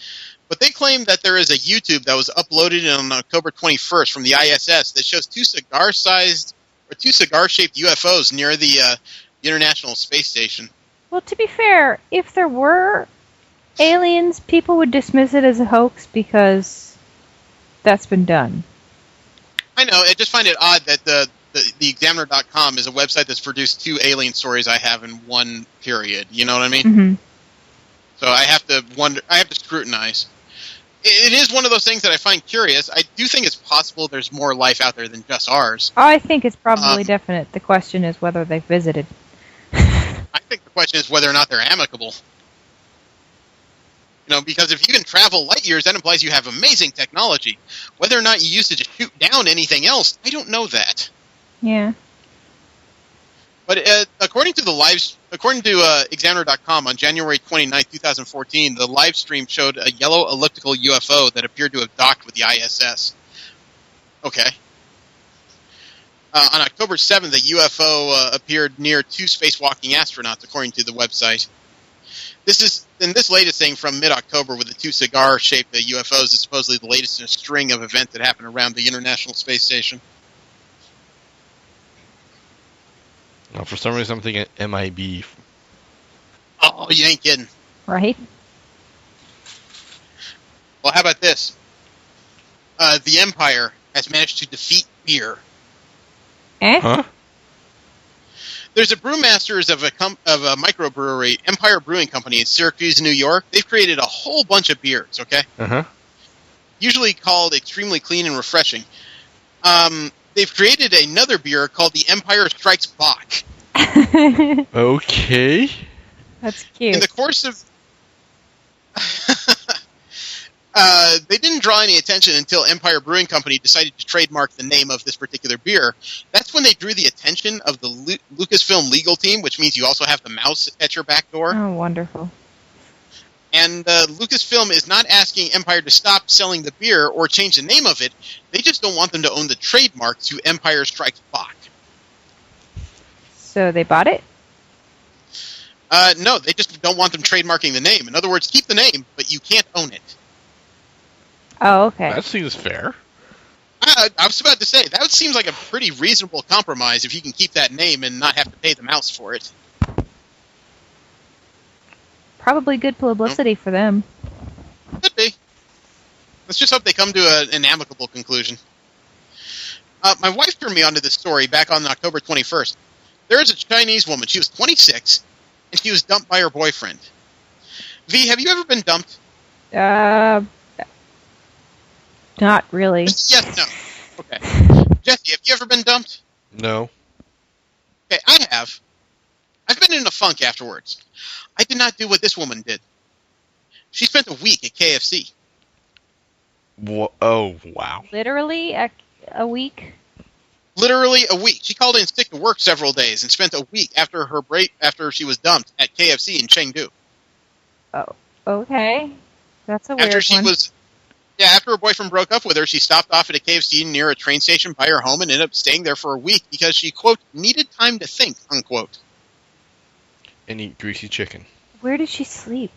But they claim that there is a YouTube that was uploaded on October 21st from the ISS that shows 2 cigar-shaped UFOs near the International Space Station. Well, to be fair, if there were aliens, people would dismiss it as a hoax because that's been done. I know. I just find it odd that the Examiner.com is a website that's produced 2 alien stories I have in one period. You know what I mean? Mm-hmm. So I have to wonder. I have to scrutinize. It is one of those things that I find curious. I do think it's possible there's more life out there than just ours. I think it's probably definite. The question is whether they've visited. I think the question is whether or not they're amicable. You know, because if you can travel light years, that implies you have amazing technology. Whether or not you use it to shoot down anything else, I don't know that. Yeah. But according to Examiner.com, on January 29, 2014, the live stream showed a yellow elliptical UFO that appeared to have docked with the ISS. Okay. On October 7th, a UFO appeared near 2 spacewalking astronauts, according to the website. This latest thing from mid-October with the 2 cigar-shaped UFOs is supposedly the latest in a string of events that happened around the International Space Station. Well, for some reason, I'm thinking MIB. Oh, you ain't kidding. Right? Well, how about this? The Empire has managed to defeat beer. Huh? There's a brewmasters of a microbrewery, Empire Brewing Company in Syracuse, New York. They've created a whole bunch of beers, okay? Uh-huh. Usually called extremely clean and refreshing. They've created another beer called the Empire Strikes Back. Okay. That's cute. In the course of... they didn't draw any attention until Empire Brewing Company decided to trademark the name of this particular beer. That's when they drew the attention of the Lucasfilm legal team, which means you also have the mouse at your back door. Oh, wonderful. And Lucasfilm is not asking Empire to stop selling the beer or change the name of it. They just don't want them to own the trademark to Empire Strikes Back. So they bought it? No, they just don't want them trademarking the name. In other words, keep the name, but you can't own it. Oh, okay. That seems fair. I was about to say, that seems like a pretty reasonable compromise if you can keep that name and not have to pay the mouse for it. Probably good publicity for them. Could be. Let's just hope they come to an amicable conclusion. My wife turned me onto this story back on October 21st. There is a Chinese woman. She was 26, and she was dumped by her boyfriend. V, have you ever been dumped? Not really. Yes, no. Okay. Jesse, have you ever been dumped? No. Okay, I have. I've been in a funk afterwards. I did not do what this woman did. She spent a week at KFC. Oh, wow. Literally a week? Literally a week. She called in sick to work several days and spent a week after her break after she was dumped at KFC in Chengdu. Oh, okay. That's a weird one. After her boyfriend broke up with her, she stopped off at a KFC near a train station by her home and ended up staying there for a week because she, quote, needed time to think, unquote. And eat greasy chicken. Where did she sleep?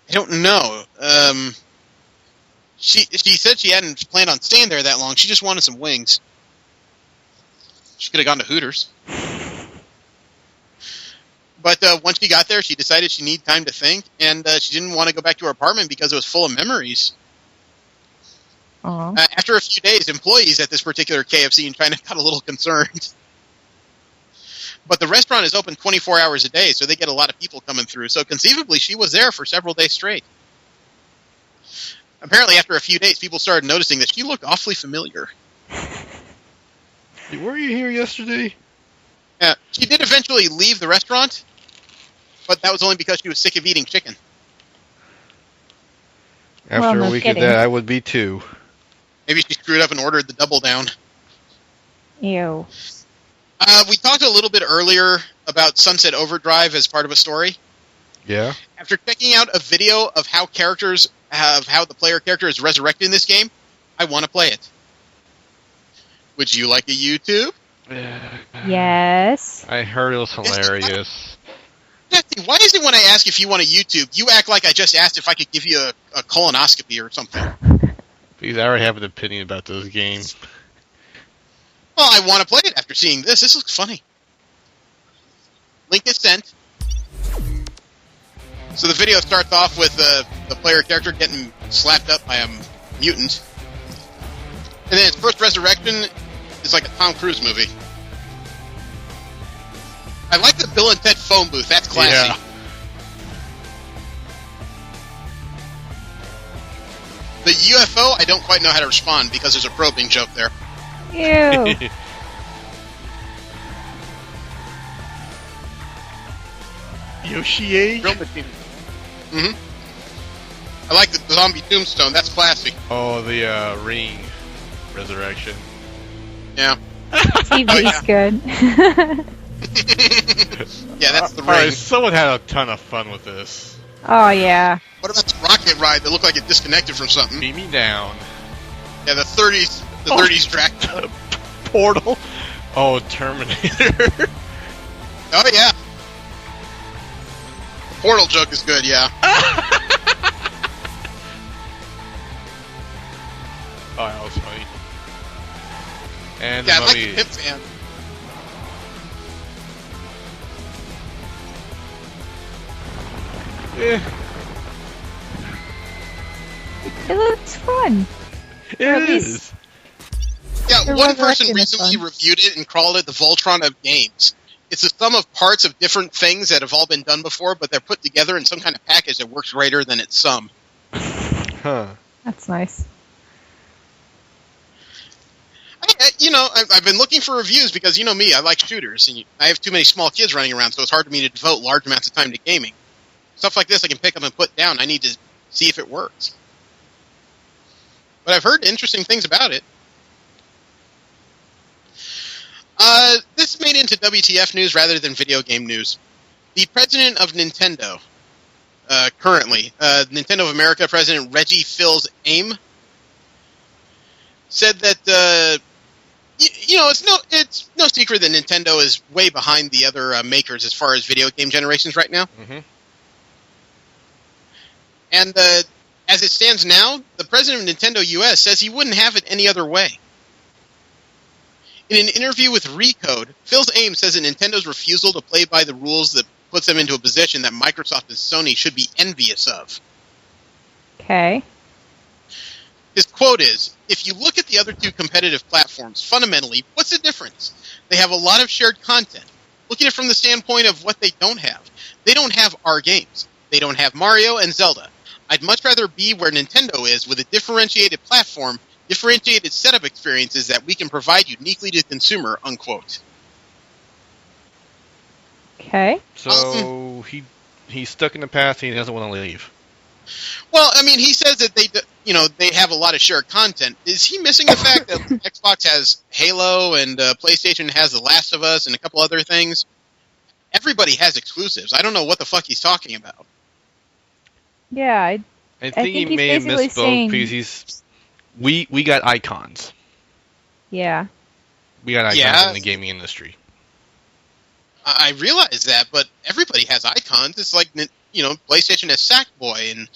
I don't know. She said she hadn't planned on staying there that long. She just wanted some wings. She could have gone to Hooters. But once she got there, she decided she needed time to think, and she didn't want to go back to her apartment because it was full of memories. After a few days, employees at this particular KFC in China got a little concerned. But the restaurant is open 24 hours a day, so they get a lot of people coming through. So conceivably, she was there for several days straight. Apparently, after a few days, people started noticing that she looked awfully familiar. Were you here yesterday? Yeah, she did eventually leave the restaurant, but that was only because she was sick of eating chicken. After a week of that, I would be too. Maybe she screwed up and ordered the double down. Ew. We talked a little bit earlier about Sunset Overdrive as part of a story. Yeah. After checking out a video of how the player character is resurrected in this game, I want to play it. Would you like a YouTube? Yes. I heard it was hilarious. Jesse, why is it when I ask if you want a YouTube, you act like I just asked if I could give you a colonoscopy or something? Because I already have an opinion about this game. Well, I want to play it after seeing this. This looks funny. Link is sent. So the video starts off with the player character getting slapped up by a mutant. And then its first resurrection is like a Tom Cruise movie. I like the Bill and Ted phone booth. That's classy. Yeah. The UFO, I don't quite know how to respond because there's a probing joke there. Ew. Yoshi? Mm-hmm. I like the zombie tombstone. That's classy. Oh, the ring resurrection. Yeah. TV's good. Yeah, that's the ring. Alright, someone had a ton of fun with this. Oh, yeah. What about the rocket ride that looked like it disconnected from something? Beat me down. Yeah, the 30s Dracula. Portal. Oh, Terminator. Oh, yeah. Portal joke is good, yeah. Oh, that was funny. And yeah, the I like mummy. the Pip fan. It looks fun. It is. Yeah, The one person resurrection is recently fun. reviewed it and called it the Voltron of games. It's the sum of parts of different things that have all been done before, but they're put together in some kind of package that works greater than its sum. Huh. That's nice. I've been looking for reviews because you know me, I like shooters, and I have too many small kids running around, so it's hard for me to devote large amounts of time to gaming. Stuff like this I can pick up and put down. I need to see if it works. But I've heard interesting things about it. This made into WTF news rather than video game news. The president of Nintendo, currently, Nintendo of America President Reggie Fils-Aime, said that it's no secret that Nintendo is way behind the other makers as far as video game generations right now. Mm-hmm. And as it stands now, the president of Nintendo US says he wouldn't have it any other way. In an interview with Recode, Fils-Aime says that Nintendo's refusal to play by the rules that puts them into a position that Microsoft and Sony should be envious of. Okay. His quote is, "If you look at the other two competitive platforms, fundamentally, what's the difference? They have a lot of shared content. Look at it from the standpoint of what they don't have. They don't have our games. They don't have Mario and Zelda. I'd much rather be where Nintendo is with a differentiated platform, differentiated setup experiences that we can provide uniquely to the consumer," unquote. Okay. So he's stuck in the past and he doesn't want to leave. Well, I mean, he says that they have a lot of shared content. Is he missing the fact that Xbox has Halo and PlayStation has The Last of Us and a couple other things? Everybody has exclusives. I don't know what the fuck he's talking about. Yeah, I think he may have missed both because we got icons. Yeah. We got icons in the gaming industry. I realize that, but everybody has icons. It's like, PlayStation has Sackboy, and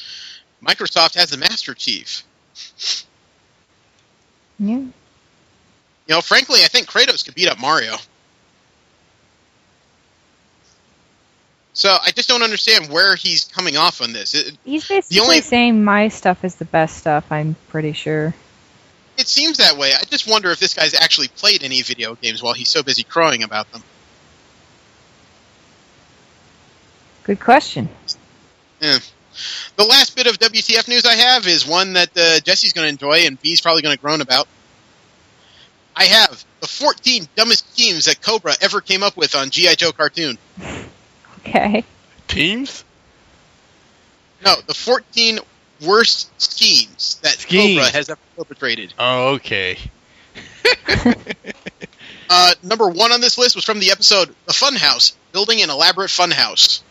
Microsoft has the Master Chief. Yeah. Frankly, I think Kratos could beat up Mario. So I just don't understand where he's coming off on this. He's basically saying my stuff is the best stuff, I'm pretty sure. It seems that way. I just wonder if this guy's actually played any video games while he's so busy crowing about them. Good question. Yeah. The last bit of WTF news I have is one that Jesse's going to enjoy and B's probably going to groan about. I have the 14 dumbest schemes that Cobra ever came up with on G.I. Joe cartoon. Okay. Teams? No, the 14 worst schemes that Cobra has ever perpetrated. Oh, okay. Number 1 on this list was from the episode The Funhouse, Building an Elaborate Funhouse.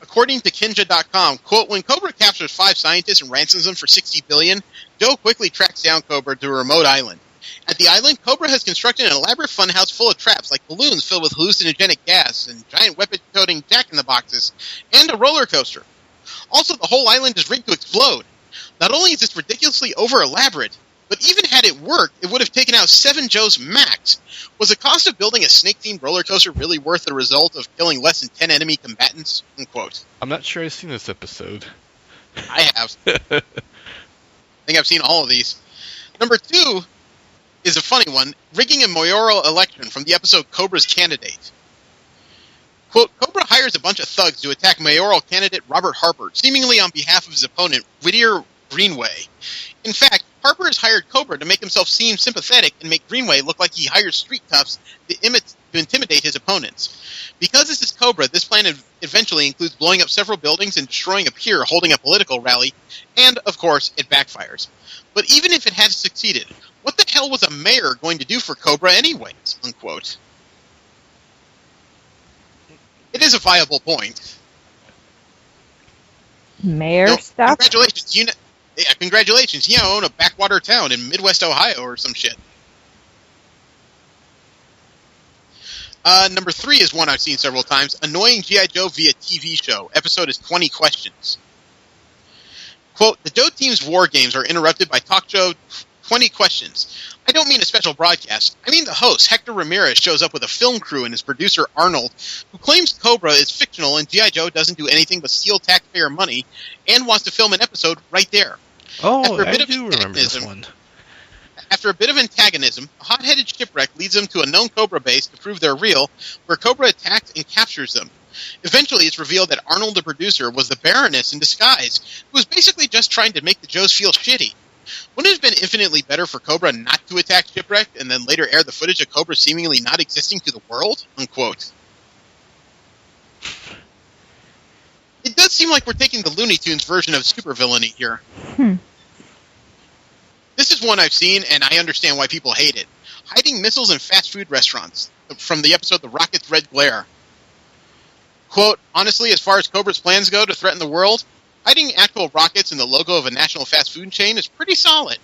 According to Kinja.com, quote, "When Cobra captures 5 scientists and ransoms them for $60 billion, Joe quickly tracks down Cobra to a remote island. At the island, Cobra has constructed an elaborate funhouse full of traps like balloons filled with hallucinogenic gas and giant weapon-toting jack-in-the-boxes and a roller coaster. Also, the whole island is rigged to explode. Not only is this ridiculously over-elaborate, but even had it worked, it would have taken out 7 Joes max. Was the cost of building a snake-themed roller coaster really worth the result of killing less than 10 enemy combatants?" Unquote. I'm not sure I've seen this episode. I have. I think I've seen all of these. Number 2 is a funny one, rigging a mayoral election from the episode Cobra's Candidate. Quote, "Cobra hires a bunch of thugs to attack mayoral candidate Robert Harper, seemingly on behalf of his opponent, Whittier Greenway. In fact, Harper has hired Cobra to make himself seem sympathetic and make Greenway look like he hires street toughs to intimidate his opponents. Because this is Cobra, this plan eventually includes blowing up several buildings and destroying a pier holding a political rally, and, of course, it backfires. But even if it had succeeded, what the hell was a mayor going to do for Cobra anyways?" Unquote. It is a viable point. Mayor stuff? Congratulations. Congratulations. You own a backwater town in Midwest Ohio or some shit. Number 3 is one I've seen several times. Annoying G.I. Joe via TV show. Episode is 20 questions. Quote, "The Joe team's war games are interrupted by talk show 20 questions. I don't mean a special broadcast. I mean the host, Hector Ramirez, shows up with a film crew and his producer, Arnold, who claims Cobra is fictional and G.I. Joe doesn't do anything but steal taxpayer money and wants to film an episode right there. Oh, I do remember this one. After a bit of antagonism, a hot-headed shipwreck leads them to a known Cobra base to prove they're real, where Cobra attacks and captures them. Eventually, it's revealed that Arnold, the producer, was the Baroness in disguise, who was basically just trying to make the Joes feel shitty. Wouldn't it have been infinitely better for Cobra not to attack Shipwreck and then later air the footage of Cobra seemingly not existing to the world? Unquote. It does seem like we're taking the Looney Tunes version of supervillainy here. This is one I've seen, and I understand why people hate it. Hiding missiles in fast food restaurants, from the episode The Rocket's Red Glare. Quote, honestly, as far as Cobra's plans go to threaten the world, hiding actual rockets in the logo of a national fast food chain is pretty solid.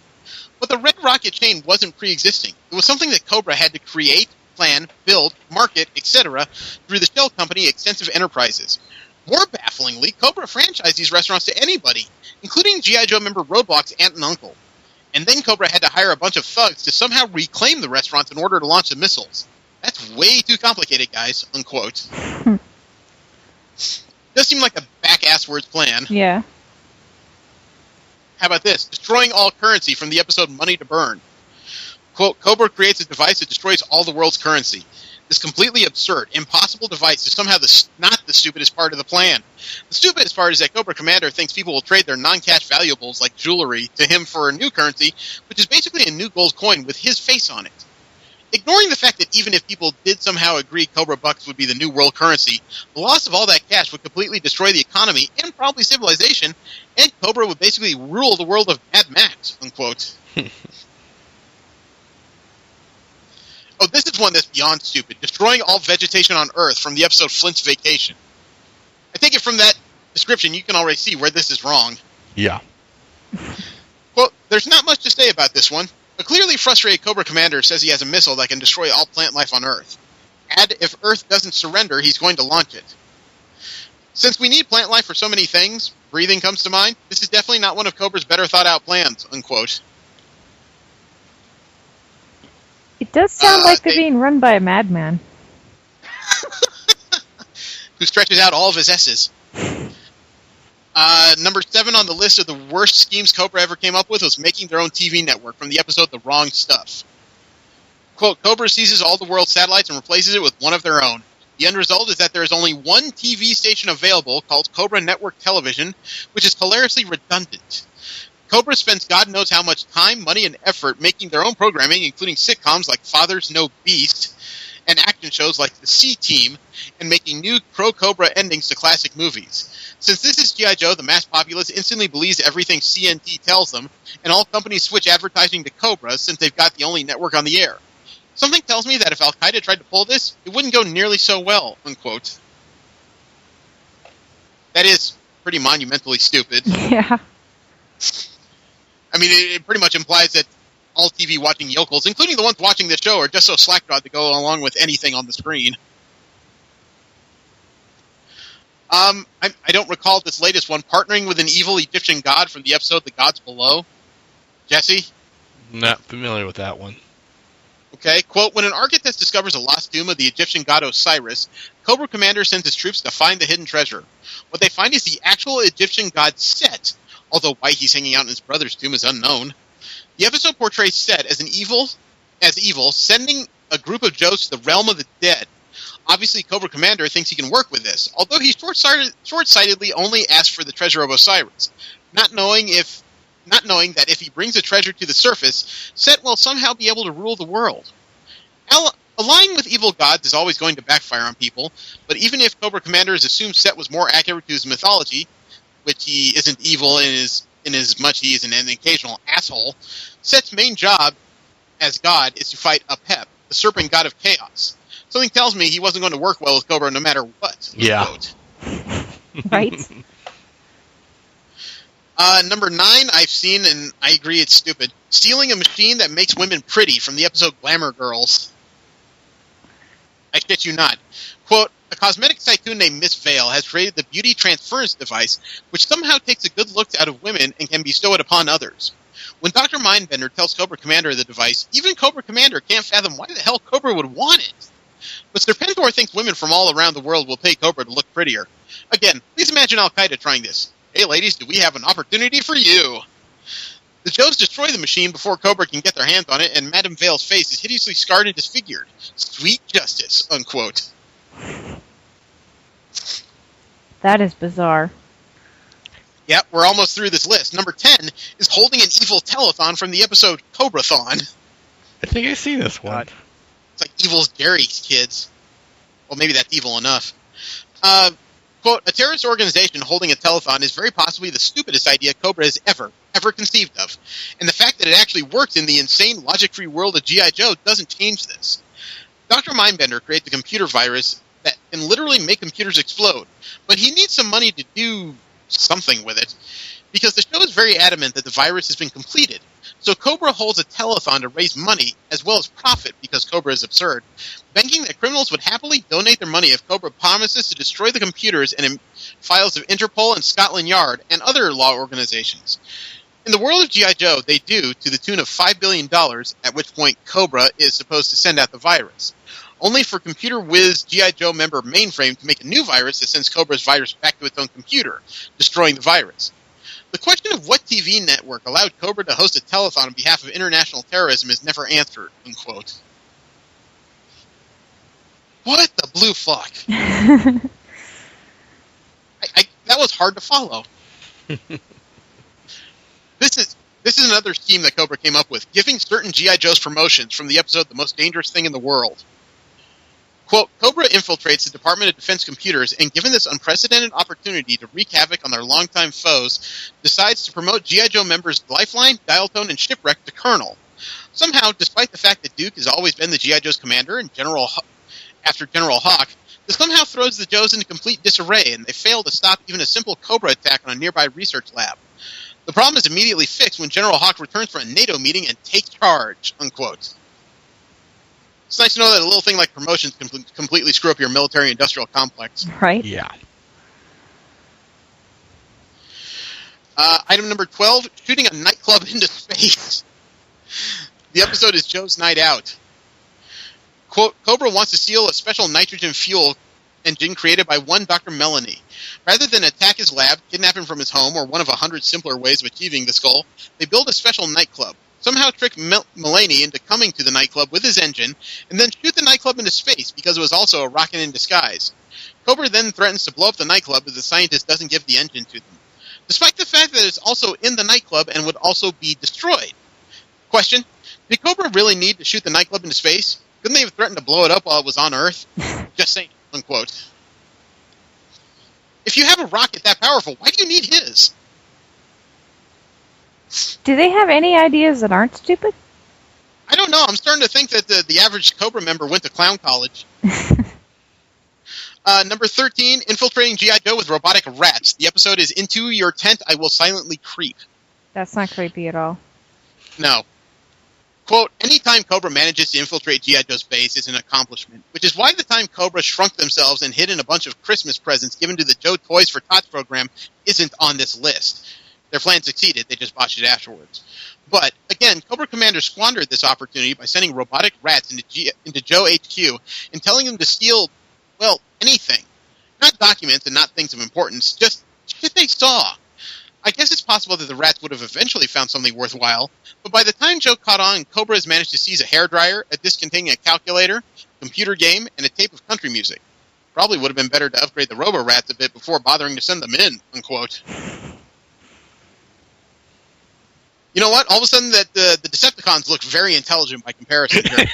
But the Red Rocket chain wasn't pre-existing. It was something that Cobra had to create, plan, build, market, etc. through the shell company Extensive Enterprises. More bafflingly, Cobra franchised these restaurants to anybody, including G.I. Joe member Roadblock's aunt and uncle. And then Cobra had to hire a bunch of thugs to somehow reclaim the restaurants in order to launch the missiles. That's way too complicated, guys, unquote. Does seem like a back-ass words plan. Yeah. How about this? Destroying all currency from the episode Money to Burn. Quote, Cobra creates a device that destroys all the world's currency. This completely absurd, impossible device is somehow not the stupidest part of the plan. The stupidest part is that Cobra Commander thinks people will trade their non-cash valuables, like jewelry, to him for a new currency, which is basically a new gold coin with his face on it. Ignoring the fact that even if people did somehow agree Cobra Bucks would be the new world currency, the loss of all that cash would completely destroy the economy and probably civilization, and Cobra would basically rule the world of Mad Max, unquote. Oh, this is one that's beyond stupid. Destroying all vegetation on Earth from the episode Flint's Vacation. I take it from that description you can already see where this is wrong. Yeah. Well, there's not much to say about this one. A clearly frustrated Cobra Commander says he has a missile that can destroy all plant life on Earth. Add, if Earth doesn't surrender, he's going to launch it. Since we need plant life for so many things, breathing comes to mind, this is definitely not one of Cobra's better thought out plans, unquote. It does sound like they're being run by a madman. Who stretches out all of his S's. Number 7 on the list of the worst schemes Cobra ever came up with was making their own TV network from the episode The Wrong Stuff. Quote, Cobra seizes all the world's satellites and replaces it with one of their own. The end result is that there is only one TV station available called Cobra Network Television, which is hilariously redundant. Cobra spends God knows how much time, money, and effort making their own programming, including sitcoms like Father's No Beast and action shows like The C-Team, and making new pro-Cobra endings to classic movies. Since this is G.I. Joe, the mass populace instantly believes everything CNT tells them, and all companies switch advertising to Cobra since they've got the only network on the air. Something tells me that if Al-Qaeda tried to pull this, it wouldn't go nearly so well, unquote. That is pretty monumentally stupid. Yeah. I mean, it pretty much implies that all TV watching yokels, including the ones watching this show, are just so slack-jawed to go along with anything on the screen. I don't recall this latest one, partnering with an evil Egyptian god from the episode The Gods Below. Jesse? Not familiar with that one. Okay, quote, when an architect discovers a lost tomb of the Egyptian god Osiris, Cobra Commander sends his troops to find the hidden treasure. What they find is the actual Egyptian god Set, although why he's hanging out in his brother's tomb is unknown. The episode portrays Set as evil, sending a group of Joes to the realm of the dead. Obviously, Cobra Commander thinks he can work with this, although he short-sightedly only asks for the treasure of Osiris, not knowing that if he brings the treasure to the surface, Set will somehow be able to rule the world. Aligning with evil gods is always going to backfire on people, but even if Cobra Commander has assumed Set was more accurate to his mythology, which he isn't evil in as much he is an occasional asshole, Set's main job as god is to fight Apep, the serpent god of chaos. Something tells me he wasn't going to work well with Cobra no matter what. Yeah. Right. Number 9, I've seen, and I agree it's stupid. Stealing a machine that makes women pretty from the episode Glamour Girls. I shit you not. Quote, a cosmetics tycoon named Miss Vale has created the beauty transference device, which somehow takes the good looks out of women and can bestow it upon others. When Dr. Mindbender tells Cobra Commander the device, even Cobra Commander can't fathom why the hell Cobra would want it. But Serpentor thinks women from all around the world will pay Cobra to look prettier. Again, please imagine Al-Qaeda trying this. Hey ladies, do we have an opportunity for you? The Joes destroy the machine before Cobra can get their hands on it, and Madame Vale's face is hideously scarred and disfigured. Sweet justice, unquote. That is bizarre. Yeah, we're almost through this list. Number 10 is holding an evil telethon from the episode Cobrathon. I think I see this one. It's like Evil's Jerry's kids. Well, maybe that's evil enough. Quote, a terrorist organization holding a telethon is very possibly the stupidest idea Cobra has ever conceived of. And the fact that it actually works in the insane, logic-free world of G.I. Joe doesn't change this. Dr. Mindbender creates a computer virus that can literally make computers explode, but he needs some money to do something with it, because the show is very adamant that the virus has been completed. So Cobra holds a telethon to raise money, as well as profit, because Cobra is absurd, banking that criminals would happily donate their money if Cobra promises to destroy the computers and files of Interpol and Scotland Yard and other law organizations. In the world of G.I. Joe, they do, to the tune of $5 billion, at which point Cobra is supposed to send out the virus. Only for Computer Whiz G.I. Joe member Mainframe to make a new virus that sends Cobra's virus back to its own computer, destroying the virus. The question of what TV network allowed Cobra to host a telethon on behalf of international terrorism is never answered, unquote. What the blue fuck? That was hard to follow. This is another scheme that Cobra came up with, giving certain G.I. Joe's promotions from the episode The Most Dangerous Thing in the World. Quote, Cobra infiltrates the Department of Defense computers and, given this unprecedented opportunity to wreak havoc on their longtime foes, decides to promote G.I. Joe members Lifeline, Dial Tone, and Shipwreck to Colonel. Somehow, despite the fact that Duke has always been the G.I. Joe's commander and after General Hawk, this somehow throws the Joes into complete disarray, and they fail to stop even a simple Cobra attack on a nearby research lab. The problem is immediately fixed when General Hawk returns from a NATO meeting and takes charge, unquote. It's nice to know that a little thing like promotions can completely screw up your military-industrial complex. Right? Yeah. Item number 12, shooting a nightclub into space. The episode is Joe's Night Out. Quote, Cobra wants to steal a special nitrogen fuel engine created by one Dr. Melanie. Rather than attack his lab, kidnap him from his home, or one of 100 simpler ways of achieving this goal, they build a special nightclub. Somehow trick Mulaney into coming to the nightclub with his engine, and then shoot the nightclub into space because it was also a rocket in disguise. Cobra then threatens to blow up the nightclub if the scientist doesn't give the engine to them, despite the fact that it's also in the nightclub and would also be destroyed. Question, did Cobra really need to shoot the nightclub into space? Couldn't they have threatened to blow it up while it was on Earth? Just saying, unquote. If you have a rocket that powerful, why do you need his? Do they have any ideas that aren't stupid? I don't know. I'm starting to think that the average Cobra member went to clown college. Number 13, infiltrating G.I. Joe with robotic rats. The episode is Into Your Tent, I Will Silently Creep. That's not creepy at all. No. Quote, anytime Cobra manages to infiltrate G.I. Joe's base is an accomplishment, which is why the time Cobra shrunk themselves and hid in a bunch of Christmas presents given to the Joe Toys for Tots program isn't on this list. Their plan succeeded, they just botched it afterwards. But, again, Cobra Commander squandered this opportunity by sending robotic rats into Joe HQ and telling them to steal, well, anything. Not documents and not things of importance, just shit they saw. I guess it's possible that the rats would have eventually found something worthwhile, but by the time Joe caught on, Cobra has managed to seize a hairdryer, a disc containing a calculator, a computer game, and a tape of country music. Probably would have been better to upgrade the robo-rats a bit before bothering to send them in, unquote. You know what? All of a sudden, the Decepticons look very intelligent by comparison here.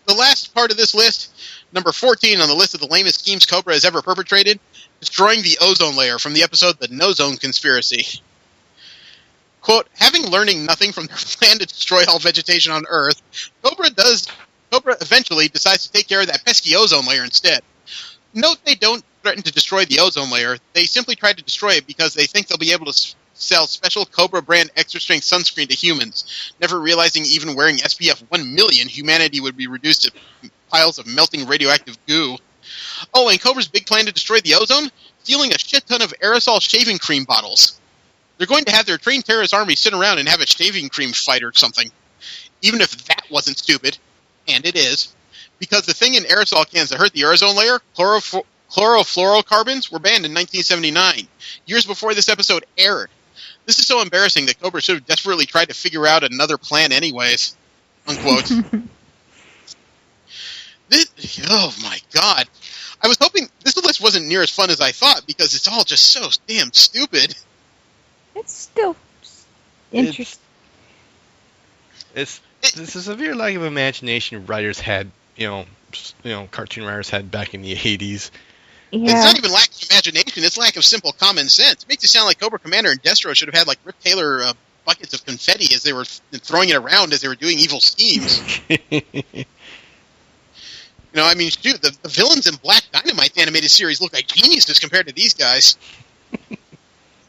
The last part of this list, number 14 on the list of the lamest schemes Cobra has ever perpetrated, destroying the ozone layer from the episode The No-Zone Conspiracy. Quote, having learning nothing from their plan to destroy all vegetation on Earth, Cobra eventually decides to take care of that pesky ozone layer instead. Note they don't threaten to destroy the ozone layer, they simply try to destroy it because they think they'll be able to sell special Cobra brand extra strength sunscreen to humans, never realizing even wearing SPF 1 million, humanity would be reduced to piles of melting radioactive goo. Oh, and Cobra's big plan to destroy the ozone? Stealing a shit ton of aerosol shaving cream bottles. They're going to have their trained terrorist army sit around and have a shaving cream fight or something. Even if that wasn't stupid, and it is, because the thing in aerosol cans that hurt the ozone layer, chlorofluorocarbons, were banned in 1979, years before this episode aired. This is so embarrassing that Cobra should have desperately tried to figure out another plan anyways. Unquote. Oh my god. I was hoping this list wasn't near as fun as I thought because it's all just so damn stupid. It's still interesting. It's a severe lack of imagination writers had, cartoon writers had back in the 80s. Yeah. It's not even lack of imagination, it's lack of simple common sense. It makes it sound like Cobra Commander and Destro should have had, like, Rip Taylor buckets of confetti as they were throwing it around as they were doing evil schemes. I mean, shoot, the villains in Black Dynamite the animated series look like geniuses compared to these guys.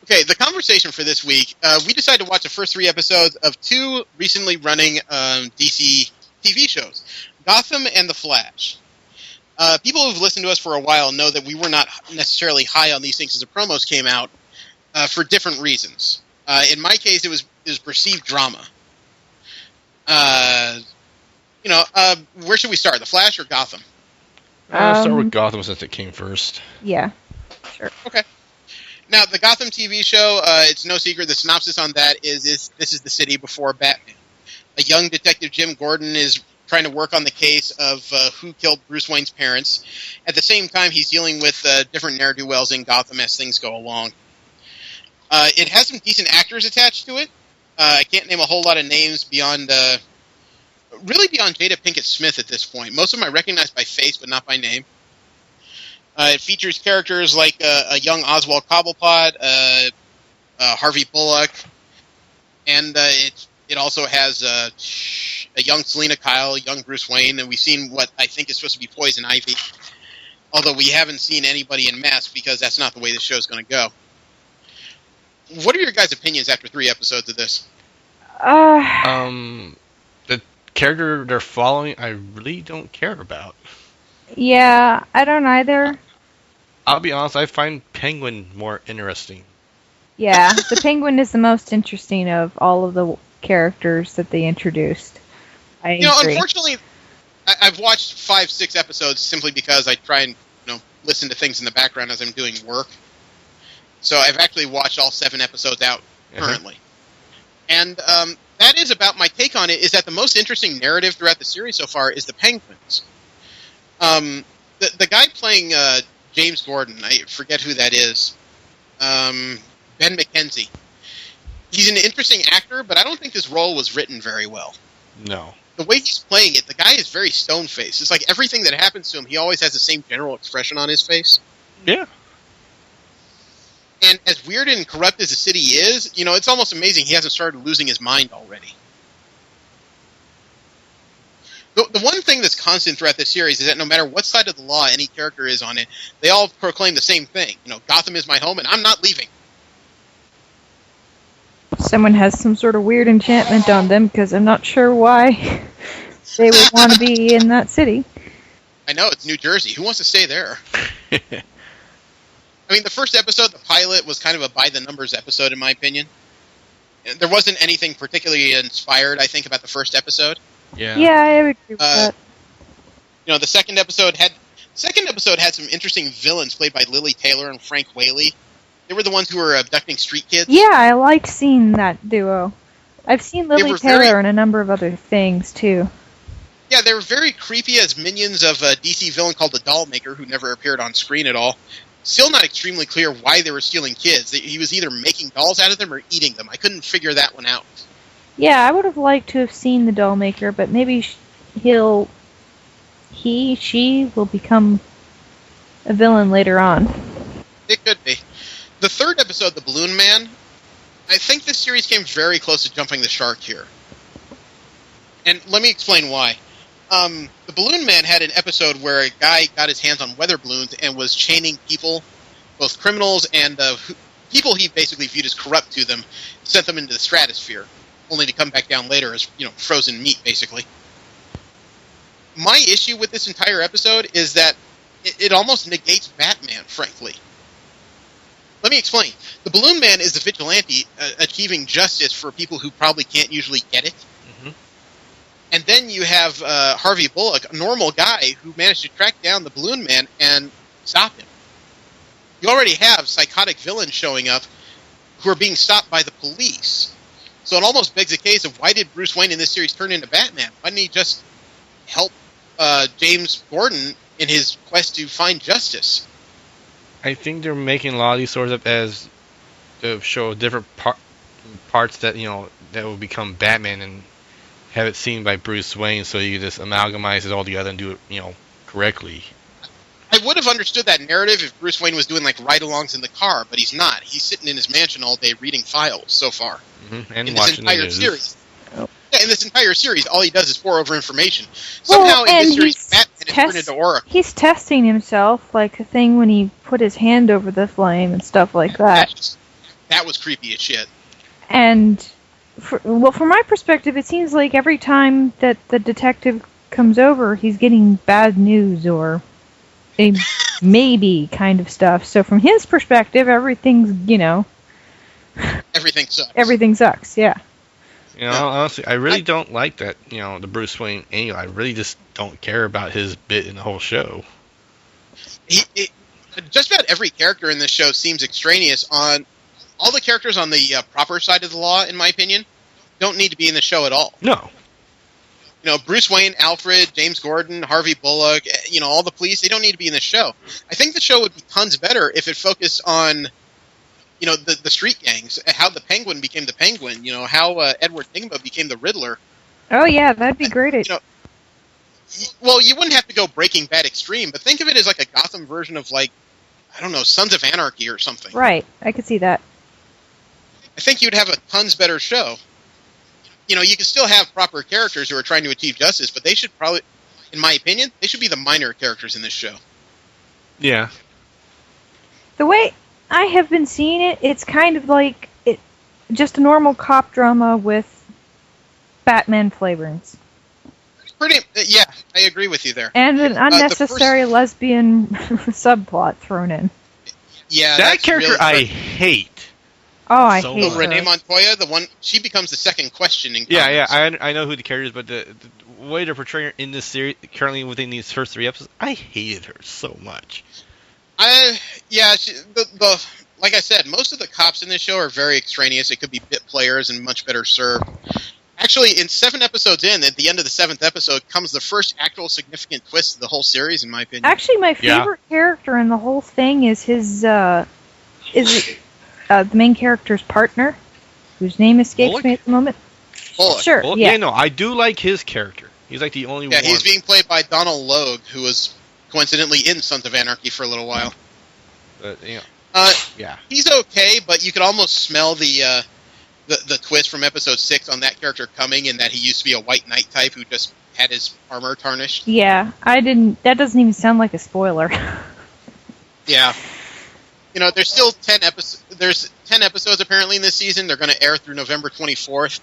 Okay, the conversation for this week, we decided to watch the first 3 episodes of 2 recently running DC TV shows, Gotham and The Flash. People who've listened to us for a while know that we were not necessarily high on these things as the promos came out for different reasons. In my case, it was perceived drama. Where should we start, The Flash or Gotham? I'll start with Gotham since it came first. Yeah, sure. Okay. Now, the Gotham TV show, it's no secret, the synopsis on that is this is the city before Batman. A young detective, Jim Gordon, is trying to work on the case of who killed Bruce Wayne's parents. At the same time, he's dealing with different ne'er-do-wells in Gotham as things go along. It has some decent actors attached to it. I can't name a whole lot of names beyond Jada Pinkett Smith at this point. Most of them I recognize by face, but not by name. It features characters like a young Oswald Cobblepot, Harvey Bullock, and it also has a young Selena Kyle, young Bruce Wayne, and we've seen what I think is supposed to be Poison Ivy, although we haven't seen anybody in mask because that's not the way the show's going to go. What are your guys' opinions after 3 episodes of this? The character they're following, I really don't care about. Yeah, I don't either. I'll be honest, I find Penguin more interesting. Yeah, the Penguin is the most interesting of all of the characters that they introduced. I agree. Unfortunately, I've watched 5-6 episodes simply because I try and listen to things in the background as I'm doing work. So I've actually watched all 7 episodes out currently. And that is about my take on it, is that the most interesting narrative throughout the series so far is the Penguins. The guy playing James Gordon, I forget who that is, Ben McKenzie. He's an interesting actor, but I don't think this role was written very well. No. The way he's playing it, the guy is very stone-faced. It's like everything that happens to him, he always has the same general expression on his face. Yeah. And as weird and corrupt as the city is, it's almost amazing he hasn't started losing his mind already. The one thing that's constant throughout this series is that no matter what side of the law any character is on it, they all proclaim the same thing. Gotham is my home and I'm not leaving. Someone has some sort of weird enchantment on them because I'm not sure why they would want to be in that city. I know, it's New Jersey. Who wants to stay there? I mean, the first episode, the pilot, was kind of a by-the-numbers episode, in my opinion. There wasn't anything particularly inspired, I think, about the first episode. Yeah, I would agree with that. The second episode had some interesting villains played by Lily Taylor and Frank Whaley. They were the ones who were abducting street kids. Yeah, I liked seeing that duo. I've seen Lily Taylor in a number of other things, too. Yeah, they were very creepy as minions of a DC villain called the Dollmaker, who never appeared on screen at all. Still not extremely clear why they were stealing kids. He was either making dolls out of them or eating them. I couldn't figure that one out. Yeah, I would have liked to have seen the Dollmaker, but maybe she will become a villain later on. It could be. The third episode, The Balloon Man, I think this series came very close to jumping the shark here. And let me explain why. The Balloon Man had an episode where a guy got his hands on weather balloons and was chaining people, both criminals and people he basically viewed as corrupt to them, sent them into the stratosphere, only to come back down later as, frozen meat, basically. My issue with this entire episode is that it almost negates Batman, frankly. Let me explain. The Balloon Man is the vigilante achieving justice for people who probably can't usually get it. Mm-hmm. And then you have Harvey Bullock, a normal guy who managed to track down the Balloon Man and stop him. You already have psychotic villains showing up who are being stopped by the police. So it almost begs the case of why did Bruce Wayne in this series turn into Batman? Why didn't he just help James Gordon in his quest to find justice. I think they're making a lot of these stories up as to show different parts that that will become Batman and have it seen by Bruce Wayne, so you just amalgamize it all together and do it correctly. I would have understood that narrative if Bruce Wayne was doing like ride-alongs in the car, but he's not. He's sitting in his mansion all day reading files so far. And in watching this entire the news. series. Yeah, in this entire series, all he does is pour over information. Somehow in this series, Batman is turned into Oracle. He's testing himself, like the thing when he put his hand over the flame and stuff like that. That was creepy as shit. And, from my perspective, it seems like every time that the detective comes over, he's getting bad news or a maybe kind of stuff. So from his perspective, everything's, Everything sucks. Everything sucks, yeah. Honestly, I really don't like that, the Bruce Wayne angle. I really just don't care about his bit in the whole show. Just about every character in this show seems extraneous. On all the characters on the proper side of the law, in my opinion, don't need to be in the show at all. No. Bruce Wayne, Alfred, James Gordon, Harvey Bullock, all the police, they don't need to be in the show. I think the show would be tons better if it focused on, the street gangs, how the Penguin became the Penguin, how Edward Nygma became the Riddler. Oh, yeah, that'd be great. Well, you wouldn't have to go Breaking Bad extreme, but think of it as like a Gotham version of, Sons of Anarchy or something. Right, I could see that. I think you'd have a tons better show. You can still have proper characters who are trying to achieve justice, but they should probably, in my opinion, they should be the minor characters in this show. Yeah. The way I have been seeing it, it's kind of like just a normal cop drama with Batman flavorings. Yeah, I agree with you there. And an unnecessary lesbian subplot thrown in. Yeah, that character I hate. Oh, I hate her. Renee Montoya, the one, she becomes the second question in comics. Yeah, I know who the character is, but the way they're portraying her in this series, currently within these first 3 episodes, I hated her so much. Like I said, most of the cops in this show are very extraneous. It could be bit players and much better served. Actually, in 7 episodes in, at the end of the 7th episode, comes the first actual significant twist of the whole series, in my opinion. Actually, my favorite character in the whole thing is his, the main character's partner, whose name escapes me at the moment. Bullock. Sure, Bullock? yeah. No, I do like his character. He's like the only one. Yeah, he's being played by Donald Logue, who was coincidentally in Sons of Anarchy for a little while. But, yeah. He's okay, but you could almost smell the twist from episode 6 on that character coming, and that he used to be a white knight type who just had his armor tarnished. Yeah, that doesn't even sound like a spoiler. Yeah. There's still 10 episodes. There's 10 episodes apparently in this season. They're going to air through November 24th.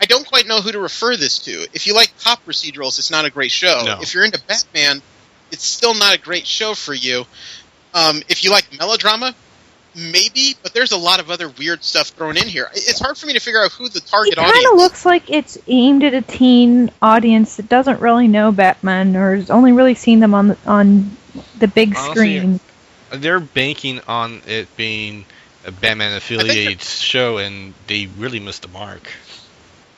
I don't quite know who to refer this to. If you like cop procedurals, it's not a great show. No. If you're into Batman, it's still not a great show for you. If you like melodrama, maybe, but there's a lot of other weird stuff thrown in here. It's hard for me to figure out who the target audience is. It kind of looks like it's aimed at a teen audience that doesn't really know Batman or has only really seen them on the big screen. They're banking on it being a Batman affiliated show, and they really missed the mark.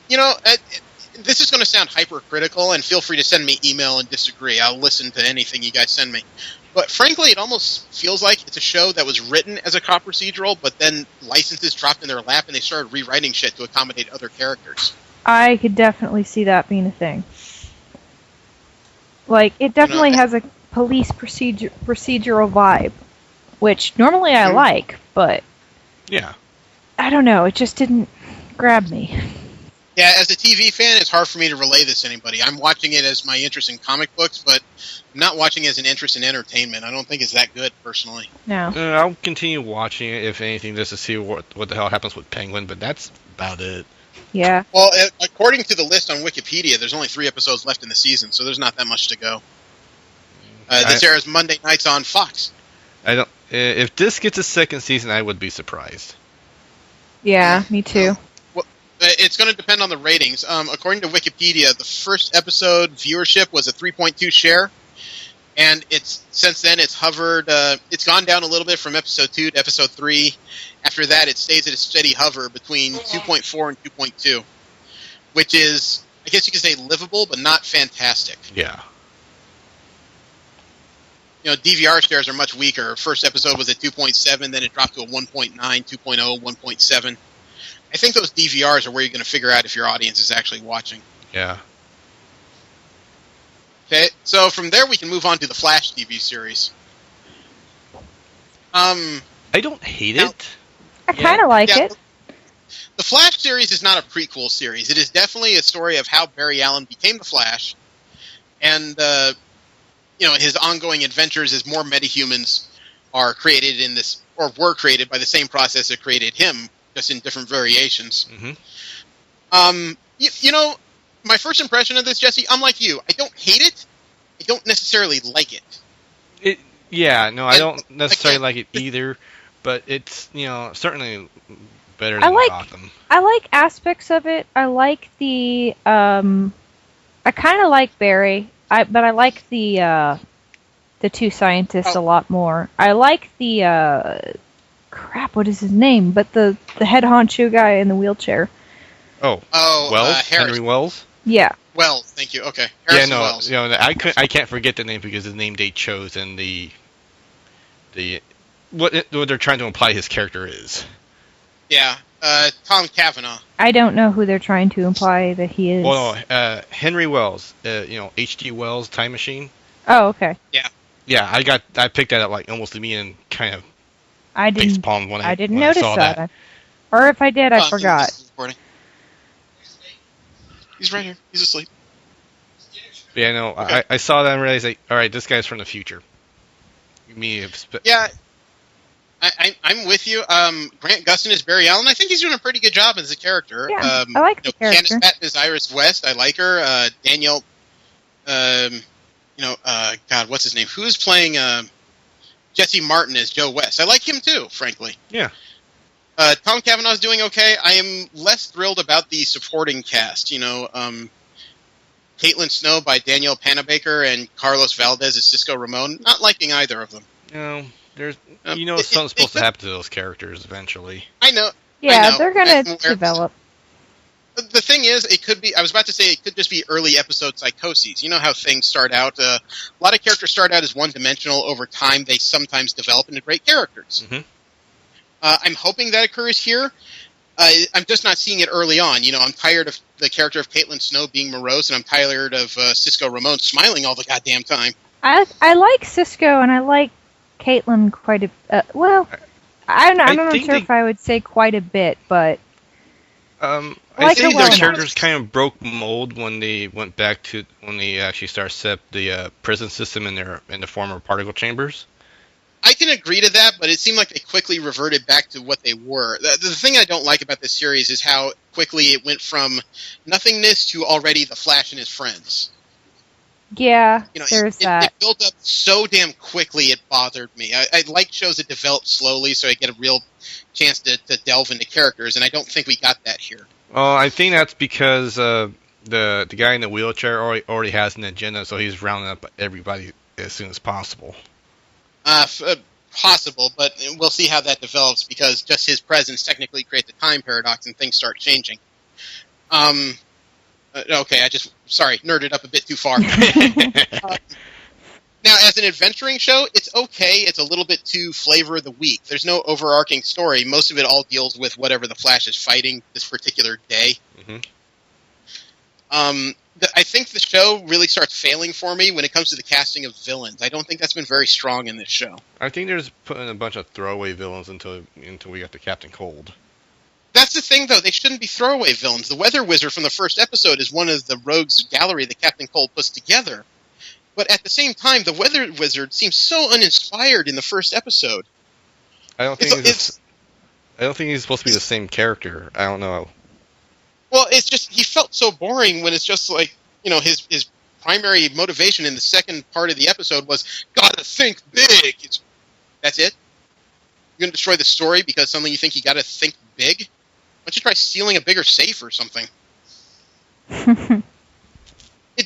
This is going to sound hypercritical, and feel free to send me email and disagree. I'll listen to anything you guys send me. But frankly, it almost feels like it's a show that was written as a cop procedural, but then licenses dropped in their lap, and they started rewriting shit to accommodate other characters. I could definitely see that being a thing. Like, it definitely has a police procedural vibe, which normally I like, but yeah, I don't know, it just didn't grab me. Yeah, as a TV fan, it's hard for me to relay this to anybody. I'm watching it as my interest in comic books, but I'm not watching it as an interest in entertainment. I don't think it's that good, personally. No. I'll continue watching it, if anything, just to see what the hell happens with Penguin, but that's about it. Yeah. Well, according to the list on Wikipedia, there's only 3 episodes left in the season, so there's not that much to go. This airs Monday nights on Fox. If this gets a second season, I would be surprised. Yeah, me too. Well, it's going to depend on the ratings. According to Wikipedia, the first episode viewership was a 3.2 share, and since then it's hovered. It's gone down a little bit from episode 2 to episode 3. After that, it stays at a steady hover between 2.4 and 2.2, which is, I guess you could say, livable, but not fantastic. Yeah. DVR shares are much weaker. First episode was at 2.7, then it dropped to a 1.9, 2.0, 1.7. I think those DVRs are where you're going to figure out if your audience is actually watching. Yeah. Okay, so from there we can move on to the Flash TV series. I don't hate it. I kind of like it. The Flash series is not a prequel series. It is definitely a story of how Barry Allen became the Flash, and his ongoing adventures as more metahumans are created in this, or were created by the same process that created him, just in different variations. Mm-hmm. My first impression of this, Jesse, I'm like you. I don't hate it. I don't necessarily like it. I don't necessarily like it either, but it's, certainly better than Gotham. I like aspects of it. I like the, I kind of like Barry, but I like the two scientists a lot more. I like the, what is his name? But the head honcho guy in the wheelchair. Wells? Henry Wells? Yeah. Wells, thank you. Okay. Wells. I can't forget the name because the name they chose and what they're trying to imply his character is. Yeah, Tom Cavanaugh. I don't know who they're trying to imply that he is. Well, no, Henry Wells. H.G. Wells' Time Machine. Oh, okay. Yeah. Yeah, I picked that up like almost immediately and kind of I didn't when notice I saw that. Or if I did, I forgot. He's right here. He's asleep. Yeah, no, okay. I saw that and realized, like, all right, this guy's from the future. Yeah, I'm with you. Grant Gustin is Barry Allen. I think he's doing a pretty good job as a character. Yeah, I like the character. Candace Patton is Iris West. I like her. Daniel, God, what's his name? Who's playing Jesse Martin as Joe West? I like him too, frankly. Yeah. Tom Cavanaugh's doing okay. I am less thrilled about the supporting cast. Caitlin Snow by Danielle Panabaker and Carlos Valdez as Cisco Ramon. Not liking either of them. No, there's something's supposed to happen to those characters eventually. I know. Yeah, I know. They're gonna develop. The thing is, it could be. I was about to say it could just be early episode psychoses. You know how things start out. A lot of characters start out as one-dimensional. Over time, they sometimes develop into great characters. Mm-hmm. I'm hoping that occurs here. I'm just not seeing it early on. I'm tired of the character of Caitlin Snow being morose, and I'm tired of Cisco Ramon smiling all the goddamn time. I like Cisco, and I like Caitlin quite a... I'm not sure if I would say quite a bit, but... I think their characters kind of broke mold when they went back to... when they actually started set up the prison system in the former particle chambers. I can agree to that, but it seemed like they quickly reverted back to what they were. The thing I don't like about this series is how quickly it went from nothingness to already the Flash and his friends. Yeah, there's that. It built up so damn quickly it bothered me. I like shows that develop slowly so I get a real chance to delve into characters, and I don't think we got that here. Well, I think that's because the guy in the wheelchair already has an agenda, so he's rounding up everybody as soon as possible. Possible, but we'll see how that develops because just his presence technically creates a time paradox and things start changing. Okay, nerded up a bit too far. Now, as an adventuring show, it's okay. It's a little bit too flavor of the week. There's no overarching story. Most of it all deals with whatever the Flash is fighting this particular day. Mm-hmm. I think the show really starts failing for me when it comes to the casting of villains. I don't think that's been very strong in this show. I think they're just putting a bunch of throwaway villains until we got to Captain Cold. That's the thing, though. They shouldn't be throwaway villains. The Weather Wizard from the first episode is one of the rogues gallery that Captain Cold puts together. But at the same time, the Weather Wizard seems so uninspired in the first episode. I don't think he's supposed to be the same character. I don't know. Well, it's just, he felt so boring when it's just like, his primary motivation in the second part of the episode was, gotta think big. That's it? You're going to destroy the story because suddenly you think you gotta think big? Why don't you try stealing a bigger safe or something? It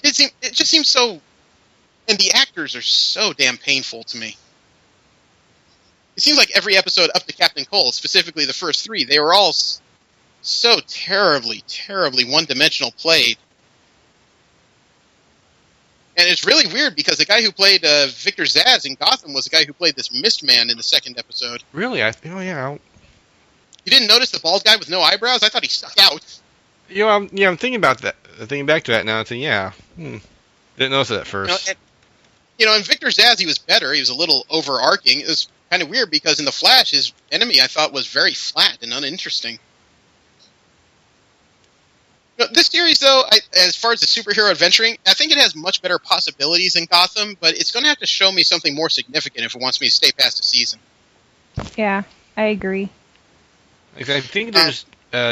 just seems so, and the actors are so damn painful to me. It seems like every episode up to Captain Cold, specifically the first three, they were all so terribly, terribly one-dimensional played. And it's really weird because the guy who played Victor Zsasz in Gotham was the guy who played this Mist Man in the second episode. Really? Oh yeah. You didn't notice the bald guy with no eyebrows? I thought he stuck out. I'm thinking about that. Thinking back to that now. Didn't notice it at first. In Victor Zsasz, he was better. He was a little overarching. It was kind of weird because in The Flash, his enemy I thought was very flat and uninteresting. This series, though, as far as the superhero adventuring, I think it has much better possibilities than Gotham, but it's going to have to show me something more significant if it wants me to stay past the season. Yeah, I agree. I think there's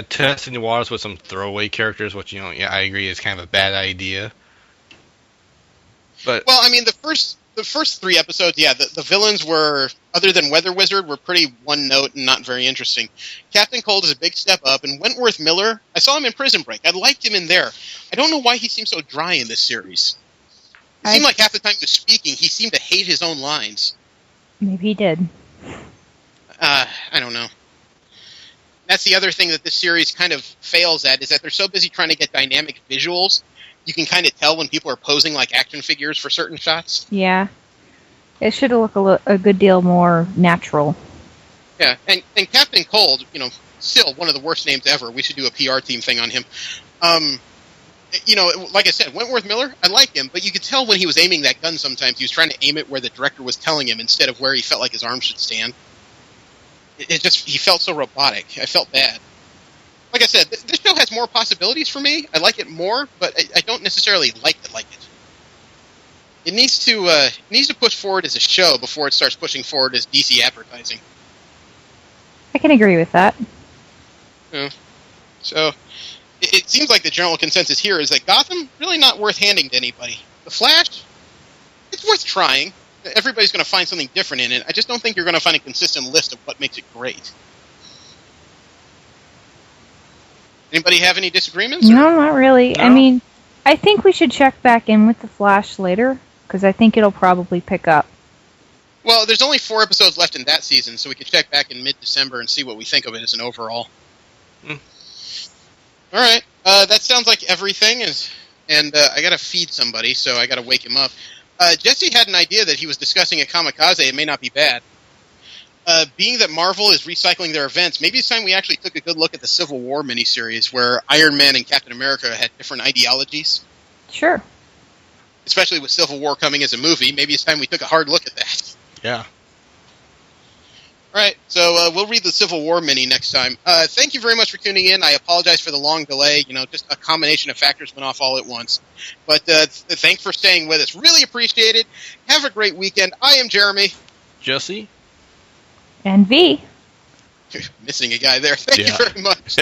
testing the waters with some throwaway characters, which, I agree is kind of a bad idea. But well, I mean, the first 3 episodes, the villains were, other than Weather Wizard, were pretty one-note and not very interesting. Captain Cold is a big step up, and Wentworth Miller, I saw him in Prison Break. I liked him in there. I don't know why he seems so dry in this series. It seemed like half the time he was speaking, he seemed to hate his own lines. Maybe he did. I don't know. That's the other thing that this series kind of fails at, is that they're so busy trying to get dynamic visuals, you can kind of tell when people are posing like action figures for certain shots. Yeah. It should look a good deal more natural. Yeah, and Captain Cold, still one of the worst names ever. We should do a PR team thing on him. Like I said, Wentworth Miller, I like him, but you could tell when he was aiming that gun sometimes, he was trying to aim it where the director was telling him instead of where he felt like his arm should stand. He felt so robotic. I felt bad. Like I said, this show has more possibilities for me. I like it more, but I don't necessarily like it. It needs to push forward as a show before it starts pushing forward as DC advertising. I can agree with that. Yeah. So, it seems like the general consensus here is that Gotham, really not worth handing to anybody. The Flash, it's worth trying. Everybody's going to find something different in it. I just don't think you're going to find a consistent list of what makes it great. Anybody have any disagreements? No, not really. No? I mean, I think we should check back in with The Flash later, because I think it'll probably pick up. Well, there's only 4 episodes left in that season, so we could check back in mid-December and see what we think of it as an overall. All right. That sounds like everything. And I got to feed somebody, so I got to wake him up. Jesse had an idea that he was discussing at Kamikaze. It may not be bad. Being that Marvel is recycling their events, maybe it's time we actually took a good look at the Civil War miniseries where Iron Man and Captain America had different ideologies. Sure. Especially with Civil War coming as a movie, maybe it's time we took a hard look at that. Yeah. All right, so we'll read the Civil War mini next time. Thank you very much for tuning in. I apologize for the long delay. Just a combination of factors went off all at once. But thanks for staying with us. Really appreciate it. Have a great weekend. I am Jeremy. Jesse. And V. Missing a guy there. Thank you very much.